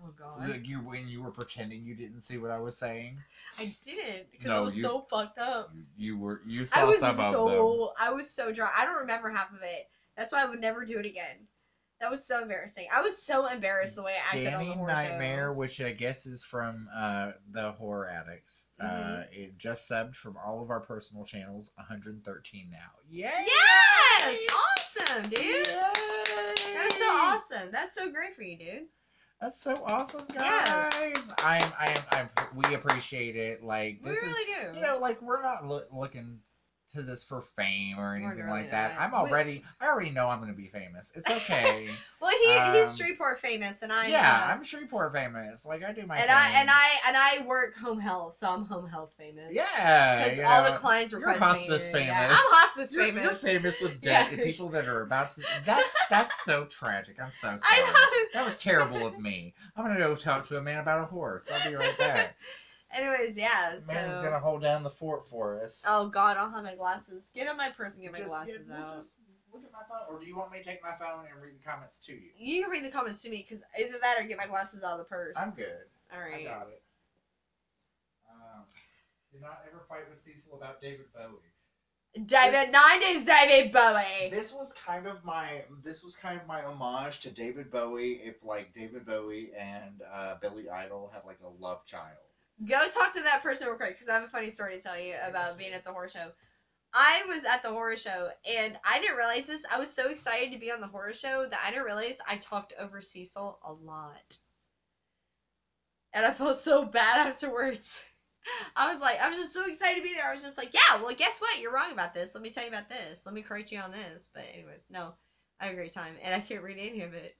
oh God, Like when you were pretending you didn't see what I was saying. I didn't because No, I was so fucked up. You I saw was some of them. I was so drunk. I don't remember half of it. That's why I would never do it again. That was so embarrassing. I was so embarrassed the way I acted on Danny the horror Nightmare, show. which I guess is from the Horror Addicts. It just subbed from all of our personal channels, 113 now. Yay! Yes! Awesome, dude! Yay! That is so awesome. That's so great for you, dude. That's so awesome, guys. Yes. We appreciate it. Like, We this really is, do. you know, like, we're not looking to this for fame or anything really like that. not. I already know I'm going to be famous. It's okay. Well, he's Shreveport famous, and I'm Shreveport famous. Like, I do my and thing. I work home health, so I'm home health famous. Yeah, because all the clients request you're hospice me. famous. Yeah, I'm hospice famous. You're famous with Yeah. people that are about to. That's so tragic. I'm so sorry. I know. That was terrible of me. I'm gonna go talk to a man about a horse. I'll be right back. Anyways, yeah. The man's gonna hold down the fort for us. Oh God, I'll have my glasses. Get on my purse and get my glasses we'll out. just look at my phone, or do you want me to take my phone and read the comments to you? You can read the comments to me, because either that or get my glasses out of the purse. I'm good. All right. I got it. Did not ever fight with Cecil about David Bowie. 90s David Bowie. This was kind of my homage to David Bowie. If like David Bowie and Billy Idol had like a love child. Go talk to that person real quick, because I have a funny story to tell you about being at the horror show. I was at the horror show, and I didn't realize this. I was so excited to be on the horror show that I didn't realize I talked over Cecil a lot. And I felt so bad afterwards. I was just so excited to be there. I was just like, yeah, well, guess what? You're wrong about this. Let me tell you about this. Let me correct you on this. But anyways, no. I had a great time, and I can't read any of it.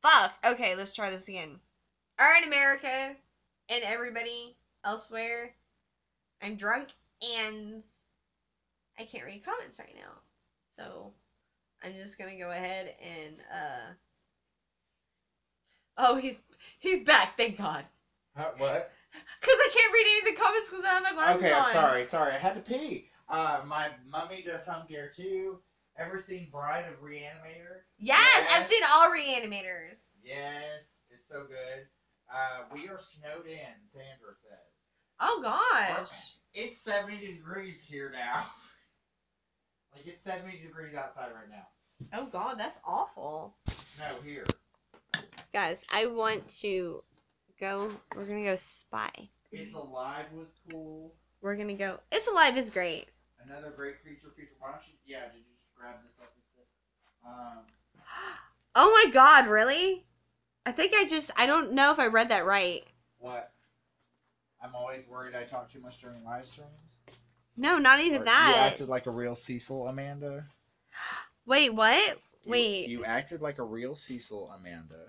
Fuck. Okay, let's try this again. All right, America. And everybody elsewhere, I'm drunk and I can't read comments right now. So I'm just gonna go ahead and oh, he's back, thank God. What? Cause I can't read any of the comments because I have my glasses on. Okay, sorry, I had to pee. My mummy does home care too. Ever seen Bride of Reanimator? Yes, I've seen all Reanimators. Yes, it's so good. We are snowed in, Sandra says. Oh gosh. It's 70 degrees here now. Like, it's 70 degrees outside right now. Oh God, that's awful. No, here. Guys, I want to go. We're gonna go spy. It's Alive was cool. We're gonna go. It's Alive is great. Another great creature feature. Why don't you? Yeah, did you just grab this up instead? Oh my God, really? I don't know if I read that right. What? I'm always worried I talk too much during live streams. No, not even that. You acted like a real Cecil, Amanda. Wait, what? You acted like a real Cecil, Amanda.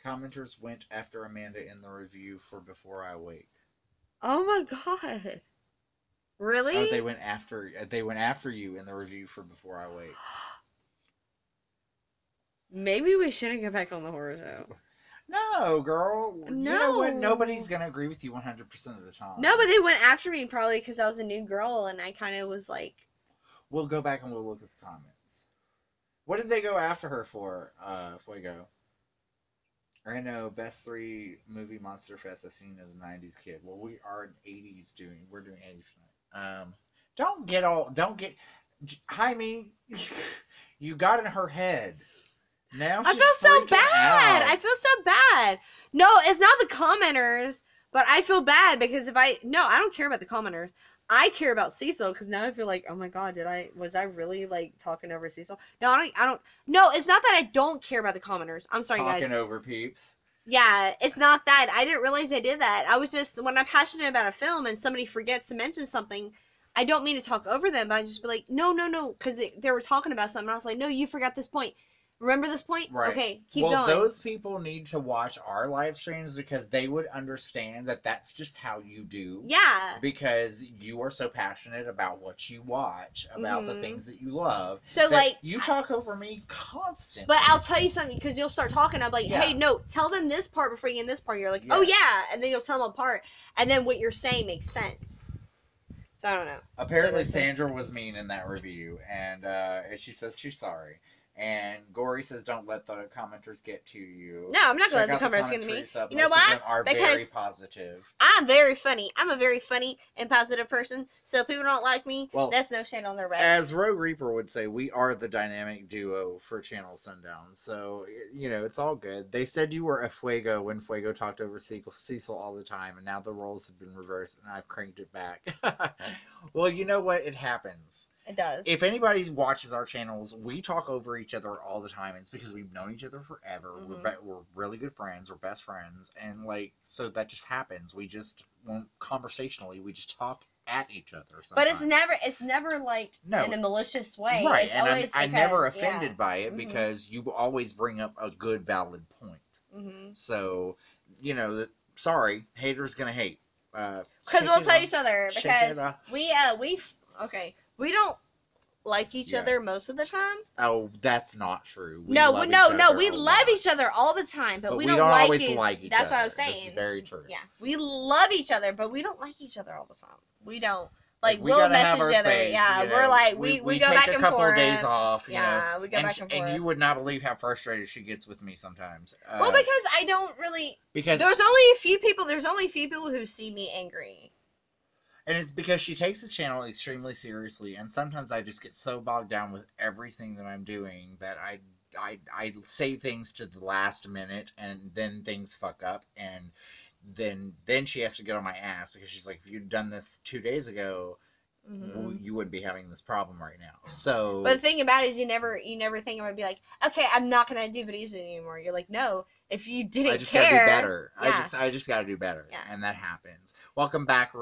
Commenters went after Amanda in the review for Before I Wake. Oh my God. Really? Oh, they went after you in the review for Before I Wake. Maybe we shouldn't get back on the horror show. No, girl. No. You know what? Nobody's going to agree with you 100% of the time. No, but they went after me probably because I was a new girl and I kind of was like... We'll go back and we'll look at the comments. What did they go after her for, Fuego? I know, best 3 movie Monster Fest I've seen as a 90s kid. Well, we are 80s we're doing 80s tonight. Don't get, Jaime, you got in her head. Now she's I feel so bad. out. I feel so bad. No, it's not the commenters, but I feel bad because I don't care about the commenters. I care about Cecil because now I feel like, oh my God, was I really like talking over Cecil? No, I don't. No, it's not that I don't care about the commenters. I'm sorry, guys. Talking over peeps. Yeah, it's not that. I didn't realize I did that. I was just, when I'm passionate about a film and somebody forgets to mention something, I don't mean to talk over them, but I just be like, no, because they were talking about something. And I was like, no, you forgot this point. Remember this point? Right. Okay, keep going. Well, those people need to watch our live streams because they would understand that that's just how you do. Yeah. Because you are so passionate about what you watch, about the things that you love. So, like... You talk over me constantly. But I'll tell you something, because you'll start talking, I'm like, hey, no, tell them this part before you get in this part. You're like, oh, yeah. And then you'll tell them apart. And then what you're saying makes sense. So, I don't know. Apparently, Sandra was mean in that review. And she says she's sorry. And Gory says, "Don't let the commenters get to you." No, I'm not going to Check let the out commenters get to me. Sub. You know Most of why? them are Because very positive. I'm very funny. I'm a very funny and positive person. So if people don't like me, Well, that's no shade on their back. As Rogue Reaper would say, we are the dynamic duo for Channel Sundown. So, you know, it's all good. They said you were a Fuego when Fuego talked over Cecil all the time, and now the roles have been reversed, and I've cranked it back. Well, you know what? It happens. It does. If anybody watches our channels, we talk over each other all the time. It's because we've known each other forever. Mm-hmm. We're really good friends. We're best friends, and like so that just happens. We just won't conversationally. We just talk at each other. Sometimes. But it's never like in a malicious way. Right? It's and always I'm never offended by it mm-hmm. because you always bring up a good, valid point. Mm-hmm. So, you know, sorry, haters gonna hate. Because we'll tell each other because we don't like each other most of the time. Oh, that's not true. We love each other all the time, but we don't always like each other. That's what I'm saying. This is very true. Yeah, we love each other, but we don't like each other all the time. We don't. Like we'll message each other. Yeah, you know, we're like we go back and forth. We take a couple of days off. Yeah, we go back and forth. And you would not believe how frustrated she gets with me sometimes. Well, because I don't really. Because there's only a few people who see me angry. And it's because she takes this channel extremely seriously, and sometimes I just get so bogged down with everything that I'm doing that I say things to the last minute, and then things fuck up, and then she has to get on my ass because she's like, if you'd done this 2 days ago, you wouldn't be having this problem right now. So, but the thing about it is, you never think I would be like, okay, I'm not gonna do videos anymore. You're like, no. If you didn't I just care, gotta do better. Yeah. I just gotta do better, and that happens. Welcome back,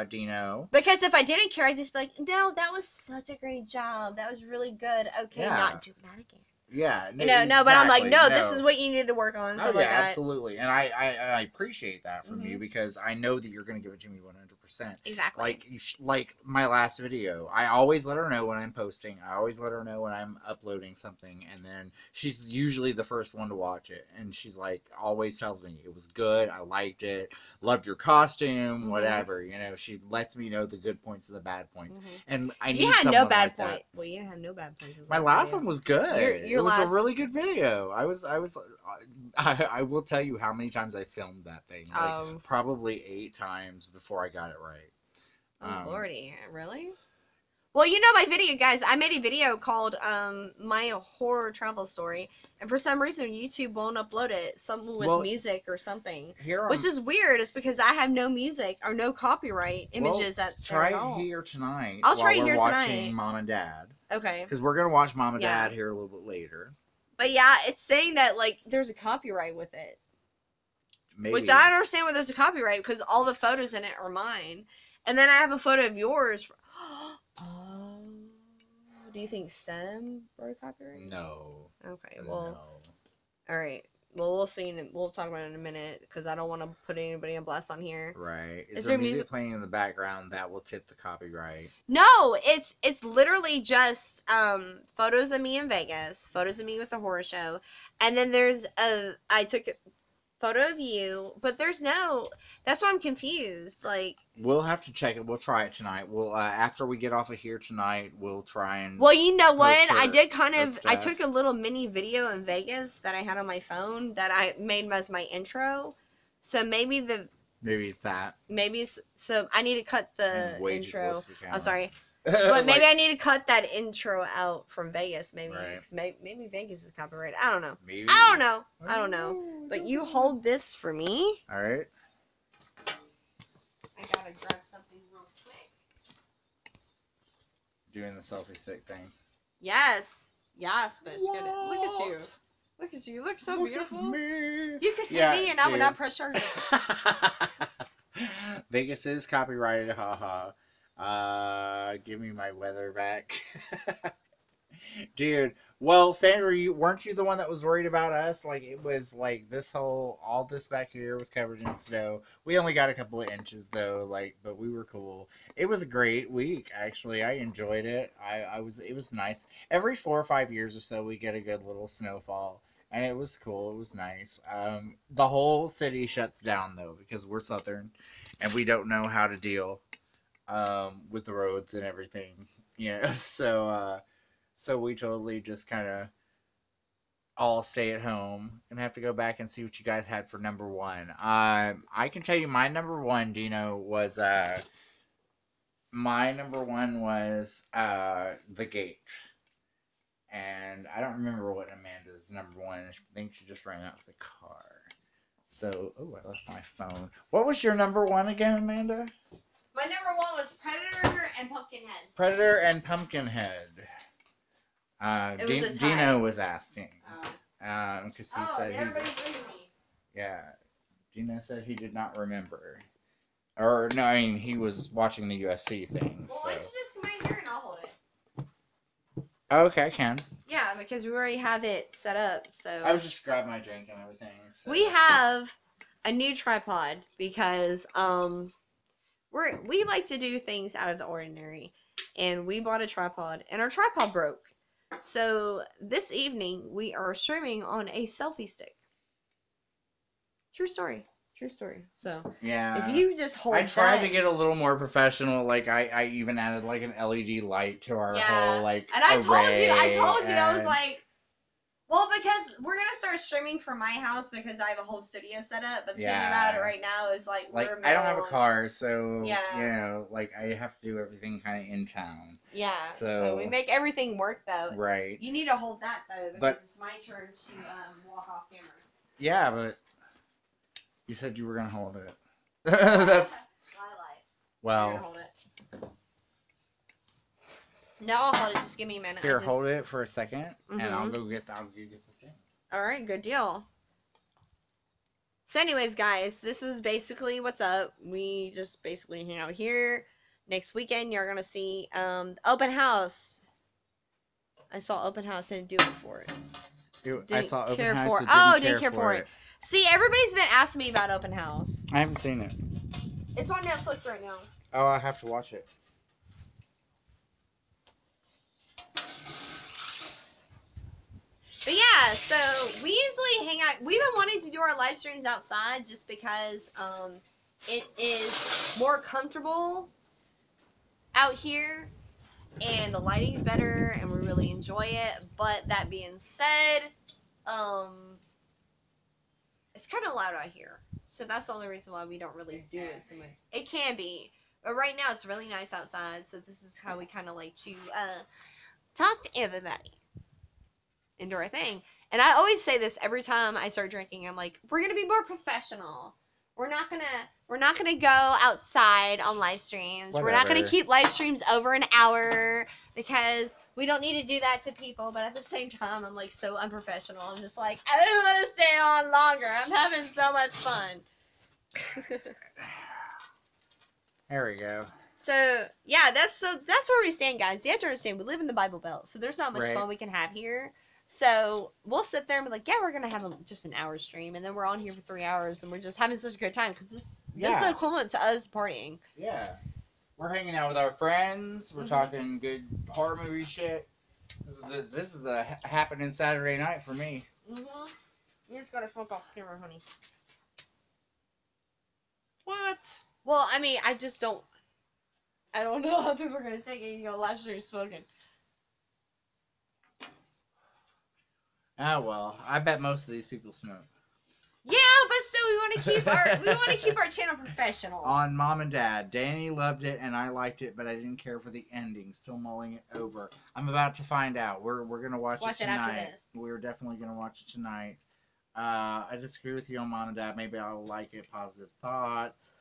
Dino. Because if I didn't care, I'd just be like, no, that was such a great job. That was really good. Okay, not do that again. Yeah, no, exactly. But I'm like, no, this is what you need to work on. So like absolutely, and I appreciate that from you because I know that you're going to give it to me 100%. Exactly. Like like my last video, I always let her know when I'm posting. I always let her know when I'm uploading something, and then she's usually the first one to watch it, and she's like, always tells me it was good, I liked it, loved your costume, whatever. You know, she lets me know the good points and the bad points, and I need someone no bad like point. That. Well, you had no bad points. My last one was good. It was a really good video. I will tell you how many times I filmed that thing. Like, probably 8 times before I got it right. Oh, Lordy. Really? Well, you know my video, guys. I made a video called My Horror Travel Story. And for some reason, YouTube won't upload it. Something with music or something. Which is weird. It's because I have no music or no copyright images at Try it here tonight. I'll try it here tonight. Watching Mom and Dad. Okay. Because we're going to watch Mom and Dad here a little bit later. But yeah, it's saying that, like, there's a copyright with it. Maybe. Which I don't understand why there's a copyright, because all the photos in it are mine. And then I have a photo of yours. Oh. Do you think Sam broke copyright? No. Okay, well. No. Alright. Well, we'll see. We'll talk about it in a minute, because I don't want to put anybody on blast on here. Right. Is there music playing in the background that will tip the copyright? No, it's literally just photos of me in Vegas, photos of me with the horror show, and then I took a photo of you, but there's no. That's why I'm confused. Like, we'll have to check it. We'll try it tonight. We'll after we get off of here tonight, we'll try and. Well, you know what? I did I took a little mini video in Vegas that I had on my phone that I made as my intro. So maybe it's that. Maybe so. I need to cut the intro. I'm sorry. But maybe I need to cut that intro out from Vegas, maybe. Because maybe Vegas is copyrighted. I don't know. Maybe. I don't know. But you hold this for me. All right. I gotta grab something real quick. Doing the selfie stick thing. Yes, bitch. Look at you. Look at you. You look so beautiful. You could hit me and I would not press charges. Vegas is copyrighted. Haha. Give me my weather back. Dude, well, Sandra, weren't you the one that was worried about us? Like, it was like all this back here was covered in snow. We only got a couple of inches though, but we were cool. It was a great week, actually. I enjoyed it. It was nice. Every 4 or 5 years or so, we get a good little snowfall. And it was cool. It was nice. The whole city shuts down though, because we're Southern and we don't know how to deal with the roads and everything, you know. So we totally just kind of all stay at home and have to go back and see what you guys had for number one. I can tell you my number one, Dino, was my number one was The Gate. And I don't remember what Amanda's number one is. I think she just ran out to the car. So, oh, I left my phone. What was your number one again, Amanda? My number one was Predator and Pumpkinhead. Predator and Pumpkinhead. Dino was asking. Because he said everybody's reading me. Yeah. Dino said he did not remember. Or, no, I mean, he was watching the UFC thing. Well, so. why don't you just come right here and I'll hold it? Okay, I can. Yeah, because we already have it set up, so... I was just grabbing my drink and everything. So. We have a new tripod because, we like to do things out of the ordinary. And we bought a tripod, and our tripod broke. So, this evening, we are streaming on a selfie stick. True story. True story. So, yeah, if you just hold I tried to get a little more professional. Like, I even added, like, an LED light to our whole, like, and I told you, and... I was like, well, because we're going to start streaming from my house because I have a whole studio set up. But the thing about it right now is, like, we're I don't have a car, so, yeah. you know, like, I have to do everything kind of in town. Yeah, so we make everything work, though. Right. You need to hold that, though, because it's my turn to walk off camera. Yeah, but you said you were going to hold it. That's... Well... Here, hold it. No, I'll hold it. Just give me a minute. Here, hold it for a second, and I'll go get the thing. All right, good deal. So anyways, guys, this is basically what's up. We just basically hang out here. Next weekend, you're going to see open house. I saw open house and didn't do it for it. I saw open house didn't care for it. See, everybody's been asking me about open house. I haven't seen it. It's on Netflix right now. Oh, I have to watch it. But yeah, so we usually hang out. We've been wanting to do our live streams outside just because it is more comfortable out here and the lighting's better and we really enjoy it. But that being said, it's kind of loud out here. So that's the only reason why we don't really do it so much. It can be. But right now it's really nice outside. So this is how we kind of like to talk to everybody. And do our thing. And I always say this every time I start drinking. I'm like, we're gonna be more professional. We're not gonna go outside on live streams. Whatever. We're not gonna keep live streams over an hour because we don't need to do that to people. But at the same time, I'm like so unprofessional. I'm just like, I don't want to stay on longer. I'm having so much fun. There we go. So yeah, that's where we stand, guys. You have to understand, we live in the Bible Belt, so there's not much fun we can have here. So we'll sit there and be like, yeah, we're gonna have just an hour stream, and then we're on here for 3 hours, and we're just having such a good time because this is the equivalent to us partying. Yeah, we're hanging out with our friends. We're talking good horror movie shit. This is a happening Saturday night for me. You just gotta smoke off camera, honey. What? Well, I mean, I don't know how people are gonna take it. You know, live stream smoking. Oh well, I bet most of these people smoke. Yeah, but still, we want to keep our channel professional. On Mom and Dad, Danny loved it and I liked it, but I didn't care for the ending. Still mulling it over. I'm about to find out. We're gonna watch it tonight. After this. We're definitely gonna watch it tonight. I disagree with you on Mom and Dad. Maybe I'll like it. Positive thoughts.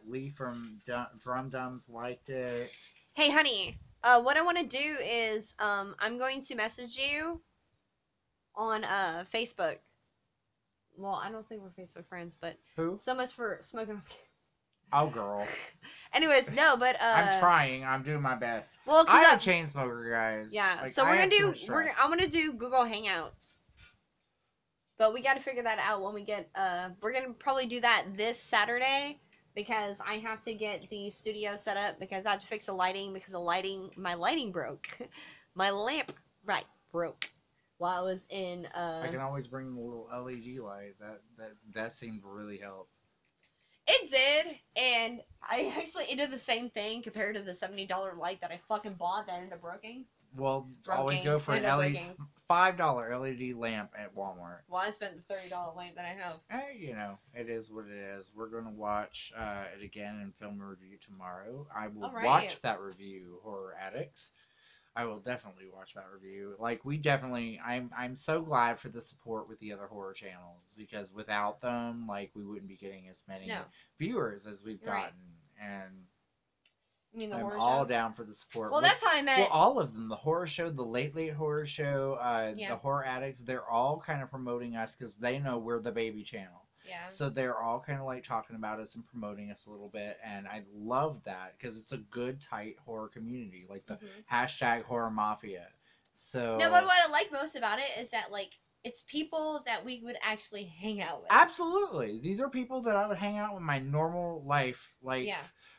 Lee from Drum Dums liked it. Hey, honey. What I want to do is I'm going to message you on Facebook. Well, I don't think we're Facebook friends, but who? So much for smoking. Oh, girl. Anyways, no, but I'm trying. I'm doing my best. Well, I'm a chain smoker, guys. Yeah. Like, so I'm gonna do Google Hangouts, but we got to figure that out when we get. We're gonna probably do that this Saturday because I have to get the studio set up because I have to fix the lighting because my lighting broke. My lamp broke. While I was in I can always bring the little LED light. That seemed to really help. It did, and it did the same thing compared to the $70 light that I fucking bought that ended up breaking. Well, Broken. always go for an LED, $5 LED lamp at Walmart. Well, I spent the $30 lamp that I have. You know, it is what it is. We're going to watch it again and film a review tomorrow. I will watch that review, Horror Addicts. I will definitely watch that review. Like, we definitely, I'm so glad for the support with the other horror channels, because without them, like, we wouldn't be getting as many viewers as we've gotten. And you mean the I'm horror all show? down for the support. Well, that's how I met. Well, all of them. The horror show, the Late Late Horror Show, the Horror Addicts, they're all kind of promoting us because they know we're the baby channel. Yeah. So they're all kind of like talking about us and promoting us a little bit, and I love that because it's a good, tight horror community, like the hashtag Horror Mafia. So no, but what I like most about it is that like it's people that we would actually hang out with. Absolutely, these are people that I would hang out with in my normal life. Like,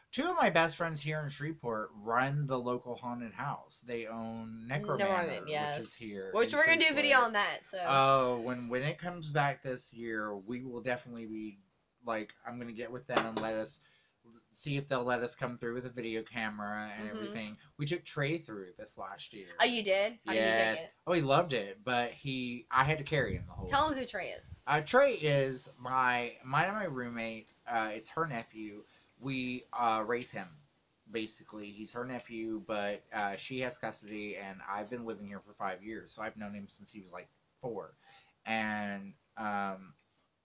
two of my best friends here in Shreveport run the local haunted house. They own Necromanor, which is here. Which we're going to do a video on that. So. Oh, when it comes back this year, we will definitely be, like, I'm going to get with them and let us see if they'll let us come through with a video camera and everything. We took Trey through this last year. Oh, you did? How did he take it? Oh, he loved it, but I had to carry him the whole Tell him who Trey is. Trey is mine and my roommate. It's her nephew. We raise him, basically. He's her nephew, but she has custody, and I've been living here for 5 years, so I've known him since he was like 4. And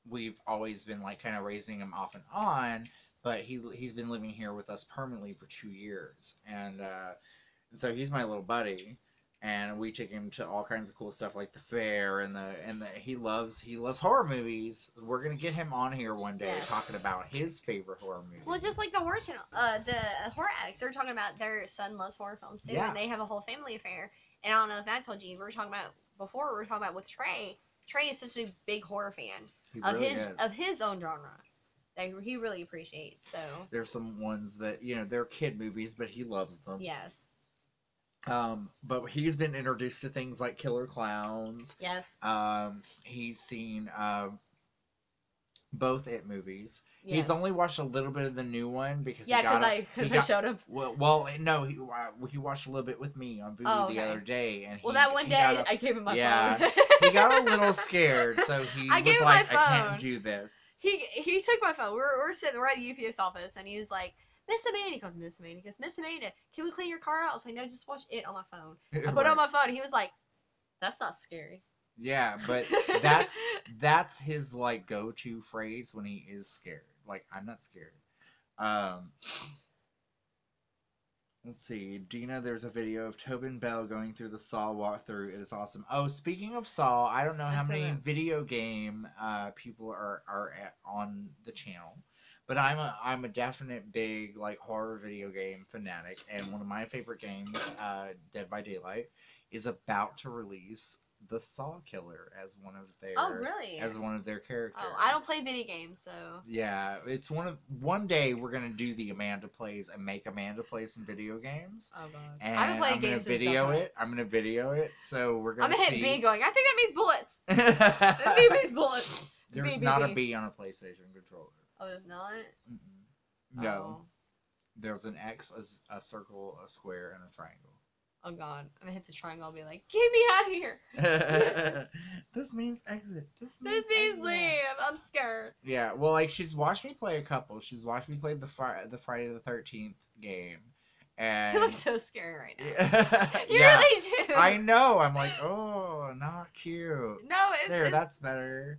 we've always been like kind of raising him off and on, but he's been living here with us permanently for 2 years, and so he's my little buddy. And we take him to all kinds of cool stuff like the fair and he loves horror movies. We're gonna get him on here one day talking about his favorite horror movies. Well, just like the horror channel, the Horror Addicts, they're talking about their son loves horror films too, and they have a whole family affair. And I don't know if Matt told you, we were talking about with Trey. Trey is such a big horror fan of his own genre that he really appreciates. So there's some ones that they're kid movies, but he loves them. Yes. But he's been introduced to things like Killer Clowns. Yes. He's seen both It movies. Yes. He's only watched a little bit of the new one because I showed him. Well, no, he watched a little bit with me on Vudu the other day, and that one day I gave him my phone. He got a little scared, so he was like, "I can't do this." He took my phone. We're at the UPS office, and he was like, Miss Amanda. He goes, Miss Amanda, can we clean your car out? I was like, no, just watch it on my phone. I put it on my phone. He was like, that's not scary. Yeah, but that's his like go-to phrase when he is scared. Like, I'm not scared. Let's see, Dina. There's a video of Tobin Bell going through the Saw walkthrough. It is awesome. Oh, speaking of Saw, I don't know how many video game people are on the channel. But I'm a definite big like horror video game fanatic, and one of my favorite games, Dead by Daylight, is about to release the Saw Killer as one of their characters. Oh, I don't play video games, so yeah, it's one day we're gonna do the Amanda Plays and make Amanda play some video games. Oh god, and I've been playing games. I'm gonna video it, so we're gonna. I'm gonna hit B going. I think that means bullets. That means bullets. There's not a B on a PlayStation controller. Oh, there's not? Mm-mm. No. Oh. There's an X, a circle, a square, and a triangle. Oh, God. I'm going to hit the triangle. I'll be like, get me out of here. This means exit. This means leave. I'm scared. Yeah. Well, like, she's watched me play a couple. She's watched me play the Friday the 13th game. And you look so scary right now. You really do. I know. I'm like, oh, not cute. No, that's better.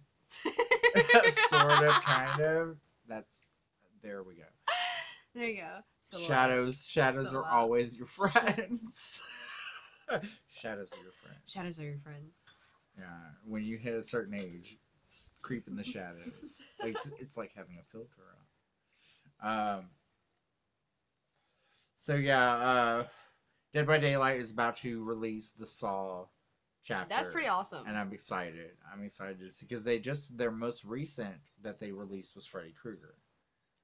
Sort of, kind of. There we go. There you go. So shadows are always your friends. Shadows are your friends. Shadows are your friends. Yeah, when you hit a certain age, creep in the shadows. Like, it's like having a filter on. So yeah, Dead by Daylight is about to release the Saw chapter. That's pretty awesome. And I'm excited because their most recent that they released was Freddy Krueger.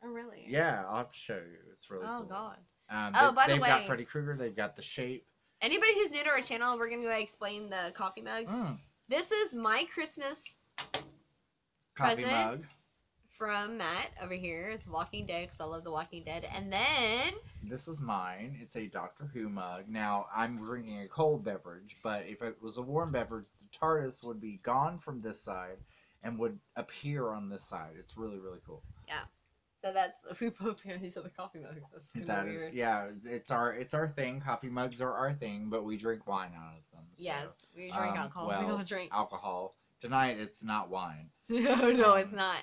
Oh, really? Yeah, I'll have to show you. It's really cool. Oh, God. By the way, they've got Freddy Krueger. They've got The Shape. Anybody who's new to our channel, we're going to explain the coffee mugs. This is my Christmas coffee mug from Matt over here. It's Walking Dead because I love The Walking Dead. And then this is mine. It's a Doctor Who mug. Now, I'm drinking a cold beverage, but if it was a warm beverage, the TARDIS would be gone from this side and would appear on this side. It's really, really cool. Yeah. So that's, we both got each other coffee mugs. That's that is weird. Yeah, it's our thing. Coffee mugs are our thing, but we drink wine out of them. So, yes, we drink alcohol. Well, we don't drink alcohol. Tonight it's not wine. No, it's not.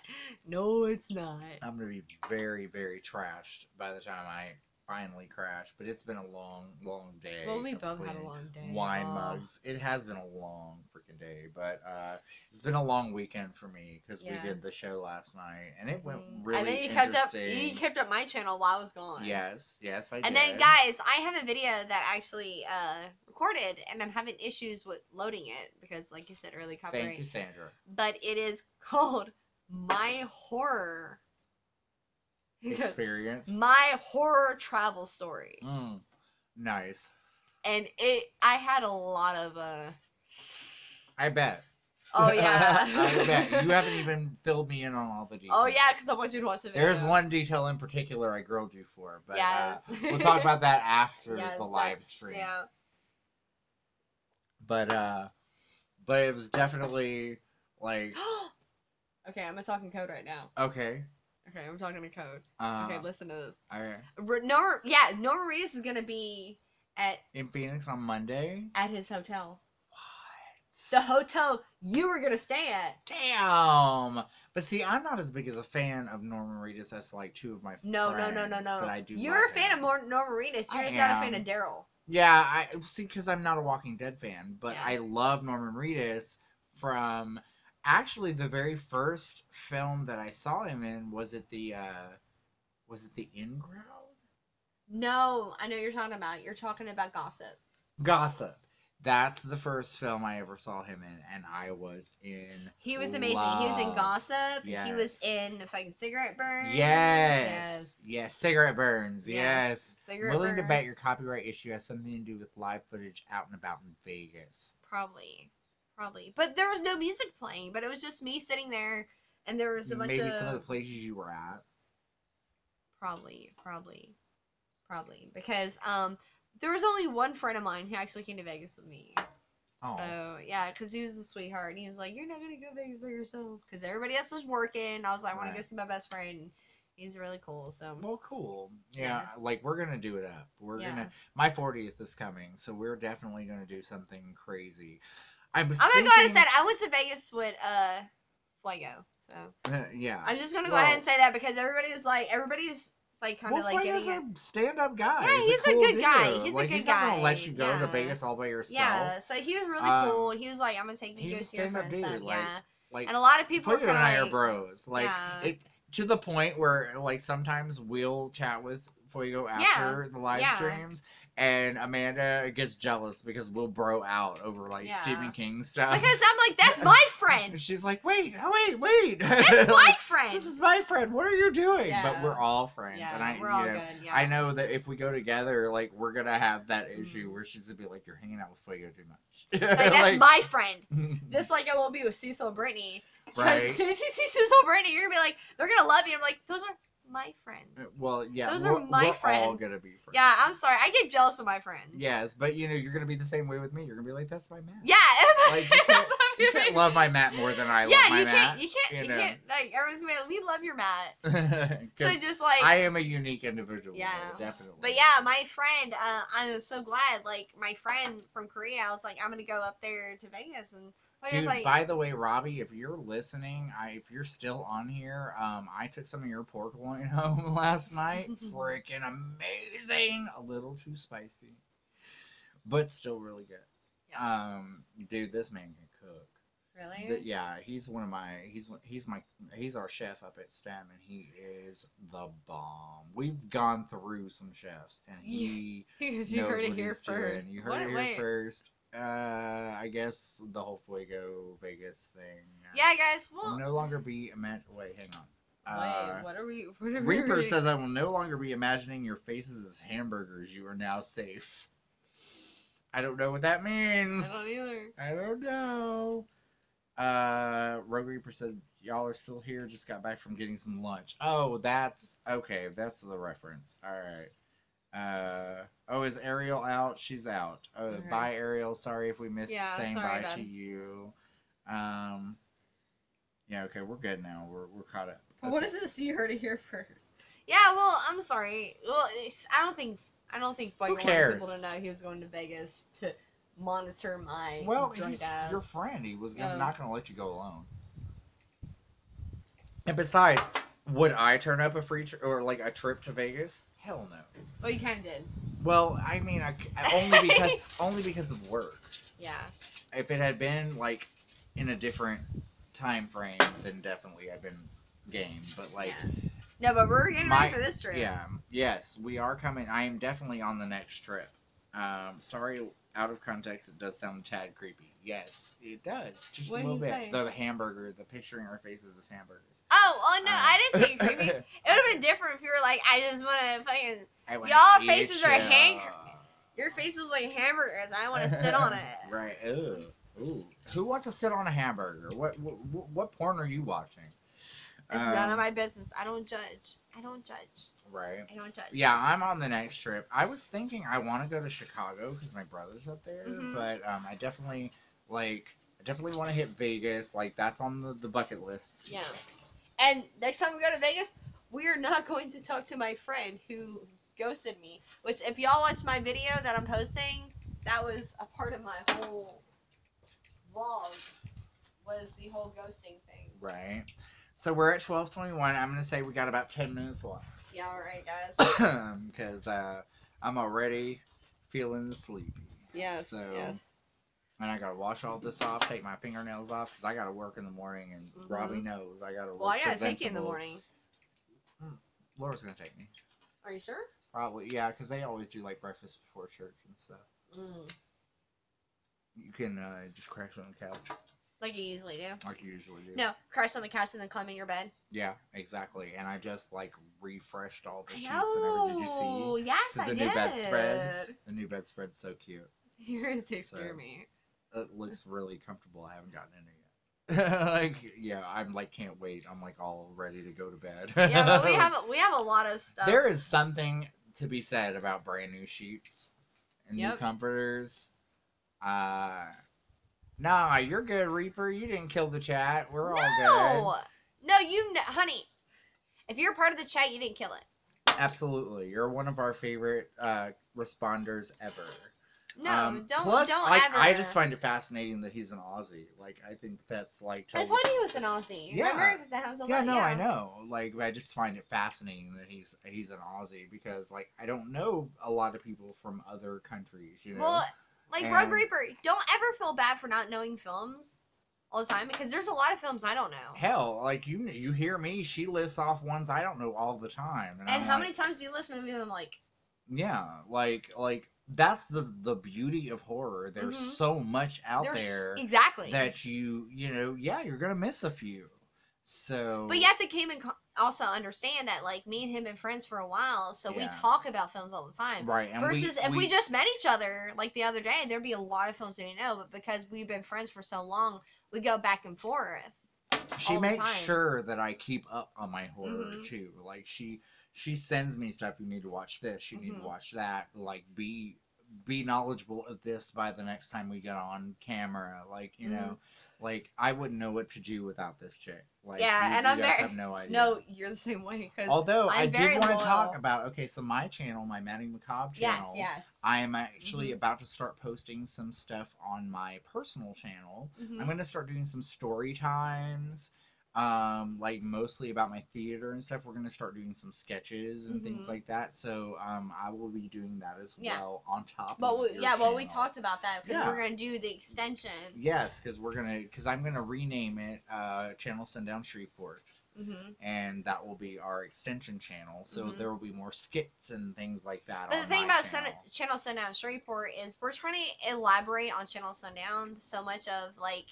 No, it's not. I'm gonna be very, very trashed by the time I finally crash. But it's been a long, long day. Well, we both had a long day. Wine mugs. It has been a long freaking day, but it's been a long weekend for me because we did the show last night, and it went really and then interesting. you kept up my channel while I was gone. Yes, I did. And then, guys, I have a video that actually recorded, and I'm having issues with loading it because, like you said, early copyright. Thank you, Sandra. But it is called My Horror Experience. My Horror Travel Story. Nice. And I had a lot of I bet. Oh yeah. I bet. You haven't even filled me in on all the details. Oh yeah, because I want you to watch the video. There's one detail in particular I grilled you for, but yes. We'll talk about that after the live stream. Yeah. But it was definitely like. Okay, I'm talking code right now. Okay, I'm talking in code. Okay, listen to this. Alright. Norman Reedus is gonna be in Phoenix on Monday at his hotel. What? The hotel you were gonna stay at. Damn. But see, I'm not as big as a fan of Norman Reedus as like two of my friends. No. But I do. You're a fan of Norman Reedus. You're just not a fan of Daryl. Yeah, I see, because I'm not a Walking Dead fan, but Yeah. I love Norman Reedus from actually the very first film that I saw him in. Was it the In Crowd? No, I know you're talking about. You're talking about Gossip. Gossip. That's the first film I ever saw him in, and I was in. He was amazing. love. He was in Gossip. Yes. He was in fucking Cigarette Burns. Yes. Cigarette Burns. Yes. Yes. Cigarette Willing to Burns. bet your copyright issue has something to do with live footage out and about in Vegas. Probably. But there was no music playing, but it was just me sitting there, and there was a bunch Maybe of... some of the places you were at. Probably. Because, there was only one friend of mine who actually came to Vegas with me. Oh. So, yeah, because he was a sweetheart, and he was like, you're not going to go to Vegas by yourself. Because everybody else was working. I was like, I want to go see my best friend. He's really cool, so. Well, cool. Yeah, like, we're going to do it up. My 40th is coming, so we're definitely going to do something crazy. I'm going to go ahead and say, I went to Vegas with, Fuego, so. Yeah. I'm just going to go ahead and say that because everybody was like kind of like Fuego's a stand-up guy. Yeah, he's a good guy. He's a good guy. He's not gonna let you go to Vegas all by yourself. Yeah, so he was really cool. He was like, "I'm gonna take you to go see your friends." Like, and a lot of people. Fuego and I are bros. Like, to the point where like sometimes we'll chat with Fuego after the live streams. And Amanda gets jealous because we'll bro out over like Stephen King stuff. Because I'm like, that's my friend. And she's like, wait. That's my friend. This is my friend. What are you doing? Yeah. But we're all friends. Yeah, and we're all good. Yeah. I know that if we go together, like we're gonna have that issue where she's gonna be like, you're hanging out with Fuego too much. Like, that's my friend. Just like I won't be with Cecil and Brittany. Because as soon as you see Cecil and Brittany, you're gonna be like, they're gonna love you. I'm like, those are my friends. Well, yeah, those are my friends. We're all gonna be friends. Yeah, I'm sorry. I get jealous of my friends. Yes, but you're gonna be the same way with me. You're gonna be like, that's my Matt. Yeah, like you can't love my Matt more than I love my Matt. You can't. Like everyone's like, we love your Matt. So just like I am a unique individual. Yeah, though, definitely. But yeah, my friend, I'm so glad. Like my friend from Korea, I was like, I'm gonna go up there to Vegas and. Dude, by the way, Robbie, if you're listening, if you're still on here, I took some of your pork loin home last night. Freaking amazing. A little too spicy, but still really good. Yeah. Dude, this man can cook. Really? Yeah, he's one of my. He's our chef up at STEM, and he is the bomb. We've gone through some chefs, and he knows what he's doing. You heard it here first. I guess the whole Fuego Vegas thing. Yeah, guys. Well, will no longer be Wait, hang on. Wait, what are we? Reaper says, "I will no longer be imagining your faces as hamburgers. You are now safe." I don't know what that means. I don't either. I don't know. Rogue Reaper said, y'all are still here, just got back from getting some lunch. Oh, that's okay, that's the reference. Alright. Oh, is Ariel out? She's out. Oh, Okay. bye, Ariel. Sorry if we missed saying sorry, bye bud. to you. Yeah, okay, we're good now. We're caught up. But Okay. what is this you heard it here first? Yeah, well, I'm sorry. Well, I don't think Buggy wanted cares? people to know he was going to Vegas to monitor my Well, drunk he's ass. your friend. He was Yeah. not gonna let you go alone. And besides, would I turn up a free or like a trip to Vegas? Hell no. Well, you kind of did. Well, I mean, only because of work. Yeah. If it had been like in a different time frame, then definitely I've been game. But like, No, but we're getting ready for this trip. yeah, yes, we are coming. I am definitely on the next trip. Sorry, out of context, it does sound a tad creepy. Yes, it does, just What a did little you bit. say? The hamburger, the picture in our faces is hamburgers. Oh no, I didn't think it creepy. It would have been different if you were like, I just want to fucking. I wanna Y'all eat faces are ya. Your face is like hamburgers. I want to sit on it. Right. Ooh. Ooh. Who wants to sit on a hamburger? What porn are you watching? It's none of my business. I don't judge. Right. I don't judge. Yeah, I'm on the next trip. I was thinking I want to go to Chicago because my brother's up there, Mhm. but I definitely want to hit Vegas. Like that's on the bucket list. Yeah. And next time we go to Vegas, we are not going to talk to my friend who ghosted me. Which, if y'all watch my video that I'm posting, that was a part of my whole vlog. Was the whole ghosting thing. Right. So we're at 12:21. I'm gonna say we got about 10 minutes left. Yeah, all right, guys. Because I'm already feeling sleepy. Yes. So, yes. And I gotta wash all this off, take my fingernails off, because I gotta work in the morning, and Mhm. Robbie knows I gotta work. Well, I gotta take you in the presentable. morning. Laura's gonna take me. Are you sure? Probably, yeah, because they always do like breakfast before church and stuff. Mm. You can just crash on the couch Like you usually do. like you usually do. No, crash on the couch and then climb in your bed. Yeah, exactly. And I just like refreshed all the I sheets and everything. Did you know. see? Yes, So I the did. new bedspread? The new bedspread's so cute. You're gonna take So- care of me. It looks really comfortable. I haven't gotten in it yet. Like, yeah, I'm like can't wait. I'm like all ready to go to bed. Yeah, but we have a lot of stuff. There is something to be said about brand new sheets and new Yep. comforters. Nah, you're good, Reaper. You didn't kill the chat. We're all No, honey. If you're part of the chat, you didn't kill it. good. Absolutely, you're one of our favorite responders ever. No, Plus, don't like, ever. I just find it fascinating that he's an Aussie. Like, I think that's like. I told you he was an Aussie. Yeah. Remember? Because that has a Yeah, lot. no, I know. Like, I just find it fascinating that he's an Aussie because, like, I don't know a lot of people from other countries. You know. Well, like And- Rogue Reaper, don't ever feel bad for not knowing films all the time because there's a lot of films I don't know. Hell, like you hear me. She lists off ones I don't know all the time. And I'm how like, many times do you listen to movies and I'm like, Yeah, like that's the beauty of horror. There's Mhm. so much out there's there exactly. that you know, yeah, you're gonna miss a few. So, But you have to came and also understand that like me and him been friends for a while, so we Yeah. talk about films all the time. right, and Versus if we just met each other like the other day, there'd be a lot of films we didn't know, but because we've been friends for so long, we go back and forth. she all the makes time. sure that I keep up on my horror Mhm. too. Like she sends me stuff. You need to watch this. You need to Mhm. watch that. Like be knowledgeable of this by the next time we get on camera. Like you Mm-hmm. know, like I wouldn't know what to do without this chick. Like Yeah, you, and you I'm guys very- have no idea. No, you're the same way because Although I I'm very did want to loyal. talk about so my channel, my Maddie Macabre channel. yes. I am actually Mhm. about to start posting some stuff on my personal channel. Mhm. I'm going to start doing some story times, like mostly about my theater and stuff. We're going to start doing some sketches and things Mhm. like that. So I will be doing that as Yeah. well on top But of we, your yeah, well, we channel. talked about that because Yeah. we're gonna do the extension. Yes, because I'm gonna rename it Channel Sundown Shreveport, Mm-hmm. and that will be our extension channel. So Mhm. there will be more skits and things like that. But on the thing my about channel. Channel Sundown Shreveport is we're trying to elaborate on Channel Sundown so much of like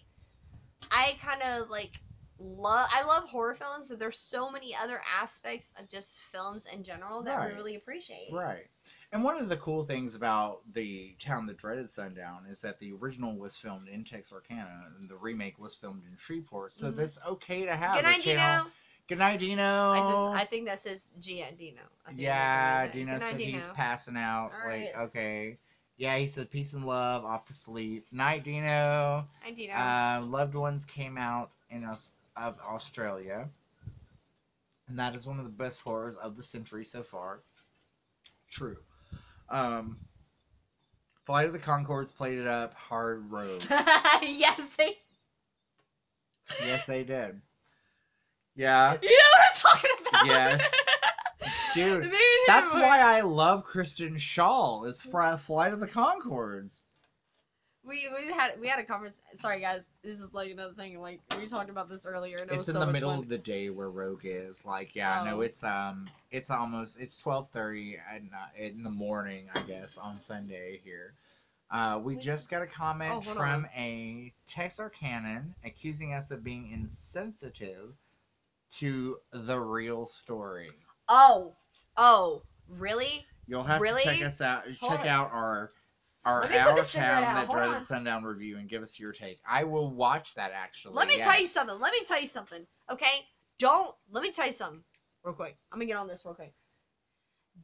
I kind of like I love horror films, but there's so many other aspects of just films in general that we Right. really appreciate. Right. And one of the cool things about The Town That Dreaded Sundown is that the original was filmed in Texarkana and the remake was filmed in Shreveport. So Mhm. that's okay to have Good a night, channel. Dino. Good night, Dino. I think that says Gia Dino. I think Yeah, that's Dino Good night, said Dino. he's passing out. All right. Like, okay. Yeah, he said peace and love, off to sleep. Night, Dino. Hi, Dino. Loved Ones came out of Australia. And that is one of the best horrors of the century so far. True. Flight of the Conchords played it up hard road. Yes, they. Yes, they did. Yeah. You know what I'm talking about? Yes. Dude, that's why I love Kristen Schaal. Is Flight of the Conchords. We had a conversation. Sorry, guys. This is like another thing. Like we talked about this earlier, and it was It's in so the much middle fun. of the day where Rogue is. Like, yeah, no, it's 12:30 in the morning, I guess, on Sunday here. We just got a comment from a Texarkanan accusing us of being insensitive to the real story. Oh, really? You'll have to check us out. Check out our Town That Dreaded Sundown review and give us your take. I will watch that actually. Let me tell you something. Okay, let me tell you something real quick. I'm gonna get on this real quick.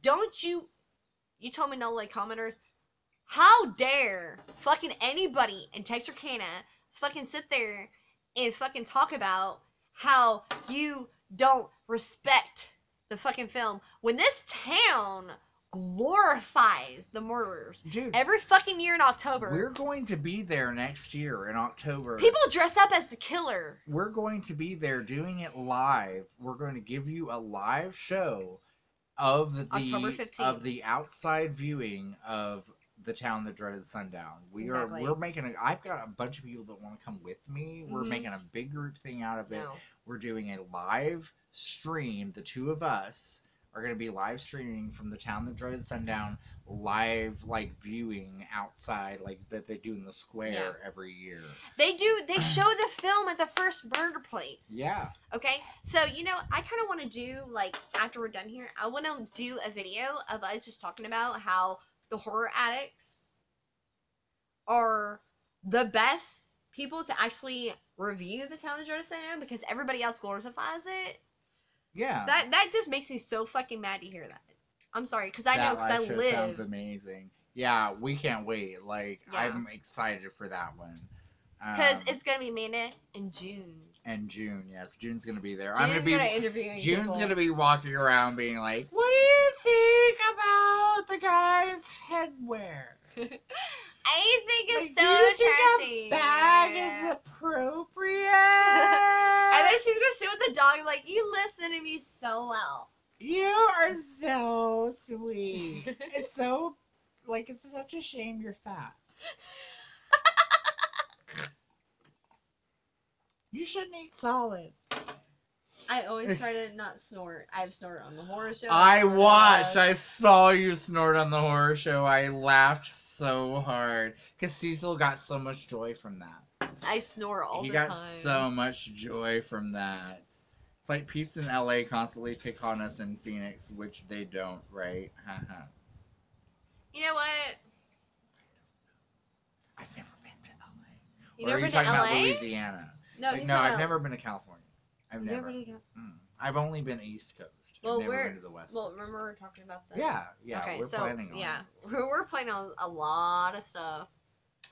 Don't you told me no like commenters. How dare fucking anybody in Texarkana fucking sit there and fucking talk about how you don't respect the fucking film when this town glorifies the murderers. Dude, every fucking year in October. We're going to be there next year in October. People dress up as the killer. We're going to be there doing it live. We're going to give you a live show of October 15th. of the outside viewing of The Town That Dreaded Sundown. We're making I've got a bunch of people that want to come with me. We're making a big group thing out of it. No. We're doing a live stream. The two of us are going to be live streaming from The Town That Dreaded Sundown, live like viewing outside like that they do in the square every year. They show the film at the first burger place. Yeah. Okay, so I kind of want to do like after we're done here, I want to do a video of us just talking about how the horror addicts are the best people to actually review The Town That Dreaded Sundown because everybody else glorifies it. Yeah. That just makes me so fucking mad to hear that. I'm sorry, because I know, because I live. Sounds amazing. Yeah, we can't wait. Like, I'm excited for that one. Because it's going to be Amanda in June. And June, yes. June's going to be there. June's going to interview June's going to be walking around being like, what do you think about the guy's headwear? I think it's so trashy. A bag is appropriate. And then she's gonna sit with the dog like, you listen to me so well. You are so sweet. It's so it's such a shame you're fat. You shouldn't eat solids. I always try to not snort. I've snorted on the horror show. I saw you snort on the horror show. I laughed so hard. Because Cecil got so much joy from that. I snore all the time. He got so much joy from that. It's like peeps in LA constantly pick on us in Phoenix, which they don't, right? You know what? I've never been to LA. You never been to LA? About Louisiana? No, I've never been to California. I've never. Been to I've only been East Coast. Well, I've never been to the West Coast. Remember we were talking about that? Yeah. Okay, we're planning on it. We're planning on a lot of stuff.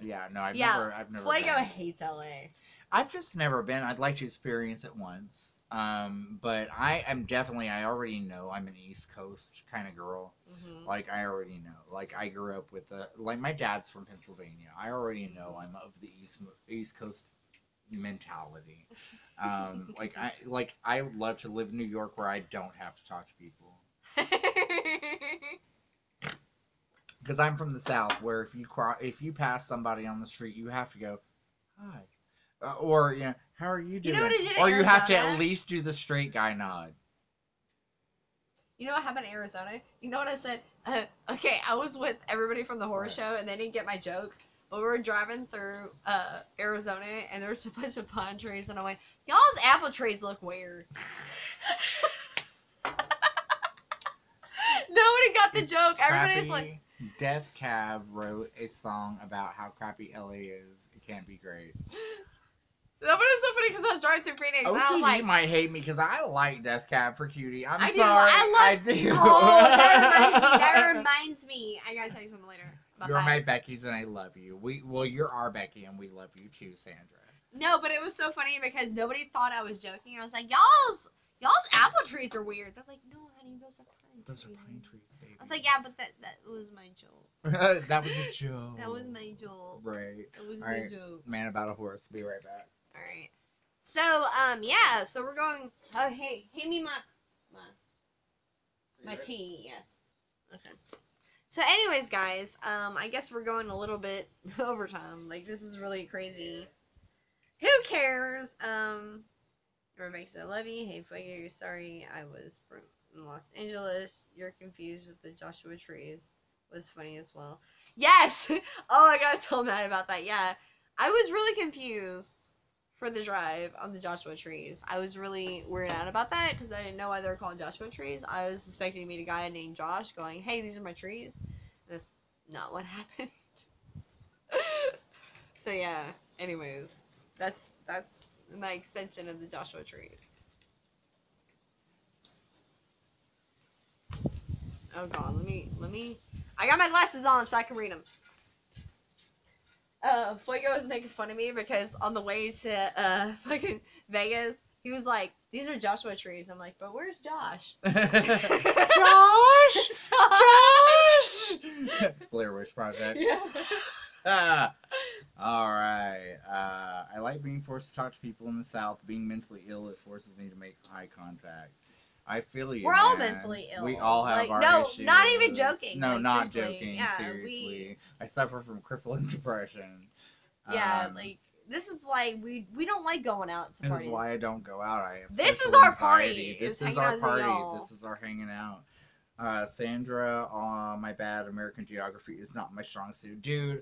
Yeah, no, I've never Fuego hates LA. I've just never been. I'd like to experience it once. But I already know I'm an East Coast kind of girl. Mm-hmm. Like, I already know. Like, I grew up with my dad's from Pennsylvania. I already know I'm of the East Coast mentality. I would love to live in New York where I don't have to talk to people. Because I'm from the South, where if you pass somebody on the street, you have to go, hi. Or, how are you doing? You know what I did in or you have to Arizona? at least do the straight guy nod. You know what happened in Arizona? You know what I said? Okay, I was with everybody from the horror show, and they didn't get my joke. we were driving through Arizona, and there was a bunch of pine trees, and I went, y'all's apple trees look weird. Nobody got the joke. Everybody's like, Death Cab wrote a song about how crappy LA is. It can't be great. that was so funny because I was driving through Phoenix, and I was OCD like, might hate me because I like Death Cab for Cutie. I'm I do. sorry. I do. Oh, that reminds me. I gotta tell you something later. About You're that. my Becky's and I love you. You're our Becky and we love you too, Sandra. No, but it was so funny because nobody thought I was joking. I was like, y'all's apple trees are weird. They're like, no, honey, those are pine trees. Those are pine trees, baby. I was like, yeah, but that was my joke. That was a joke. That was my joke. Right. That was All my right. joke. Man about a horse. Be right back. All right. So, yeah. So we're going. Oh, hey, hand me my tea. Yes. Okay. So, anyways, guys, I guess we're going a little bit overtime. Like, this is really crazy. Who cares? Rebecca said, I love you. Hey, Fuego, sorry I was from Los Angeles. You're confused with the Joshua trees. Was funny as well. Yes! Oh, I gotta tell Matt about that. Yeah. I was really confused for the drive on the Joshua trees. I was really weirded out about that because I didn't know why they were called Joshua trees. I was suspecting to meet a guy named Josh going, hey, these are my trees. That's not what happened. So, yeah. Anyways. That's my extension of the Joshua trees. Oh god, let me. I got my glasses on so I can read them. Fuego was making fun of me because on the way to fucking Vegas, he was like, "These are Joshua trees." I'm like, "But where's Josh?" Josh! Josh! Blair Witch Project. Yeah. All right. I like being forced to talk to people in the South. Being mentally ill, it forces me to make eye contact. I feel you. We're all man. mentally ill. We all have like, our no, issues. not even joking. No, like, not seriously. joking. Yeah, Seriously, I suffer from crippling depression. Like this is why we don't like going out to This parties. is why I don't go out. I have This social is our anxiety. party. This Is is hanging our out with party. y'all. This is our hanging out. Sandra, my bad. American geography is not my strong suit, dude.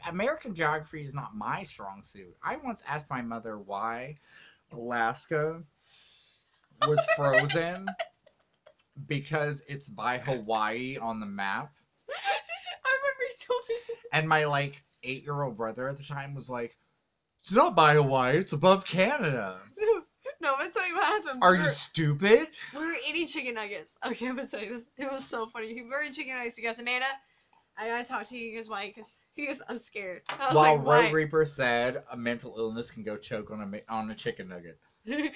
American geography is not my strong suit. I once asked my mother why Alaska was frozen because it's by Hawaii on the map. I remember you told me. And my 8-year-old brother at the time was like, "It's not by Hawaii. It's above Canada." No, I'm gonna tell you what happened. Are you stupid? We were eating chicken nuggets. Okay, I'm gonna tell you this. It was so funny. We were eating chicken nuggets. He goes, Amanda, I gotta talk to you. He goes, why? He goes, I'm scared. I was While like, why? Road Reaper said a mental illness can go choke on a chicken nugget. Yeah,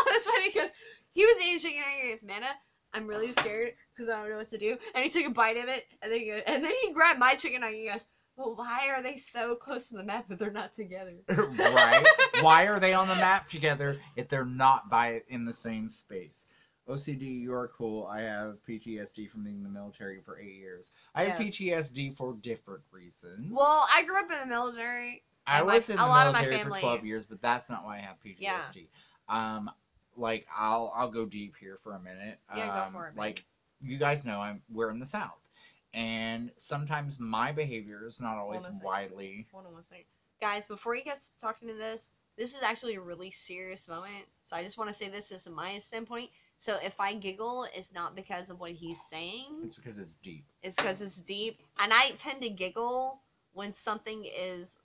that's funny because he was eating chicken nuggets. He goes, Amanda, I'm really scared because I don't know what to do. And he took a bite of it, and then he grabbed my chicken nugget. He goes, well, why are they so close to the map but they're not together? Right? Why are they on the map together if they're not in the same space? OCD, you are cool. I have PTSD from being in the military for 8 years. I have PTSD for different reasons. Well, I grew up in the military. I was in the military for 12 years, but that's not why I have PTSD. Yeah. I'll go deep here for a minute. Yeah, go for it. Like, you guys know we're in the South. And sometimes my behavior is not always widely. Hold on one second. Guys, before you guys talking to this is actually a really serious moment. So I just want to say this just from my standpoint. So if I giggle, it's not because of what he's saying. It's because it's deep. It's because it's deep. And I tend to giggle when something is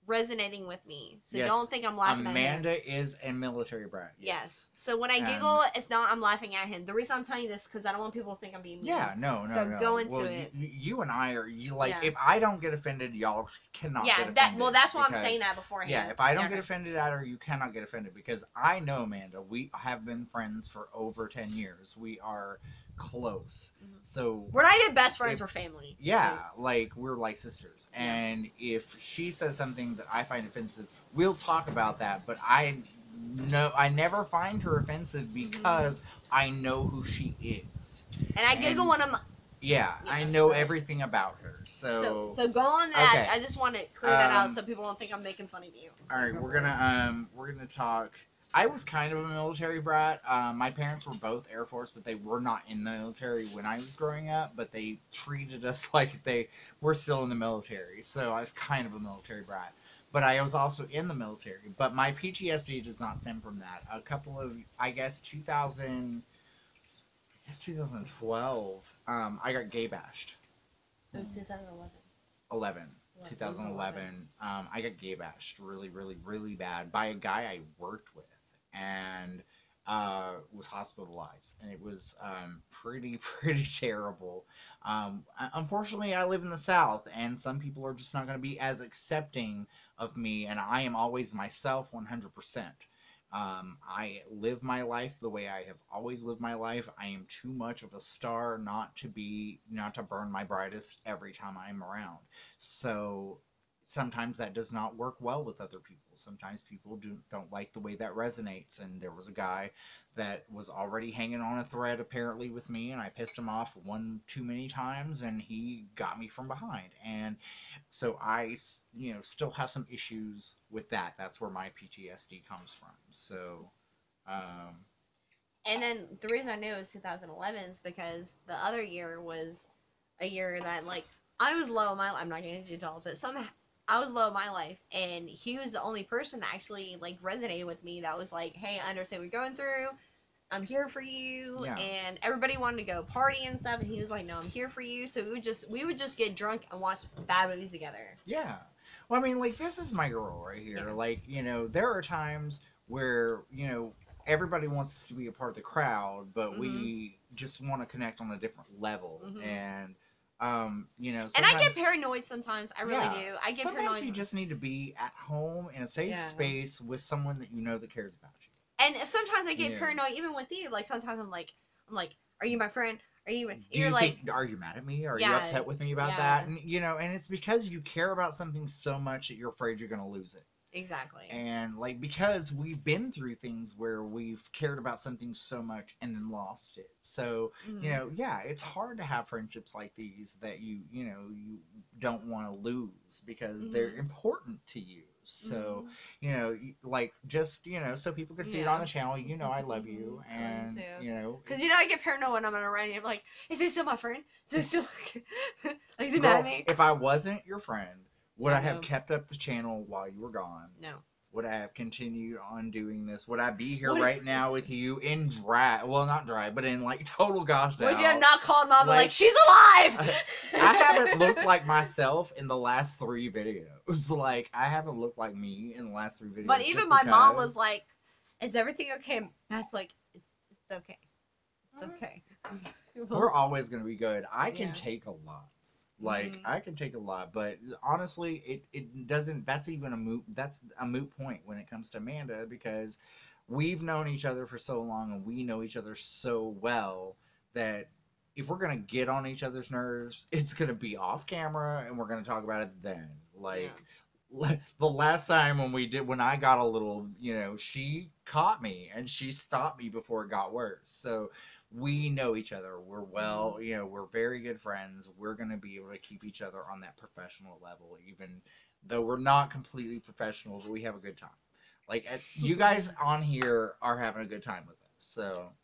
resonating with me. So yes. Don't think I'm laughing at him. Amanda is a military brat. Yes. So when I giggle, it's not I'm laughing at him. The reason I'm telling you this is because I don't want people to think I'm being mean. Yeah, no. So go into it. You and I are, if I don't get offended, y'all cannot get offended. That's why I'm saying that beforehand. Yeah, if I don't get offended at her, you cannot get offended. Because I know, Amanda, we have been friends for over 10 years. We are close. Mm-hmm. So we're not even best friends, we're family. Yeah, we're like sisters. And if she says something that I find offensive, we'll talk about that. But I never find her offensive because I know who she is. And I giggle when I'm... Yeah, I know everything about her. So go on that. Okay. I just want to clear that out so people don't think I'm making fun of you. All right, we're gonna talk I was kind of a military brat. My parents were both Air Force, but they were not in the military when I was growing up. But they treated us like they were still in the military. So I was kind of a military brat. But I was also in the military. But my PTSD does not stem from that. A couple of, I guess, 2012. I got gay bashed. It was 2011. 11. 2011. I got gay bashed really, really, really bad by a guy I worked with, and was hospitalized, and it was pretty, pretty terrible. Unfortunately, I live in the South, and some people are just not going to be as accepting of me, and I am always myself 100%. I live my life the way I have always lived my life. I am too much of a star not to burn my brightest every time I'm around. So sometimes that does not work well with other people. Sometimes people don't like the way that resonates. And there was a guy that was already hanging on a thread apparently with me, and I pissed him off one too many times, and he got me from behind. And so I, still have some issues with that. That's where my PTSD comes from. So, and then the reason I knew it was 2011 is because the other year was a year that, like, I was low in my life. I'm not getting into detail, but somehow I was low in my life, and he was the only person that actually, like, resonated with me. That was like, hey, I understand what you're going through. I'm here for you. Yeah. And everybody wanted to go party and stuff, and he was like, no, I'm here for you. So we would just get drunk and watch bad movies together. Yeah. Well, I mean, like, this is my girl right here. Yeah. Like, there are times where, everybody wants us to be a part of the crowd, but we just want to connect on a different level. And, sometimes, and I get paranoid sometimes. I really do. I get sometimes paranoid. You just need to be at home in a safe space with someone that that cares about you. And sometimes I get paranoid even with you. Like, sometimes I'm like, are you my friend? Are you? Are you mad at me? Are you upset with me about that? And and it's because you care about something so much that you're afraid you're going to lose it. Exactly. And because we've been through things where we've cared about something so much and then lost it. So, it's hard to have friendships like these that you don't want to lose because they're important to you. So, so people can see it on the channel, I love you. And, because, I get paranoid when I'm around you. I'm like, is he still my friend? Is he still, is he mad at me? If I wasn't your friend, would I have kept up the channel while you were gone? No. Would I have continued on doing this? Would I be here right now with you in drag? Well, not drag, but in total goth out. Would you have not called mom like she's alive? I haven't looked like myself in the last 3 videos. Like, I haven't looked like me in the last 3 videos. But even my mom was like, "Is everything okay?" And I was like, "It's okay. It's okay." We're always gonna be good. I can take a lot. I can take a lot, but honestly, it doesn't. That's even a moot point when it comes to Amanda, because we've known each other for so long and we know each other so well that if we're gonna get on each other's nerves, it's gonna be off camera and we're gonna talk about it then. The last time when I got a little, she caught me and she stopped me before it got worse. So we know each other. We're we're very good friends. We're going to be able to keep each other on that professional level, even though we're not completely professional, but we have a good time. You guys on here are having a good time with us. So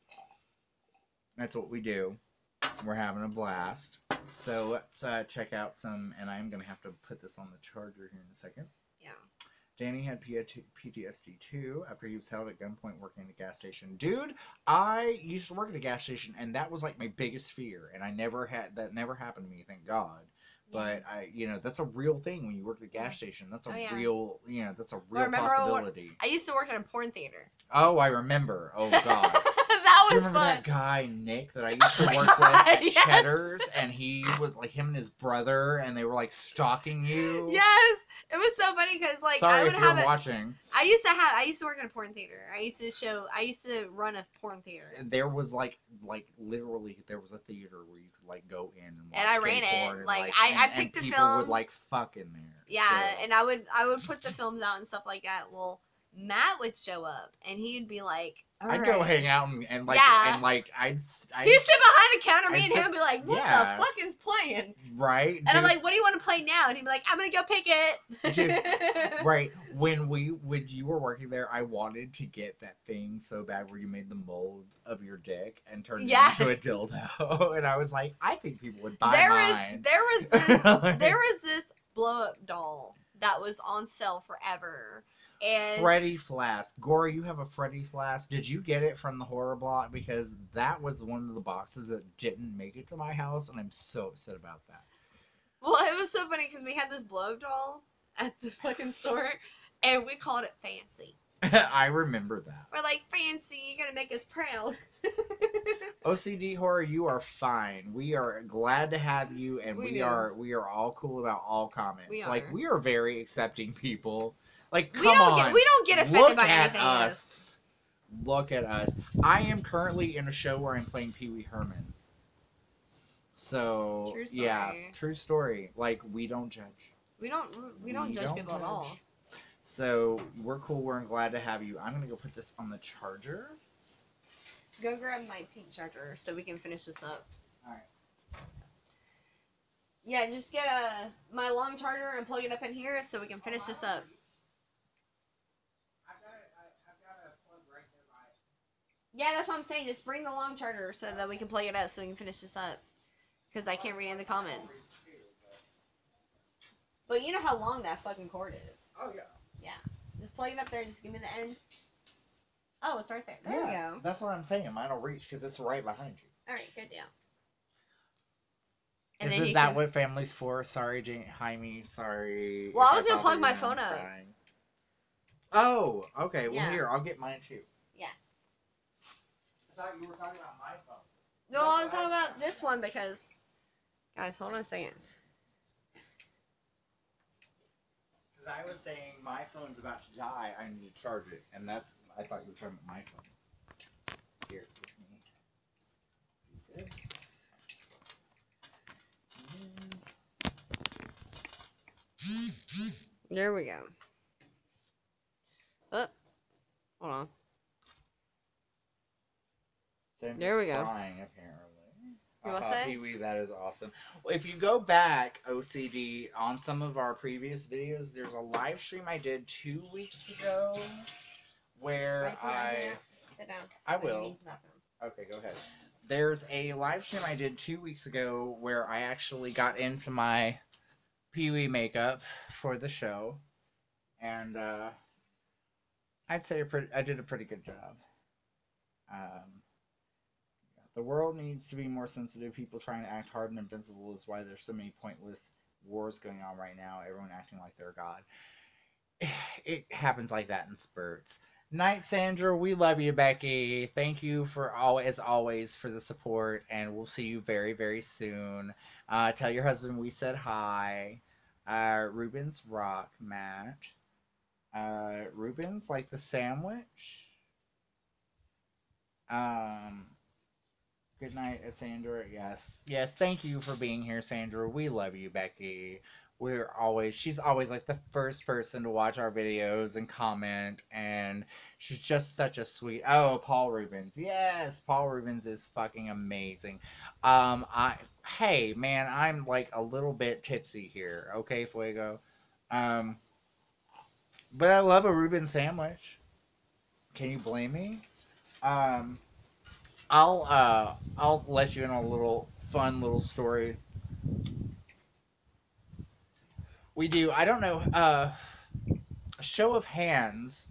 that's what we do. We're having a blast. So let's check out some, and I'm going to have to put this on the charger here in a second. Yeah. Danny had PTSD too after he was held at gunpoint working at a gas station. Dude, I used to work at a gas station, and that was my biggest fear. And that never happened to me, thank God. But that's a real thing when you work at a gas station. That's a real, that's a real possibility. I used to work at a porn theater. Oh, I remember. Oh God. That was fun. Do you remember that guy Nick that I used to work with at Cheddar's, and he was him and his brother, and they were stalking you? Yes. It was so funny because Sorry I would if you're have watching. I used to work in a porn theater. I used to run a porn theater. There was literally there was a theater where you could go in and watch and I ran porn it. I picked the films. People would fuck in there. Yeah, so. And I would put the films out and stuff like that. Well, Matt would show up and he'd be like, I'd go hang out and like Yeah. and like I'd He'd sit behind the counter, me I'd and sit- him would be like, what yeah. the fuck is playing? right. And I'm dude, like, what do you want to play now? And he'd be like, I'm gonna go pick it. Dude, right. When you were working there, I wanted to get that thing so bad where you made the mold of your dick and turned Yes. it into a dildo. And I was like, I think people would buy there mine. was this blow up doll that was on sale forever. And Freddy Flask. Gory, you have a Freddy Flask. Did you get it from the horror block? Because that was one of the boxes that didn't make it to my house, and I'm so upset about that. well, it was so funny because we had this blow up doll at the fucking store, and we called it Fancy. I remember that. We're like, Fancy, you're gonna make us proud. OCD Horror, you are fine. We are glad to have you, and We we do. are all cool about all comments. We Like are. we are very accepting people. Like we come don't on, we don't get offended look by at anything. us. Look at us. I am currently in a show where I'm playing Pee Wee Herman. So True yeah, story. true story. Like we don't judge. We don't judge people at all. So we're cool. We're glad to have you. I'm gonna go put this on the charger. Go grab my pink charger so we can finish this up. Alright. Yeah, just get my long charger and plug it up in here so we can finish this up. I've got a plug right there by it. Yeah, that's what I'm saying. Just bring the long charger so that we can plug it up so we can finish this up. Because I can't read in the comments. But you know how long that fucking cord is. Oh yeah. Just plug it up there. Just give me the end. Oh, it's right there. There we go. That's what I'm saying. Mine will reach because it's right behind you. All right, good deal. Isn't that what family's for? Sorry, Jaime. Sorry. Well, if I was gonna bothered plug my you, I'm phone up. crying. Oh, okay. Well, Yeah. here, I'll get mine too. Yeah. I thought you were talking about my phone. No, I was talking about this one because... Guys, hold on a second. Because I was saying my phone's about to die. I need to charge it, and I thought you were talking about my phone. Here, give me this. There we go. Oh, hold on. Sandra's There we go. Crying, apparently. You wanna Haha, say? Pee-wee, that is awesome. Well, if you go back, OCD, on some of our previous videos, there's a live stream I did 2 weeks ago where Sit down. I will. Okay, go ahead. There's a live stream I did 2 weeks ago where I actually got into my Pee-wee makeup for the show, and I'd say I did a pretty good job. The world needs to be more sensitive. People trying to act hard and invincible is why there's so many pointless wars going on right now. Everyone acting like they're God. It happens like that in spurts. Night, Sandra. We love you, Becky. Thank you for as always for the support, and we'll see you very, very soon. Tell your husband we said hi. Ruben's rock, Matt. Ruben's like the sandwich. Good night, Sandra. Yes. Yes, thank you for being here, Sandra. We love you, Becky. She's always like the first person to watch our videos and comment, and she's just such a sweet. Oh, Paul Rubens. Yes, Paul Rubens is fucking amazing. Hey, man, I'm like a little bit tipsy here. Okay, Fuego. But I love a Reuben sandwich. Can you blame me? I'll let you in on a fun little story. We do. I don't know. A show of hands,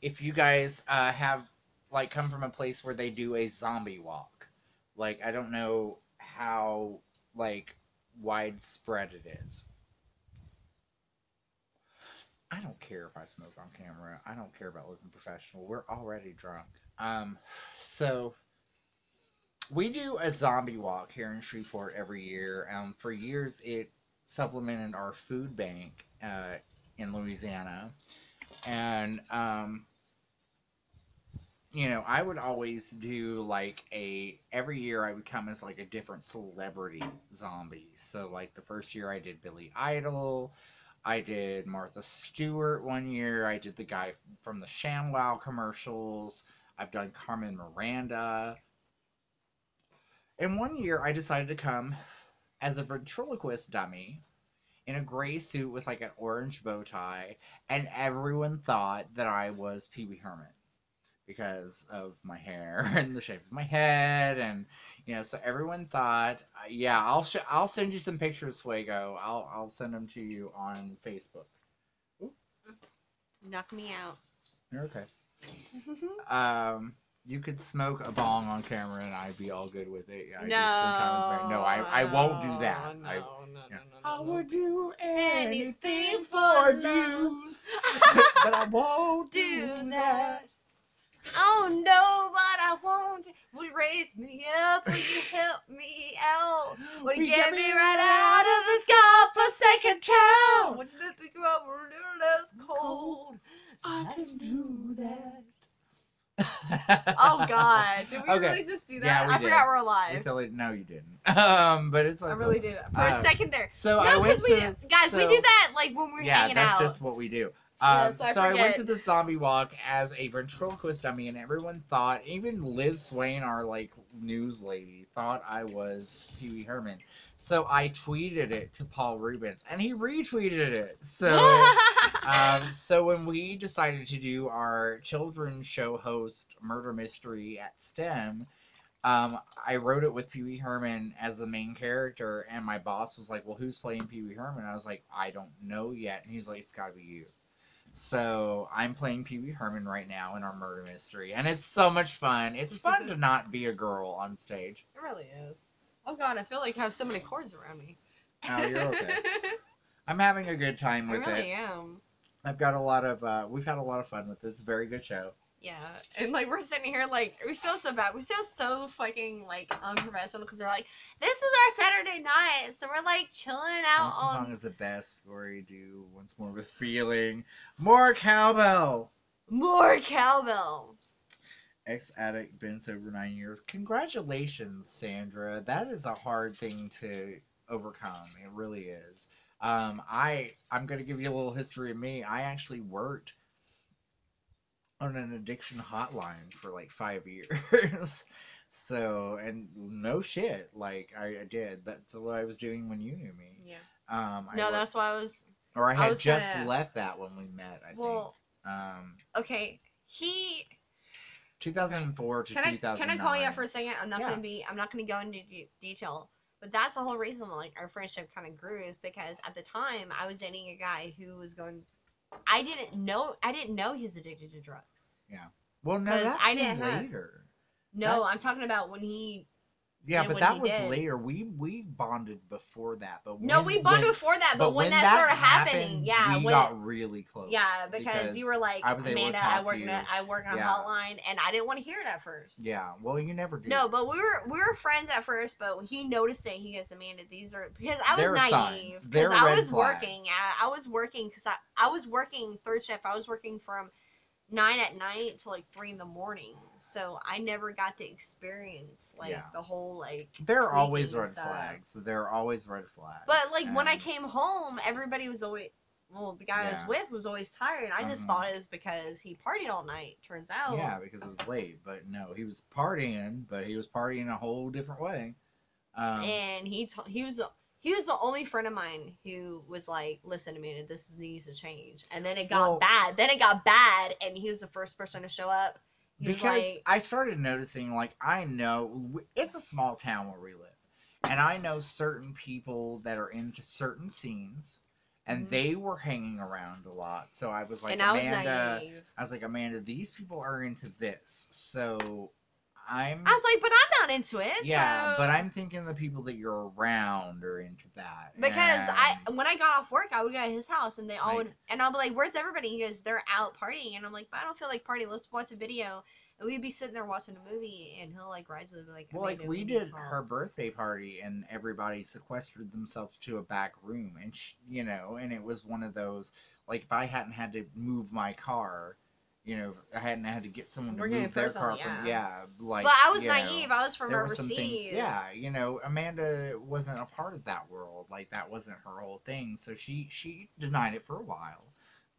if you guys have like come from a place where they do a zombie walk. Like I don't know how like widespread it is. I don't care if I smoke on camera. I don't care about looking professional. We're already drunk. So we do a zombie walk here in Shreveport every year. For years, it supplemented our food bank in Louisiana. And, you know, I would always do like every year I would come as like a different celebrity zombie. So like the first year I did Billy Idol. I did Martha Stewart one year. I did the guy from the ShamWow commercials. I've done Carmen Miranda. And one year I decided to come as a ventriloquist dummy in a gray suit with like an orange bow tie, and everyone thought that I was Pee Wee Herman because of my hair and the shape of my head, and so everyone thought, yeah, I'll send you some pictures, Fuego. I'll send them to you on Facebook. Ooh. Knock me out. You're okay. You could smoke a bong on camera and I'd be all good with it. No, I won't do that. No. I would do anything for views, but I won't do that. Oh no, but I won't. Would you raise me up? Would you help me out? Would you get me right out of this godforsaken town? Would you let me grow up a little less cold? I can do that. Oh God! Did we Okay. really just do that? Yeah, we I did. forgot we're live. No, you didn't. But it's like I really did for a second there. So no, I went we to guys, we do that like when we're hanging out. Yeah, that's just what we do. Yeah, so I went to the zombie walk as a ventriloquist dummy, and everyone thought, even Liz Swain, our like news lady, thought I was Pee Wee Herman. So I tweeted it to Paul Rubens, and he retweeted it. So, so when we decided to do our children's show host murder mystery at STEM, I wrote it with Pee Wee Herman as the main character, and my boss was like, "Well, who's playing Pee Wee Herman?" I was like, "I don't know yet," and he's like, "It's got to be you." So I'm playing Pee Wee Herman right now in our murder mystery, and it's so much fun. It's fun to not be a girl on stage. It really is. Oh God, I feel like I have so many cords around me. Oh, you're okay. I'm having a good time with it. I really am. I've got a lot of, we've had a lot of fun with this. It's a very good show. Yeah, and like we're sitting here like we feel so bad. We feel so fucking like unprofessional because they're like, this is our Saturday night, so we're like chilling out Once on. the song is the best. Glory do once more with feeling. More cowbell. More cowbell. Ex-addict, been sober 9 years. Congratulations, Sandra. That is a hard thing to overcome. It really is. I'm gonna give you a little history of me. I actually worked on an addiction hotline for like 5 years. So, and no shit, like I did. That's what I was doing when you knew me. Yeah. That's why I was. Or I had just left that when we met. I think. Okay. 2004 to 2009. Can I call you out for a second? I'm not gonna go into detail. But that's the whole reason why like our friendship kind of grew is because at the time I was dating a guy who was going. I didn't know he was addicted to drugs. Yeah. Well, no, that came later. No, I'm talking about when he. Yeah, but that was later. We bonded before that, but we bonded before that. But when that started happening, we got really close. Yeah, because you were like, Amanda, I work on a hotline, and I didn't want to hear it at first. Yeah, well, you never did. No, but we were friends at first. But when he noticed it, he goes, Amanda, these are because I was naive because I was working. I was working because I was working third shift. I was working from 9 at night to like 3 in the morning, so I never got to experience the whole like. There are always red flags. There are always red flags. But like when I came home, everybody was always the guy I was with was always tired. I just thought it was because he partied all night. Turns out. Yeah, because it was late. But no, he was partying, but he was partying a whole different way. And he was the only friend of mine who was like, listen to me, this needs to change. And then it got bad. And he was the first person to show up. Because I started noticing, like, I know, it's a small town where we live. And I know certain people that are into certain scenes. And they were hanging around a lot. So I was like, Amanda, these people are into this. So I was like, but I'm not into it. Yeah, but I'm thinking the people that you're around are into that. Because when I got off work, I would go to his house, and they all would, and I'll be like, "Where's everybody?" He goes, "They're out partying," and I'm like, "But I don't feel like partying. Let's watch a video." And we'd be sitting there watching a movie, and he'll like gradually be like, "Well, like we did her birthday party, and everybody sequestered themselves to a back room, and and it was one of those like if I hadn't had to move my car." you know, I hadn't had to get someone to We're getting move their personal, car from, yeah. like. But I was you know, naive. I was from there were some things, overseas. yeah, you know, Amanda wasn't a part of that world. Like, that wasn't her whole thing. So she denied it for a while.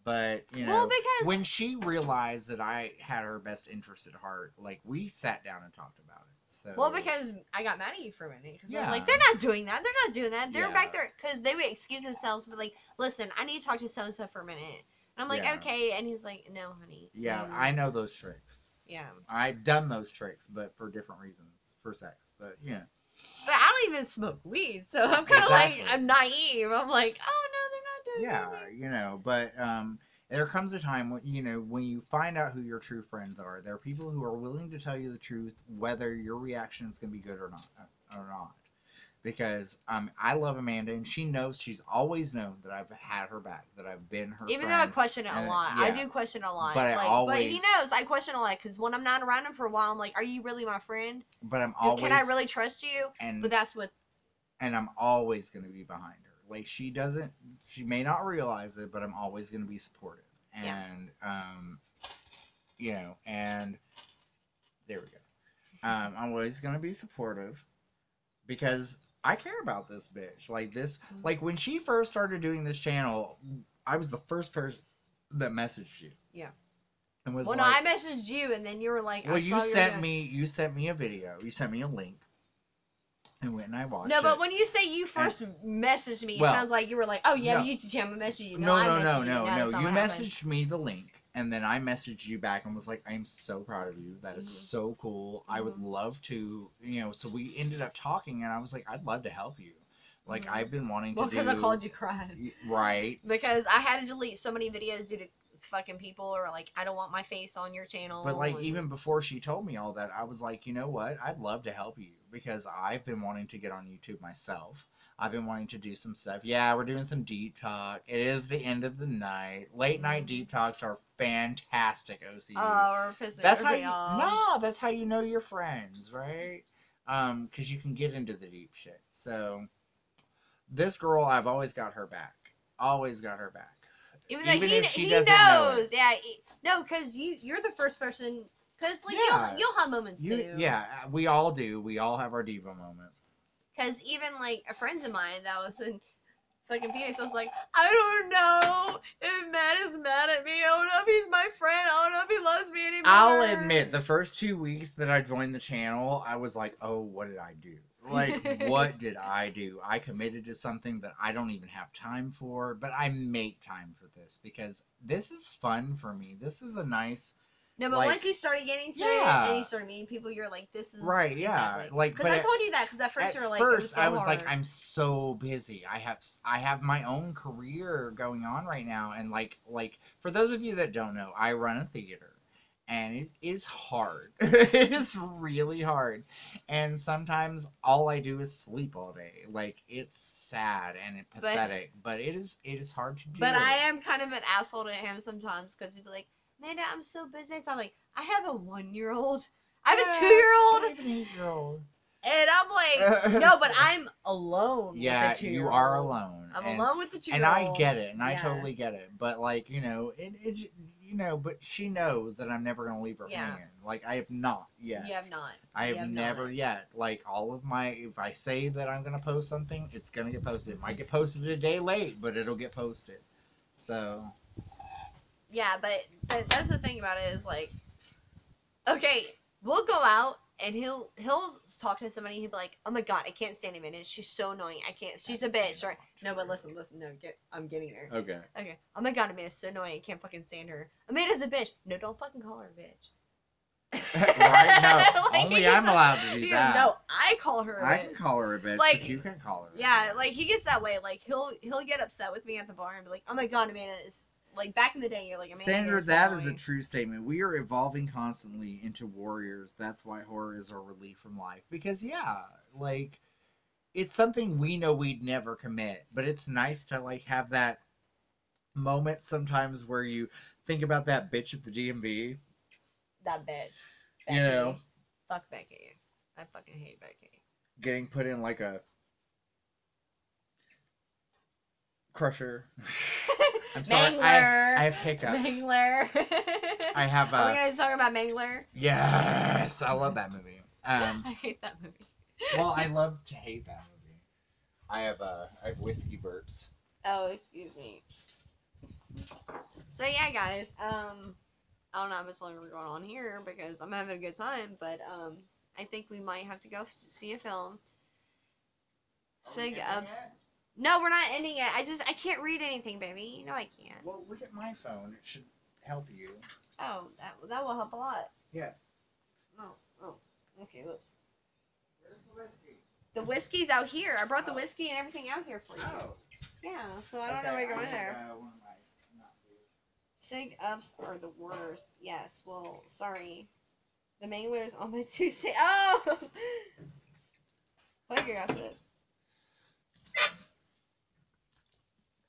But, you know, Well, because when she realized that I had her best interest at heart, like, we sat down and talked about it. So, because I got mad at you for a minute. Because I was Yeah. like, they're not doing that. They're not doing that. They're Yeah. back there. Because they would excuse themselves, but like, listen, I need to talk to so and so for a minute. And I'm like, Yeah. okay. And he's like, no, honey. yeah, Mm, I know those tricks. Yeah. I've done those tricks, but for different reasons. For sex. But, yeah. But I don't even smoke weed, so I'm kind of like, Exactly. I'm naive. I'm like, oh no, they're not doing Yeah, anything. you know, but there comes a time when, you know, when you find out who your true friends are, there are people who are willing to tell you the truth, whether your reaction is going to be good or not. Because I love Amanda, and she knows, she's always known that I've had her back, that I've been her Even friend. though I question it a and- lot, I yeah. do question it a lot. But I But he always- knows I question a lot because when I'm not around him for a while, I'm like, "Are you really my friend? But I'm always, Can I really trust you?" and But that's what. and I'm always going to be behind her. Like, she may not realize it, but I'm always going to be supportive. Yeah. And, you know, and there we go. I'm always going to be supportive because I care about this bitch. Like, like, when she first started doing this channel, I was the first person that messaged you. Yeah. And was Well, like, no, I messaged you, and then you were like, well, I you saw sent me a video. You sent me a link. And went and I watched No, it. but when you say you first messaged me, Well, it sounds like you were like, "Oh, you have no. a YouTube channel, I'm messaging you." No. I messaged you. No. that's not You what happened. messaged me the link, and then I messaged you back and was like, "I'm so proud of you. That is so cool. I would love to, you know." So we ended up talking, and I was like, "I'd love to help you. Like, I've been wanting to do." Well, because I called you crying. Right. Because I had to delete so many videos due to fucking people, or like, I don't want my face on your channel. But like, and- even before she told me all that, I was like, you know what? I'd love to help you because I've been wanting to get on YouTube myself. I've been wanting to do some stuff. Yeah, we're doing some deep talk. It is the end of the night. Late night deep talks are fantastic, OCU. Oh, we're pissing That's how everybody you, off. no, that's how you know your friends, right? Because you can get into the deep shit. So this girl, I've always got her back. Always got her back. Even though Even he, if she he doesn't know knows. it. Yeah. No, because you're the first person. Because like Yeah. you'll have moments too. Yeah, we all do. We all have our diva moments. Because even like a friends of mine that was in fucking Phoenix, I was like, I don't know if Matt is mad at me. I don't know if he's my friend. I don't know if he loves me anymore. I'll admit, the first 2 weeks that I joined the channel, I was like, oh, what did I do? Like, what did I do? I committed to something that I don't even have time for, but I make time for this because this is fun for me. This is a nice... No, but like, once you started getting to yeah. it and you started meeting people, you're like, this is Right, yeah. exactly. Like, because but I told you that because at first at you were like, first, it was so I was hard. like, I'm so busy. I have my own career going on right now, and like for those of you that don't know, I run a theater, and it is hard. It is really hard, and sometimes all I do is sleep all day. Like, it's sad and pathetic, but it is hard to do. But I am kind of an asshole to him sometimes because he'd be like, Amanda, I'm so busy. So I'm like, I have a 1-year-old. I have a 2-year-old. I have an 8-year-old. And I'm like, no, but I'm alone Yeah, with the 2-year-old. you are alone. I'm alone with the 2-year-old. And I get it, and I Yeah. totally get it. But like, you know, but she knows that I'm never gonna leave her Yeah. hand. Like, I have not yet. You have not. I You have have never not. yet. Like, all of my, if I say that I'm gonna post something, it's gonna get posted. It might get posted a day late, but it'll get posted. So. Yeah, but that's the thing about it is like, okay, we'll go out and he'll talk to somebody. He'll be like, oh my god, I can't stand Amanda. She's so annoying. I can't. She's a bitch. Right? No, but listen. No, I'm getting there. Okay. Okay. Oh my god, Amanda's so annoying. I can't fucking stand her. Amanda's a bitch. No, don't fucking call her a bitch. Right? No, Like, only he I'm gets allowed to do He that. goes, no, I call her a I bitch. can call her a bitch, Like, but you can't call her. a Yeah, bitch. like he gets that way. Like he'll get upset with me at the bar and be like, "Oh my god, Amanda is like back in the day. You're like Amanda." Sandra, you're so that is a annoying." true statement. We are evolving constantly into warriors. That's why horror is our relief from life. Because, yeah, like, it's something we know we'd never commit. But it's nice to, like, have that moment sometimes where you think about that bitch at the DMV. That bitch. You know. Becky. Fuck Becky. I fucking hate Becky. Getting put in, like, a crusher. I'm sorry. Mangler. I have hiccups. Mangler. I have Are we gonna talk about Mangler? yes, I love that movie. I hate that movie. Well, I love to hate that movie. I have whiskey burps. Oh, excuse me. So yeah, guys. I don't know how much longer we're going on here because I'm having a good time, but I think we might have to go see a film. Sig ups. No, we're not ending it. I can't read anything, baby. You know I can't. Well, look at my phone. It should help you. Oh, that will help a lot. Yes. Oh. Okay, let's. Where's the whiskey? The whiskey's out here. I brought the whiskey and everything out here for you. Oh. Yeah, so I don't know where you're going there. One of my Sig ups are the worst. Yes, well, sorry. The Mangler's on my Tuesday. Oh! Like I said.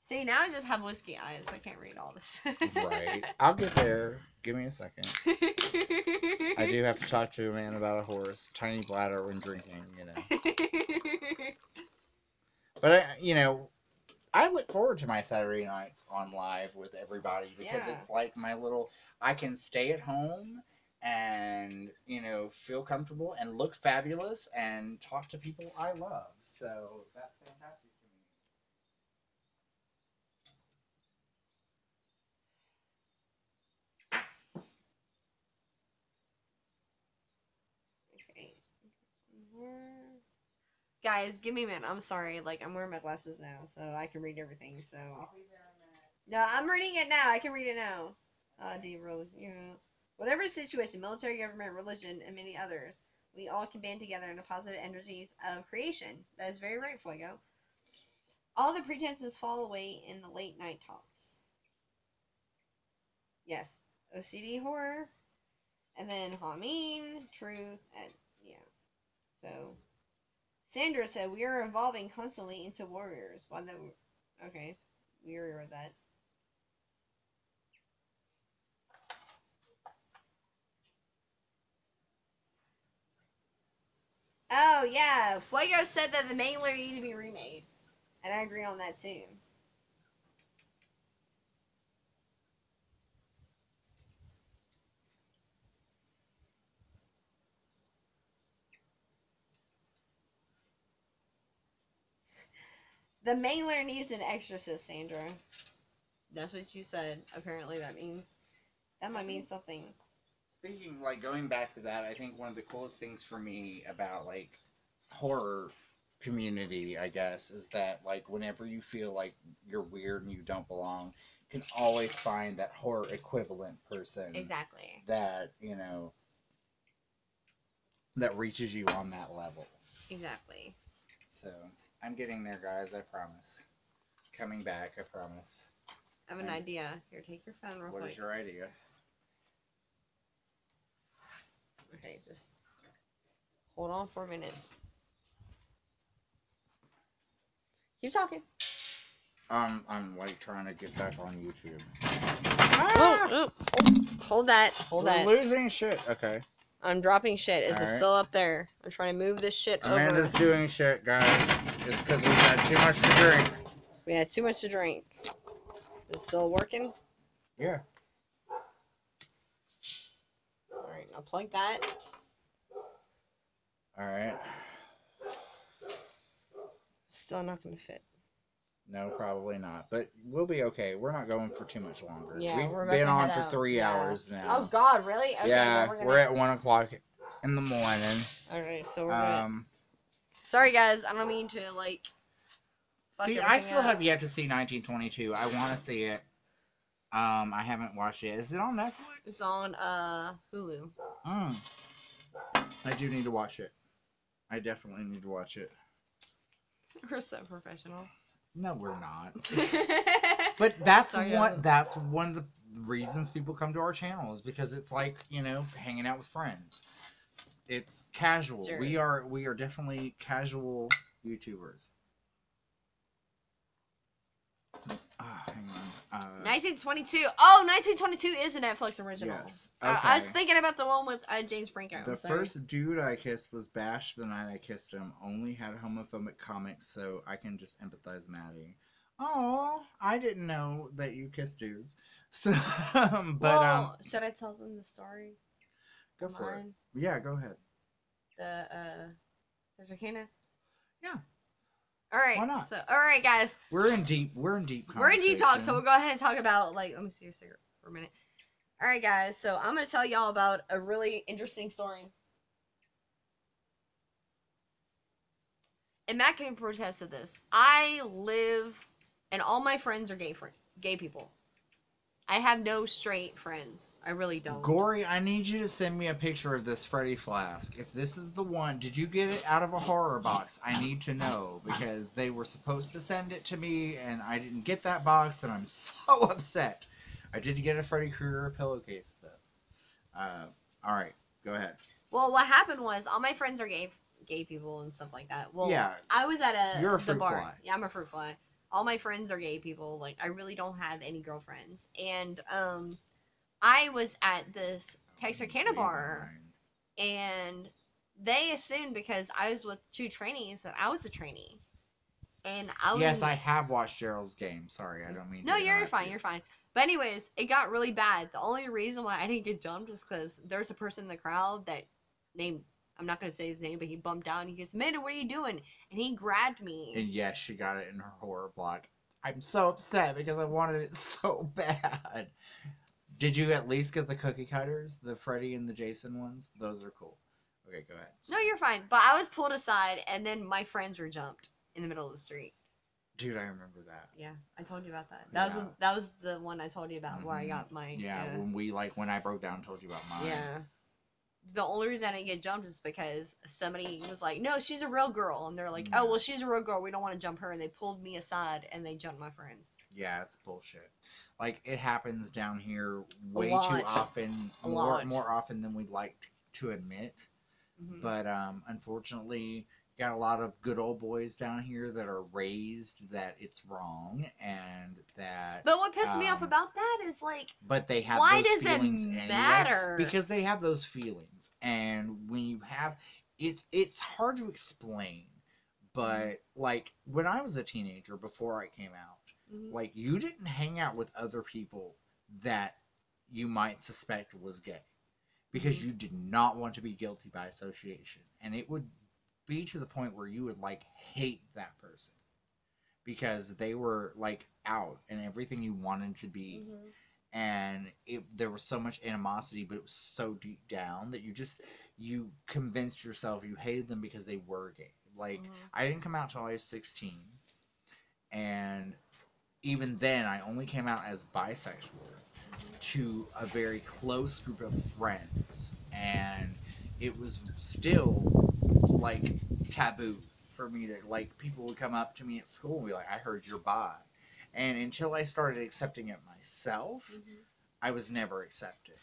See, now I just have whiskey eyes. I can't read all this. Right. I'll get there. Give me a second. I do have to talk to a man about a horse. Tiny bladder when drinking, you know. But, I look forward to my Saturday nights on live with everybody because it's like my little... I can stay at home and, feel comfortable and look fabulous and talk to people I love. So, that's fantastic to me. Okay. Guys, give me a minute. I'm sorry. Like, I'm wearing my glasses now, so I can read everything, so... I'll be there in a minute. No, I'm reading it now. I can read it now. Do you really? Whatever situation, military, government, religion, and many others, we all can band together in the positive energies of creation. That is very right, Fuego. All the pretenses fall away in the late night talks. Yes. OCD horror. And then Hameen, truth, and yeah. So, Sandra said, we are evolving constantly into warriors. Okay. We already read that. Oh, yeah. Fuego said that the Mangler need to be remade. And I agree on that, too. The Mangler needs an exorcist, Sandra. That's what you said. Apparently that means... That might mean something. Speaking, going back to that, I think one of the coolest things for me about, horror community, I guess, is that, whenever you feel like you're weird and you don't belong, you can always find that horror equivalent person. Exactly. That, that reaches you on that level. Exactly. So, I'm getting there, guys, I promise. Coming back, I promise. I have an idea. Here, take your phone real quick. What is your idea? Okay, just hold on for a minute. Keep talking. I'm trying to get back on YouTube. Hold that. We're losing shit. Okay. I'm dropping shit. Is it Alright. still up there? I'm trying to move this shit Amanda's over. doing shit, guys. It's because we've had too much to drink. We had too much to drink. Is it still working? Yeah. Alright, now plug that. Alright. Still not gonna fit. No, probably not. But we'll be okay. We're not going for too much longer. Yeah, We've we're about been to on head for out. 3 Yeah. hours now. Oh God, really? Okay, yeah, well, we're at 1 o'clock in the morning. Alright, so we're gonna... Sorry guys, I don't mean to fuck See, I everything still up. have yet to see 1922. I want to see it. I haven't watched it. Is it on Netflix? It's on Hulu. I do need to watch it. I definitely need to watch it. We're so professional. No, we're not. But that's Sorry, that's one of the reasons people come to our channel is because it's like, hanging out with friends. It's casual. Serious. We are definitely casual YouTubers. Hang on. 1922. Oh, 1922 is a Netflix original. Yes. I was Okay. thinking about the one with James Franco. The first dude I kissed was Bash the night I kissed him. Only had homophobic comics, so I can just empathize Maddie. Oh, I didn't know that you kissed dudes. So, but Well, should I tell them the story? go for it. Mine? Yeah, go ahead. The Texarkana. Yeah. All right. Why not? So, all right, guys. We're in deep We're in deep talk, so we'll conversation. go ahead and talk about like. Let me see your cigarette for a minute. All right, guys. So I'm gonna tell y'all about a really interesting story. And Matt can protest to this. I live, and all my friends are gay people. I have no straight friends. I really don't. Gory, I need you to send me a picture of this Freddy flask. If this is the one, did you get it out of a horror box? I need to know because they were supposed to send it to me and I didn't get that box and I'm so upset. I did get a Freddy Krueger pillowcase though. Alright, go ahead. Well, what happened was all my friends are gay people and stuff like that. Well, Yeah, I was at you're a the fruit bar. fly. Yeah, I'm a fruit fly. All my friends are gay people. Like, I really don't have any girlfriends. And I was at this Texarkana bar, and they assumed because I was with two trainees that I was a trainee. And I was Yes, I have watched Gerald's game. Sorry, I don't mean to No, you're interrupt fine. you. You're fine. But anyways, it got really bad. The only reason why I didn't get jumped is because there's a person in the crowd that named, I'm not going to say his name, but he bumped out and he goes, Amanda, what are you doing? And he grabbed me. And yes, she got it in her horror block. I'm so upset because I wanted it so bad. Did you at least get the cookie cutters? The Freddy and the Jason ones? Those are cool. Okay, go ahead. No, you're fine. But I was pulled aside and then my friends were jumped in the middle of the street. Dude, I remember that. Yeah, I told you about that. Yeah. That was the one I told you about where I Mhm. got my Yeah, when I broke down and told you about mine. Yeah. The only reason I didn't get jumped is because somebody was like, no, she's a real girl. And they're like, oh, well, she's a real girl. We don't want to jump her. And they pulled me aside and they jumped my friends. Yeah, it's bullshit. Like, it happens down here way lot. too often. A lot. More often than we'd like to admit. Mhm. But unfortunately, got a lot of good old boys down here that are raised that it's wrong and that. But what pissed me off about that is like, but they have why those does it feelings anyway, matter? because they have those feelings, and when you have, it's hard to explain. But like when I was a teenager, before I came out, Mhm. like you didn't hang out with other people that you might suspect was gay because you did not want to be guilty by association, and it would be to the point where you would like hate that person because they were like out and everything you wanted to be. Mhm. And there was so much animosity, but it was so deep down that you convinced yourself you hated them because they were gay. Like, Mhm. I didn't come out till I was 16, and even then I only came out as bisexual to a very close group of friends, and it was still like taboo for me to, like, people would come up to me at school and be like, I heard you're bi. And until I started accepting it myself, Mhm. I was never accepted.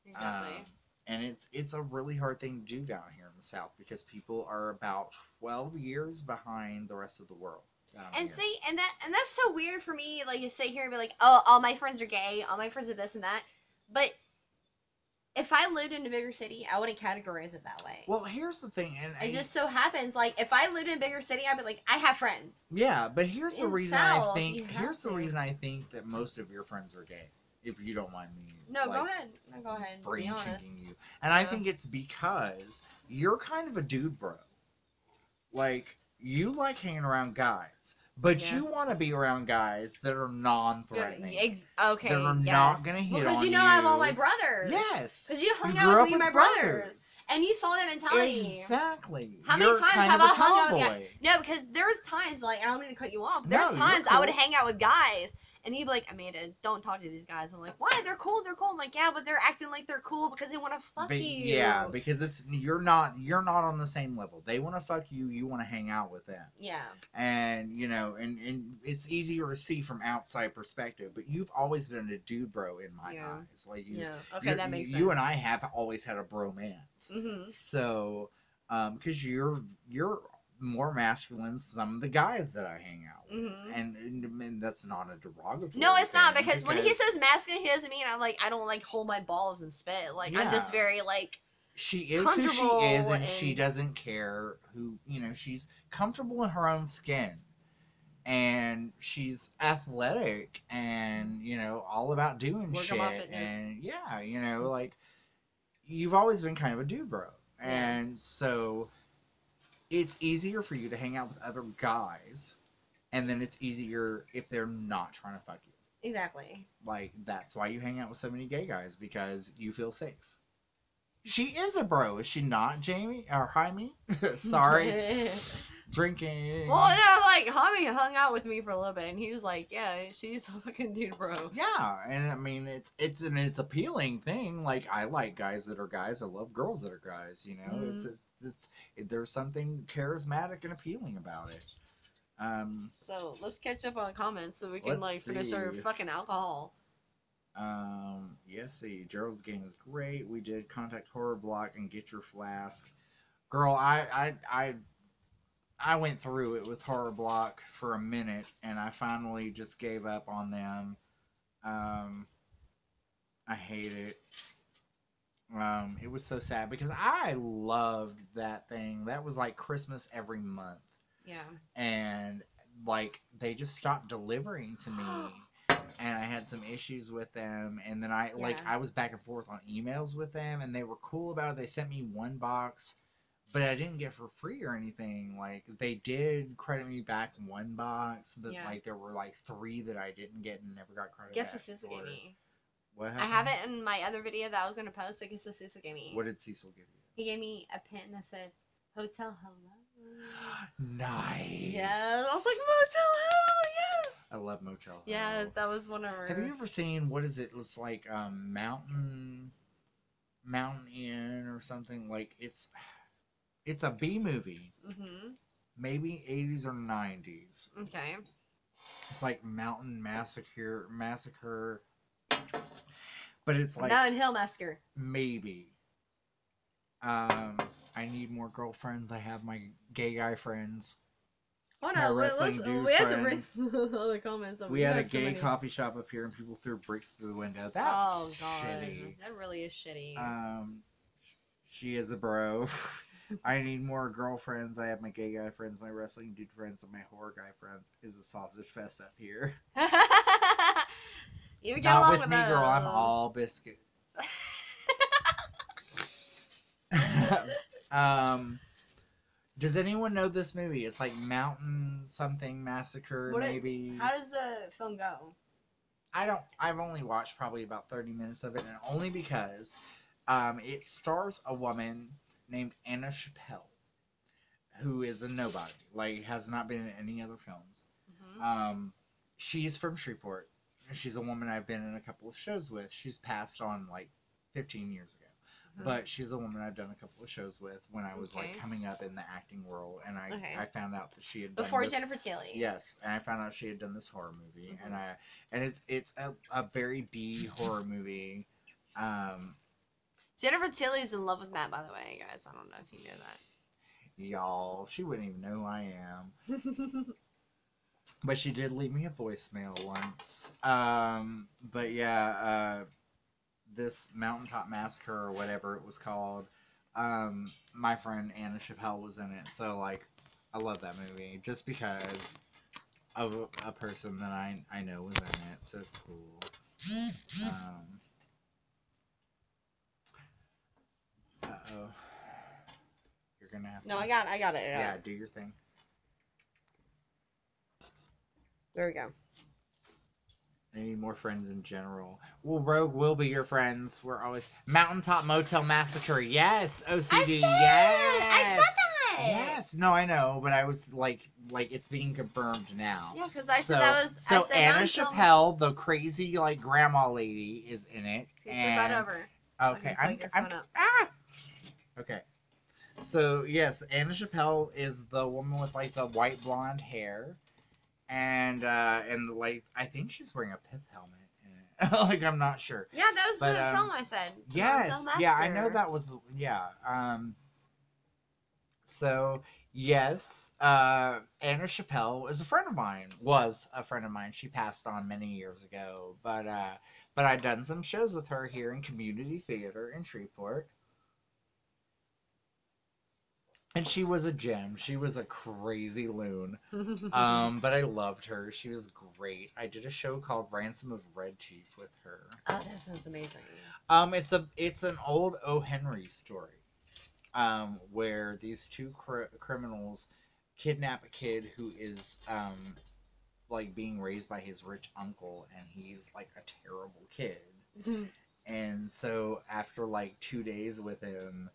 Exactly. And it's a really hard thing to do down here in the South because people are about 12 years behind the rest of the world. And Here. see, and that's so weird for me. Like, to sit here and be like, oh, all my friends are gay, all my friends are this and that. But if I lived in a bigger city, I wouldn't categorize it that way. Well, here's the thing, and It just so happens, like, if I lived in a bigger city, I'd be like, I have friends. yeah, but here's the In reason South, I you think have that most of your friends are gay. If you don't mind me, No, like, go ahead. No, go ahead. Be brain honest. cheating you, and I Yeah. think it's because you're kind of a dude bro. Like, you like hanging around guys, but Yeah. you want to be around guys that are non-threatening. Okay. That are yes. not gonna hit Because on you know I have all you. my brothers. Yes. Because you hung You out grew with up me and with my brothers. brothers. And you saw that mentality. Exactly. How many You're times kind have of I a hung out with tomboy. guys? No, because there's times, like, I don't mean to cut you off, but No, there's you're times I would cool. hang out with guys, and he'd be like, Amanda, don't talk to these guys. I'm like, why? They're cool. I'm like, yeah, but they're acting like they're cool because they want to fuck you. Yeah, because you're not on the same level. They want to fuck you. You want to hang out with them. Yeah. And and it's easier to see from outside perspective. But you've always been a dude bro in my Yeah. eyes. Like Yeah. Okay, that makes sense. You and I have always had a bromance. Mm-hmm. So, because you're more masculine than some of the guys that I hang out with, Mm-hmm. and that's not a derogatory. No, it's not, thing, because when he says masculine, he doesn't mean I don't like hold my balls and spit. Like, I'm just Yeah. very like she is who she comfortable is, and she and- doesn't care who she's comfortable in her own skin, and she's athletic and all about doing Work shit. on my fitness. And yeah, like you've always been kind of a dude bro, Yeah. and so it's easier for you to hang out with other guys, and then it's easier if they're not trying to fuck you. Exactly. Like, that's why you hang out with so many gay guys, because you feel safe. She is a bro, is she not, Jamie? Or Jaime? Sorry. Drinking. Well, no, like, Jaime hung out with me for a little bit, and he was like, yeah, she's a fucking dude, bro. Yeah, and I mean, it's an appealing thing. Like, I like guys that are guys. I love girls that are guys, there's something charismatic and appealing about it. So, let's catch up on comments so we can, Let's finish our see. fucking alcohol. Yes, see, Gerald's game is great. We did contact Horror Block and get your flask. Girl, I went through it with Horror Block for a minute, and I finally just gave up on them. I hate it. It was so sad because I loved that thing. That was like Christmas every month. Yeah. And like they just stopped delivering to me. And I had some issues with them, and then I was back and forth on emails with them, and they were cool about it. They sent me one box, but I didn't get for free or anything. Like, they did credit me back one box, but like there were like 3 that I didn't get and never got credit. Guess back what Cecil gave me? What happened? I have it in my other video that I was gonna post, but guess what Cecil gave me? What did Cecil give you? He gave me a pin that said Hotel Hello. Nice. Yes, I was like, Motel Hell, yes. I love Motel Hell. Yeah, that was one of our. Have you ever seen, what is it? It's like Mountain Inn or something. Like, it's a B movie. Mm-hmm. Maybe 80s or 90s. Okay. It's like Mountain Massacre, but it's like Mountain Hill Massacre. maybe. I need more girlfriends. I have my gay guy friends. Oh My no, wrestling dude we had to friends. bring all the comments. We had a gay coffee shop up here, and people threw bricks through the window. That's oh god, shitty. that really is shitty. She is a bro. I need more girlfriends. I have my gay guy friends, my wrestling dude friends, and my horror guy friends. Is a sausage fest up here. You get Not along with with me, those. girl. I'm all biscuit. Does anyone know this movie? It's like Mountain something Massacre, maybe. How does the film go? I've only watched probably about 30 minutes of it, and only because it stars a woman named Anna Chappelle, who is a nobody. Like, has not been in any other films. Mm-hmm. She's from Shreveport. She's a woman I've been in a couple of shows with. She's passed on like 15 years ago. But she's a woman I've done a couple of shows with when I was like coming up in the acting world, and I found out that she had done before this, Jennifer Tilly. Yes, and I found out she had done this horror movie, and it's a very B horror movie. Jennifer Tilly's in love with Matt, by the way, guys. I don't know if you know that. Y'all, she wouldn't even know who I am. But she did leave me a voicemail once. But yeah, this Mountaintop Massacre or whatever it was called, my friend Anna Chappelle was in it. So, like, I love that movie just because of a person that I know was in it. So it's cool. Uh-oh. You're gonna have to... No, I got it. Yeah, do your thing. There we go. I need more friends in general. Well, Rogue will be your friends. We're always... Mountaintop Motel Massacre. Yes! OCD. Yes! I said that! Yes! No, I know, but I was like it's being confirmed now. Yeah, because I said that was... So I said Anna Chappelle, the crazy, like, grandma lady, is in it. She's right over. Okay, Okay. So, yes, Anna Chappelle is the woman with, like, the white blonde hair. And like, I think she's wearing a pith helmet in it. Like, I'm not sure. Yeah, that was the film I said. Yes. Yeah, I know that was the... Yeah. So, yes, Anna Chappelle is a friend of mine. Was a friend of mine. She passed on many years ago. But I've done some shows with her here in Community Theater in Shreveport. And she was a gem. She was a crazy loon. But I loved her. She was great. I did a show called Ransom of Red Chief with her. Oh, that sounds amazing. It's an old O. Henry story. Where these two criminals kidnap a kid who is like being raised by his rich uncle, and he's like a terrible kid. And so after like 2 days with him,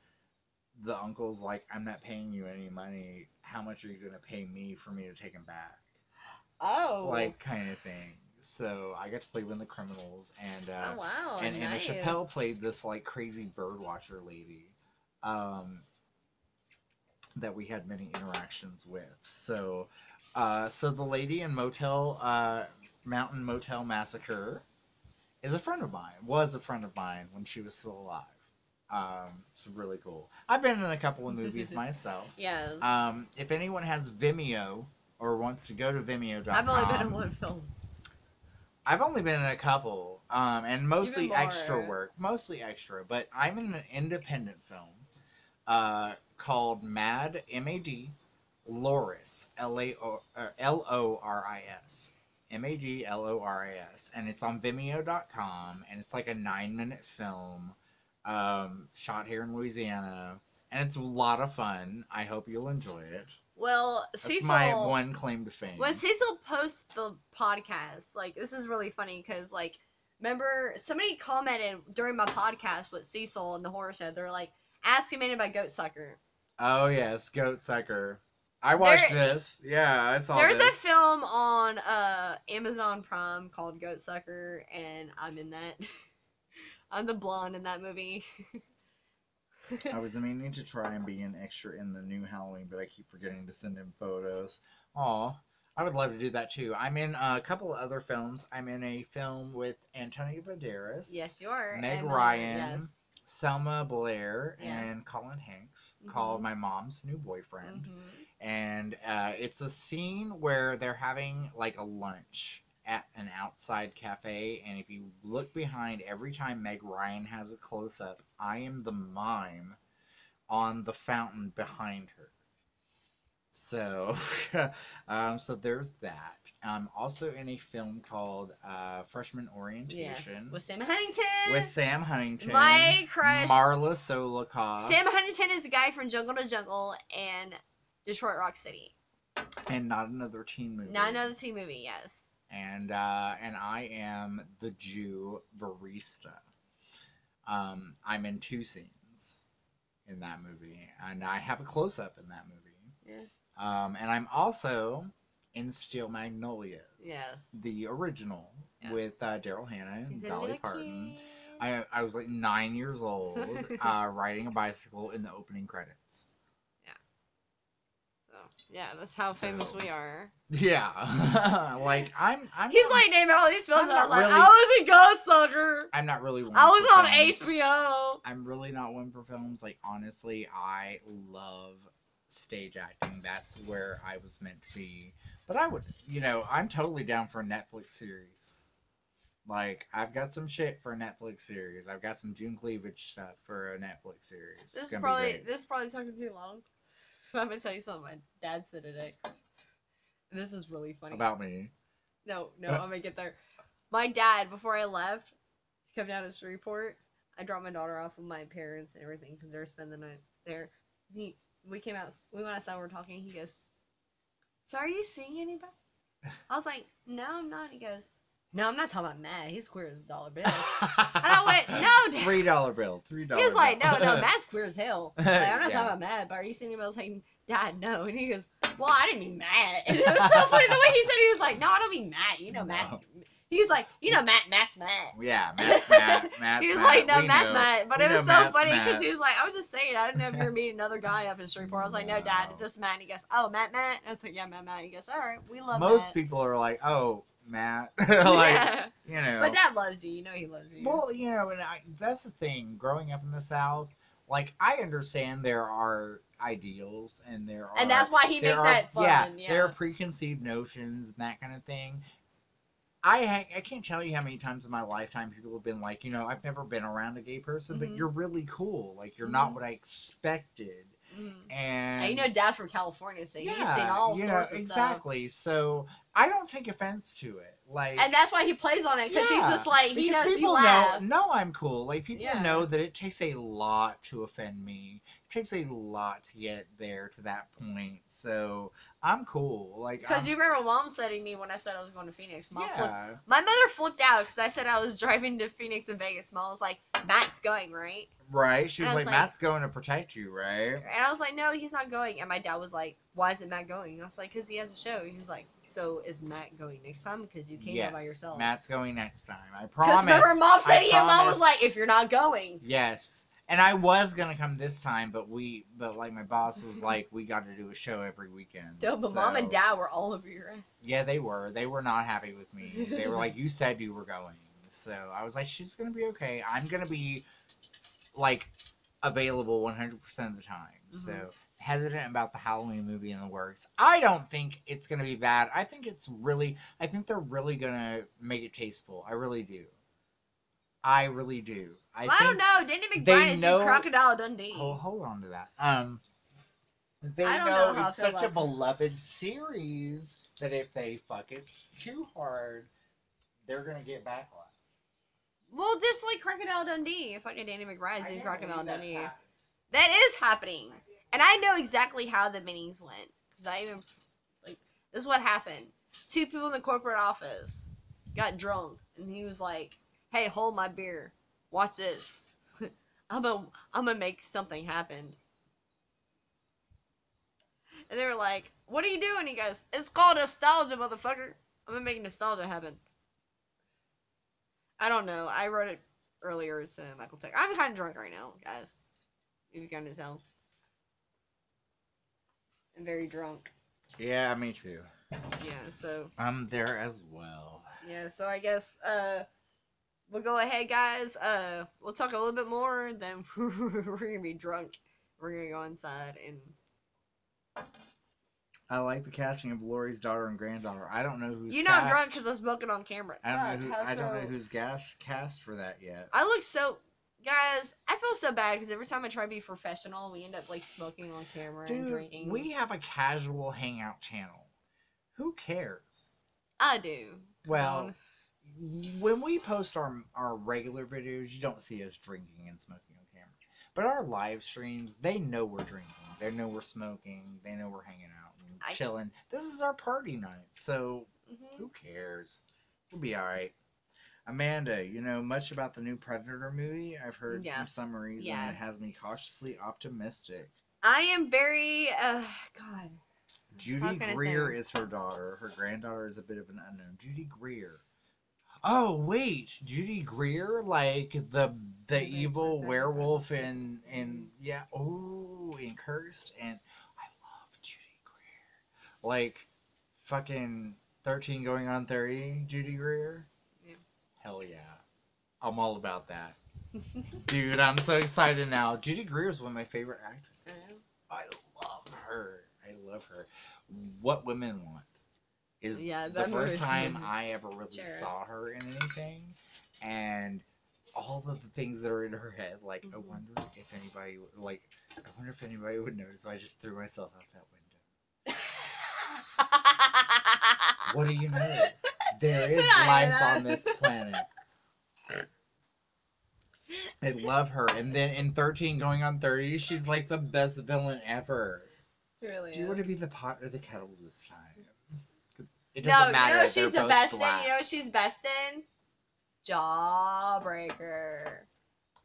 the uncle's like, I'm not paying you any money. How much are you going to pay me for me to take him back? Oh. Like, kind of thing. So I got to play one of the criminals. And, oh, wow. and Anna nice. Chappelle played this, like, crazy birdwatcher lady that we had many interactions with. So, so the lady in Mountain Motel Massacre is a friend of mine. Was a friend of mine when she was still alive. It's really cool. I've been in a couple of movies myself. Yes. If anyone has Vimeo or wants to go to Vimeo.com. I've only been in one film. I've only been in a couple, and mostly Even more. extra work. Mostly extra, but I'm in an independent film called Mad, M-A-D, Loris, L-O-R-I-S. M-A-D-L-O-R-I-S. And it's on Vimeo.com, and it's like a 9-minute film. Shot here in Louisiana, and it's a lot of fun. I hope you'll enjoy it. Well, That's Cecil. my one claim to fame. When Cecil posts the podcast, like, this is really funny because, like, remember somebody commented during my podcast with Cecil and the horror show. They're like, asking me about Goat Sucker. Oh yes, Goat Sucker. I watched this. Yeah, I saw this. There's a film on Amazon Prime called Goat Sucker, and I'm in that. I'm the blonde in that movie. I was meaning to try and be an extra in the new Halloween, but I keep forgetting to send in photos. Aw, I would love to do that too. I'm in a couple of other films. I'm in a film with Antonio Banderas. Yes, you are. Meg and, Ryan. Yes. Selma Blair Yeah. and Colin Hanks, called My Mom's New Boyfriend. And it's a scene where they're having like a lunch at an outside cafe, and if you look behind, every time Meg Ryan has a close-up, I am the mime on the fountain behind her. So, so there's that. I'm also in a film called Freshman Orientation. Yes. With Sam Huntington. With Sam Huntington. My crush. Marla Solokhov. Sam Huntington is the guy from Jungle to Jungle and Detroit Rock City. And Not Another Teen Movie. Not Another Teen Movie, yes. And I am the Jew barista. I'm in 2 scenes in that movie, and I have a close-up in that movie. Yes. And I'm also in Steel Magnolias. Yes. The original, Yes. with Daryl Hannah and He's a Dolly little Parton. kid. I was like 9 years old, riding a bicycle in the opening credits. So, yeah, that's how famous we are. Yeah, like I'm. He's not, like naming all these films, I'm and I was not like, really- I was a Ghost Sucker. I'm not really one. I was for on films. HBO. I'm really not one for films. Like, honestly, I love stage acting. That's where I was meant to be. But I would, I'm totally down for a Netflix series. Like, I've got some shit for a Netflix series. I've got some June Cleavage stuff for a Netflix series. This It's is gonna be great. probably talking too long. I'm gonna tell you something my dad said today. This is really funny. About me. No, I'm gonna get there. My dad, before I left to come down to Shreveport, I dropped my daughter off with my parents and everything because they were spending the night there. We went outside, we were talking. He goes, "So are you seeing anybody?" I was like, "No, I'm not." He goes, "No, I'm not talking about Matt. He's queer as a dollar bill." And I went, "No, Dad." $3 bill. $3. He was like, bill. "No, Matt's queer as hell." I'm, like, I'm not Yeah. talking about Matt, but are you seeing anybody else?" Like, "Dad, no." And he goes, "Well, I didn't mean Matt." And it was so funny the way he said it. He was like, "No, I don't mean Matt. You know, No. Matt's." He's like, "You know, Matt's Matt." Yeah, Matt's Matt. He was Matt. like, "No, We Matt's know. Matt." But We it was know so Matt's funny because Matt. he was like, "I was just saying, I didn't know if you were meeting another guy up in Shreveport." I was like, "No, Dad, No. it's just Matt." And he goes, "Oh, Matt." And I was like, "Yeah, Matt." He goes, "All right, we love Most Matt." people are like, oh, Matt. Yeah. Like, But Dad loves you. You know he loves you. Well, and that's the thing. Growing up in the South, like, I understand there are ideals and there are. And that's why he there makes are, that fun. Yeah, Yeah. there are preconceived notions and that kind of thing. I can't tell you how many times in my lifetime people have been like, I've never been around a gay person, but Mhm. you're really cool. Like, you're not what I expected. And you And know, Dad's from California, so he's seen all sorts of exactly. So I don't take offense to it. Like, stuff. And that's why he plays on it, because he's just like, he because knows you people laugh. know I'm cool. Like, people Yeah. know that it takes a lot to offend me. It takes a lot to get there to that point. So I'm cool. Like, Because you remember Mom said to me when I said I was going to Phoenix. My yeah, mother flipped out because I said I was driving to Phoenix and Vegas. Mom was like, Matt's going, right? right. She was And I like, was like- Matt's going to protect you, right? And I was like, no, he's not going. And my dad was like, why isn't Matt going? I was like, because he has a show. He was like, so is Matt going next time? Because you can't go by yourself. Matt's going next time. I Because promise. remember, Mom said to you, Mom promise. was like, if you're not going. Yes. And I was gonna come this time, but like my boss was like, we got to do a show every weekend. No, but Mom and Dad were all over your ass. Yeah, they were. They were not happy with me. They were like, you said you were going. So I was like, she's gonna be okay. I'm gonna be like available 100% of the time. So hesitant about the Halloween movie in the works. I don't think it's gonna be bad. I think they're really gonna make it tasteful. I really do. I really do. I don't know. Danny McBride is in Crocodile Dundee. Hold on to that. They I don't know know how I it's feel such a about beloved series that if they fuck it too hard, they're gonna get backlash. Well, just like Crocodile Dundee. Fucking Danny McBride's in Crocodile Dundee. Happening. That is happening. And I know exactly how the meetings went. Because I even, like, this is what happened. 2 people in the corporate office got drunk. And he was like, hey, hold my beer. Watch this. I'm gonna make something happen. And they were like, what are you doing? He goes, it's called nostalgia, motherfucker. I'm gonna make nostalgia happen. I don't know. I wrote it earlier to Michael Tech. I'm kind of drunk right now, guys. If you can tell. I'm very drunk. Yeah, me too. Yeah, so. I'm there as well. Yeah, so I guess, we'll go ahead, guys. We'll talk a little bit more, then we're gonna be drunk. We're gonna go inside and... I like the casting of Laurie's daughter and granddaughter. I don't know who's You know I'm cast. drunk because I'm smoking on camera. I don't know who's cast for that yet. I look so... Guys, I feel so bad because every time I try to be professional, we end up, like, smoking on camera and drinking. We have a casual hangout channel. Who cares? I do. Well, when we post our regular videos, you don't see us drinking and smoking on camera. But our live streams, they know we're drinking. They know we're smoking. They know we're hanging out and chilling. This is our party night, so who cares? We'll be all right. Amanda, you know much about the new Predator movie? I've heard some summaries, and it has me cautiously optimistic. I am very, God. Judy Greer is her daughter. Her granddaughter is a bit of an unknown. Judy Greer. Oh wait, Judy Greer, like the evil werewolf in yeah. Oh, in Cursed, and I love Judy Greer. Like fucking 13 going on 30, Judy Greer. Yeah. Hell yeah, I'm all about that. Dude, I'm so excited now. Judy Greer is one of my favorite actresses. I love her. I love her. What Women Want is the first time I ever really saw her in anything, and all of the things that are in her head. Like, I wonder if anybody would notice if I just threw myself out that window. What do you know? There is life on this planet. I love her. And then in 13 going on 30, she's like the best villain ever. Really do you want to be the pot or the kettle this time? It doesn't matter. You know she's the best black. in? You know what she's best in? Jawbreaker.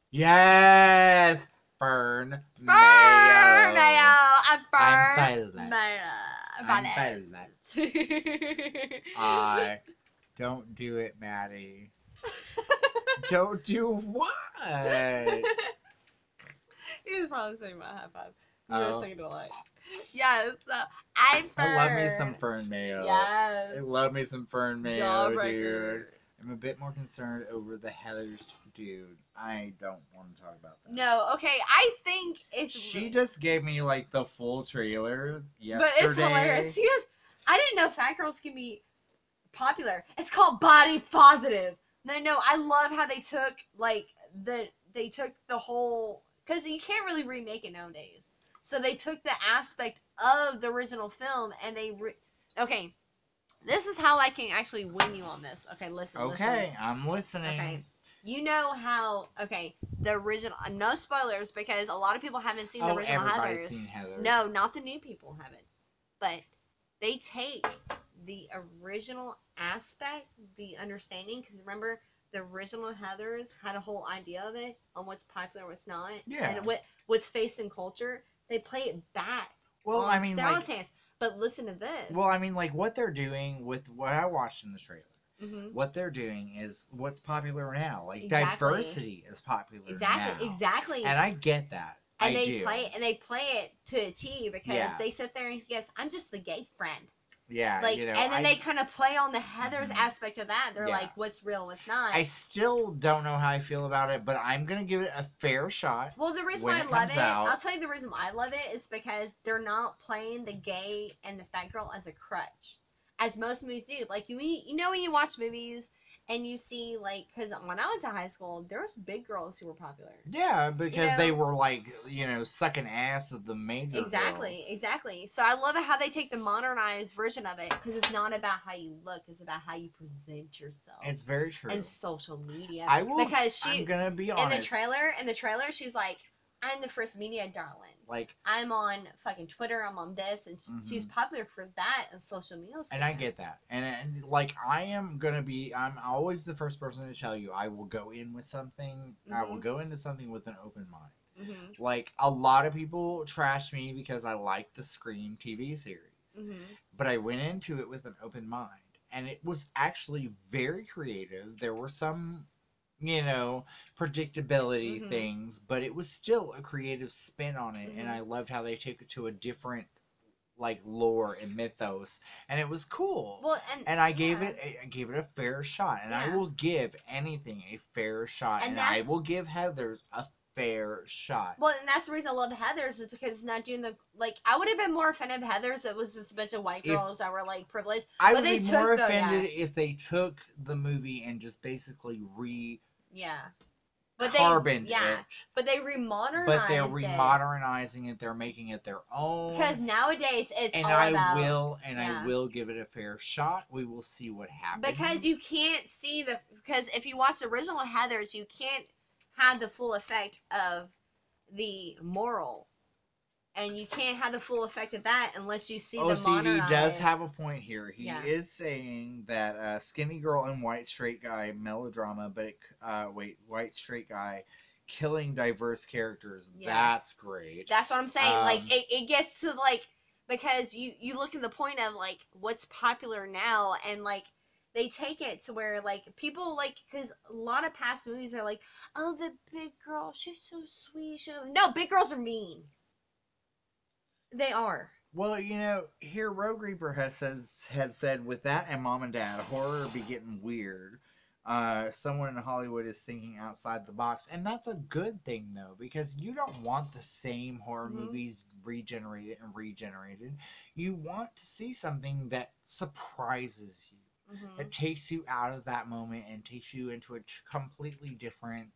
Yes! Burn mayo. Burn mayo. I burn I'm violent. I don't do it, Maddie. Don't do what? He was probably saying my high five. You Oh. were singing a lot. Yes, I love me some Fern mayo. Yes. I love me some Fern mayo, Jawbreaker. dude. I'm a bit more concerned over the Heathers dude. I don't want to talk about that. No, okay, I think it's... She just gave me, like, the full trailer yesterday. But it's hilarious. She goes, I didn't know fat girls can be popular. It's called body positive. No, I love how they took, like, they took the whole... Because you can't really remake it nowadays. So they took the aspect of the original film and okay, this is how I can actually win you on this. Okay, listen. Okay, I'm listening. Okay. You know how, the original, no spoilers because a lot of people haven't seen the original everybody's Heathers. seen Heathers. No, not the new people haven't. But they take the original aspect, the understanding, because remember, the original Heathers had a whole idea of it, on what's popular, what's not, Yeah. and what's faced in culture. They play it back. Well, on I mean, like, Stereotypes. But listen to this. well, I mean, like, what they're doing with what I watched in the trailer. Mm-hmm. What they're doing is what's popular now. Like, Exactly. diversity is popular now. Exactly. And I get that. And I they do. play it to a T because Yeah. they sit there and he goes, "I'm just the gay friend." Yeah, Like, you know, and then they kind of play on the Heathers Mhm. aspect of that. They're Yeah. like, "What's real, what's not." I still don't know how I feel about it, but I'm gonna give it a fair shot. Well, the reason when why I it love comes it, out. I'll tell you the reason why I love it is because they're not playing the gay and the fat girl as a crutch, as most movies do. Like you know when you watch movies and you see because when I went to high school, there was big girls who were popular. Yeah, because know? they were like, sucking ass of the major Exactly. So I love it how they take the modernized version of it because it's not about how you look; it's about how you present yourself. It's very true. And social media. I will. Because I'm gonna be honest. in the trailer, she's like, "I'm the first media darling. Like, I'm on fucking Twitter. I'm on this," and she's popular for that and social media. and I get that, and like I'm always the first person to tell you I will go in with something. I will go into something with an open mind. Mm-hmm. Like, a lot of people trash me because I like the Scream TV series. Mm-hmm. But I went into it with an open mind. And it was actually very creative. There were some, predictability things, but it was still a creative spin on it. And I loved how they took it to a different, lore and mythos. And it was cool. Well, and I gave it a fair shot. And I Yeah. will give anything a fair shot. And I will give Heathers a fair shot. Well, and that's the reason I love Heathers is because it's not doing I would have been more offended if Heathers it was just a bunch of white girls that were privileged. I but would they be took more the- offended if they took the movie and just basically But carboned it. But they remodernized But they're remodernizing it. They're making it their own. Because nowadays it's and all I about... I will give it a fair shot. We will see what happens. Because you can't see because if you watch the original Heathers, you can't have the full effect of the moral. And you can't have the full effect of that unless you see the modernized. He does have a point here. He Yeah. is saying that skinny girl and white straight guy melodrama, but white straight guy killing diverse characters. Yes. That's great. That's what I'm saying. It gets to because you look at the point of what's popular now and they take it to where people because a lot of past movies are oh, the big girl, she's so sweet. No, big girls are mean. They are. Well, here Rogue Reaper has said with that and Mom and Dad, horror be getting weird. Someone in Hollywood is thinking outside the box, and that's a good thing though, because you don't want the same horror movies regenerated. You want to see something that surprises you, that takes you out of that moment and takes you into a completely different,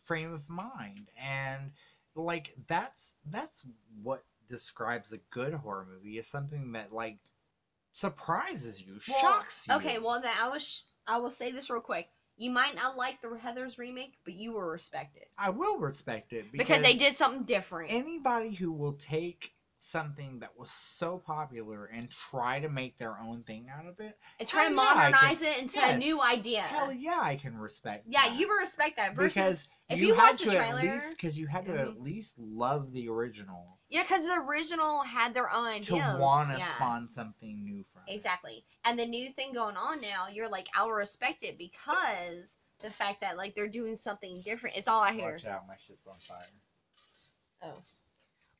frame of mind, and that's what describes a good horror movie, is something that surprises you, shocks you. Okay, well then I will say this real quick. You might not like the Heathers remake, but you will respect it. I will respect it because they did something different. Anybody who will take something that was so popular and try to make their own thing out of it and try to modernize it into a new idea. Hell yeah, I can respect that. Yeah, you will respect that. Versus because if you watch the trailer, trailer, because you had to at least love the original. Yeah, because the original had their own ideas. To want to spawn something new from it. Exactly. And the new thing going on now, you're I'll respect it because the fact that they're doing something different. It's all I hear. Watch out, my shit's on fire. Oh.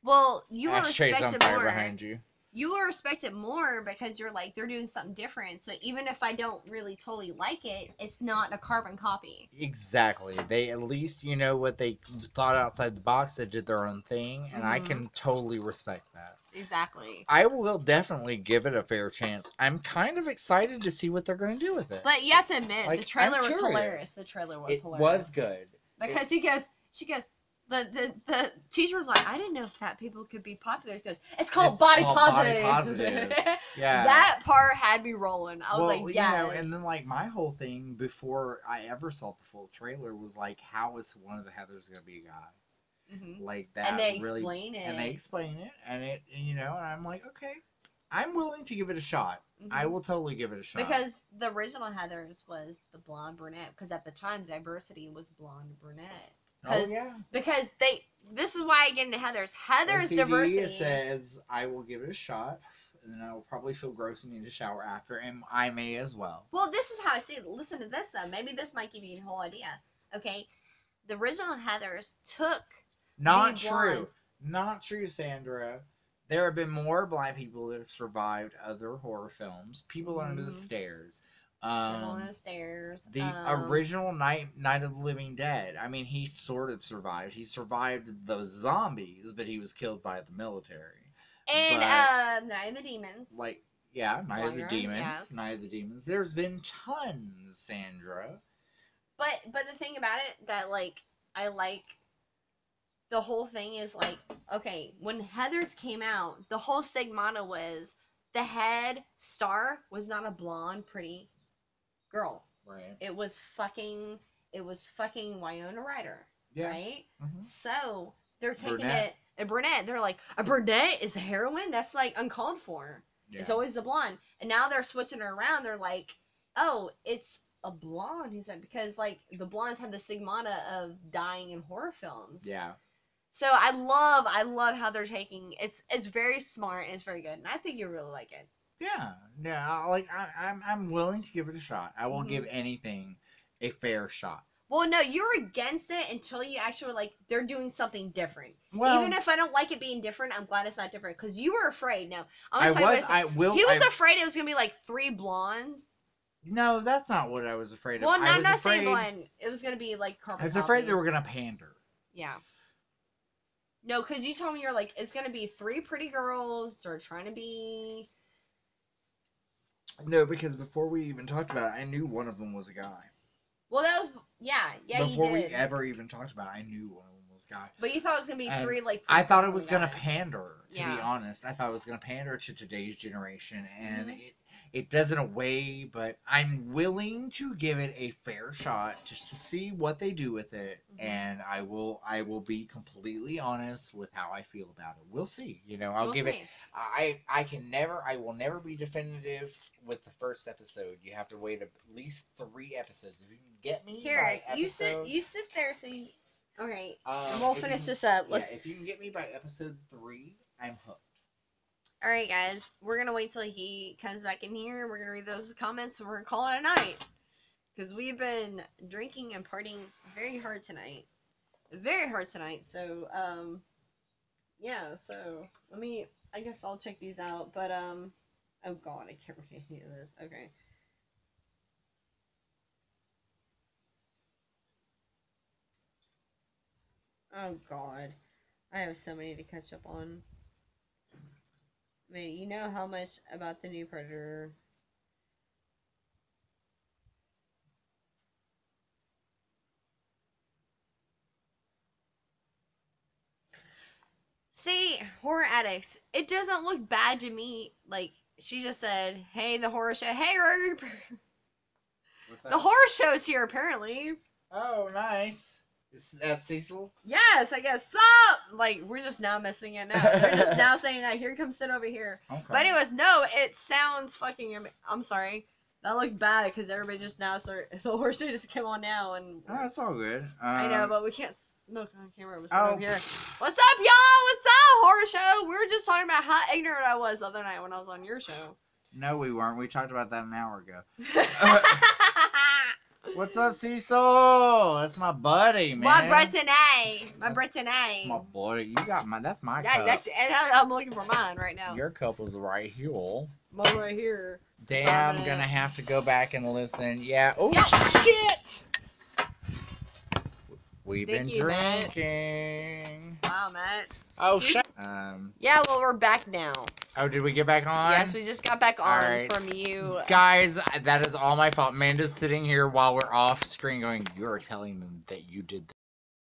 Well, you will respect on it fire more. behind you. You will respect it more because you're they're doing something different. So even if I don't really totally like it, it's not a carbon copy. Exactly. They at least, what they thought outside the box. They did their own thing, and I can totally respect that. Exactly. I will definitely give it a fair chance. I'm kind of excited to see what they're going to do with it. But you have to admit, the trailer was hilarious. The trailer was hilarious. It was good. Because she goes, the teacher was like, I didn't know fat people could be popular. Because it's called body positive. Yeah. That part had me rolling. I was like, yes. You know, and then like my whole thing before I ever saw the full trailer was like, how is one of the Heathers gonna be a guy? Mm-hmm. Like that. And they really, explain it. And they explain it, and you know, and I'm like, okay, I'm willing to give it a shot. Mm-hmm. I will totally give it a shot. Because the original Heathers was the blonde brunette. Because at the time, diversity was blonde brunette. Oh yeah. Because this is why I get into Heathers. Heathers diversity. It says I will give it a shot, and then I will probably feel gross and need a shower after, and I may as well. Well, this is how I see it. Listen to this though. Maybe this might give you a whole idea. Okay, the original Heathers took. Not true. Not true, Sandra. There have been more black people that have survived other horror films. People Under the Stairs. Under the Stairs. The original Night of the Living Dead. I mean, he sort of survived. He survived the zombies, but he was killed by the military. And Night of the Demons. Like, yeah, Night of the Demons. Yes. Night of the Demons. There's been tons, Sandra. But the thing about it that like I like. The whole thing is like, okay, when Heathers came out, the whole stigmata was the head star was not a blonde, pretty girl. Right. It was fucking Winona Ryder. Yeah. Right? Mm-hmm. So they're taking it a brunette. They're like, a brunette is a heroine? That's like uncalled for. Yeah. It's always the blonde. And now they're switching her around. They're like, oh, it's a blonde who said, because like the blondes had the stigmata of dying in horror films. Yeah. So I love how they're taking it's very smart and it's very good, and I think you really like it. Yeah, like I'm willing to give it a shot. I will give anything a fair shot. Well, no, you were against it until you actually were like, they're doing something different. Well, even if I don't like it being different, I'm glad it's not different because you were afraid. No, he was afraid it was gonna be like 3 blondes. No, that's not what I was afraid of. Well, I'm not saying blonde. It was gonna be like carbon. I was afraid they were gonna pander. Yeah. No, because you told me you're like, it's going to be 3 pretty girls. They're trying to be... No, because before we even talked about it, I knew one of them was a guy. Well, that was... Yeah, before we ever even talked about it, I knew one of them was a guy. But you thought it was going to be 3, like... I thought it was going to pander, to be honest. I thought it was going to pander to today's generation, and it does in a way, but I'm willing to give it a fair shot just to see what they do with it, and I will be completely honest with how I feel about it. We'll see. You know, I'll give it. I will never be definitive with the first episode. You have to wait at least 3 episodes. If you can get me here, by episode, you sit there. So you, okay, we'll finish this up. If you can get me by episode 3, I'm hooked. Alright guys, we're going to wait till he comes back in here, we're going to read those comments, and we're going to call it a night. Because we've been drinking and partying very hard tonight. Very hard tonight, so, yeah, so, I guess I'll check these out, but, oh god, I can't read any of this, okay. Oh god, I have so many to catch up on. I mean, you know how much about the new Predator. See, Horror Addicts, it doesn't look bad to me. Like, she just said, hey, the horror show. Hey, What's that? The horror show's here, apparently. Oh, nice. Is that Cecil? Yes, I guess. Sup? Like, we're just now missing it now. They're just now saying that. Here, come sit over here. Okay. But anyways, no, it sounds fucking... I'm sorry. That looks bad because everybody just now started... The horse show just came on now and... Oh, it's all good. I know, but we can't smoke on camera. We're over here. What's up, y'all? What's up, horror show? We were just talking about how ignorant I was the other night when I was on your show. No, we weren't. We talked about that an hour ago. What's up, Cecil? That's my buddy, man. My Brittany. That's my buddy. You got my. That's my cup. And I'm looking for mine right now. Your cup was right here. Mine right here. Damn, I'm gonna have to go back and listen. Yeah. Oh shit! We've been drinking. Matt. Wow, Matt. Oh shit. Yeah, well, we're back now. Oh, did we get back on? Yes, we just got back on from you. Guys, that is all my fault. Amanda's sitting here while we're off screen going, you're telling them that you did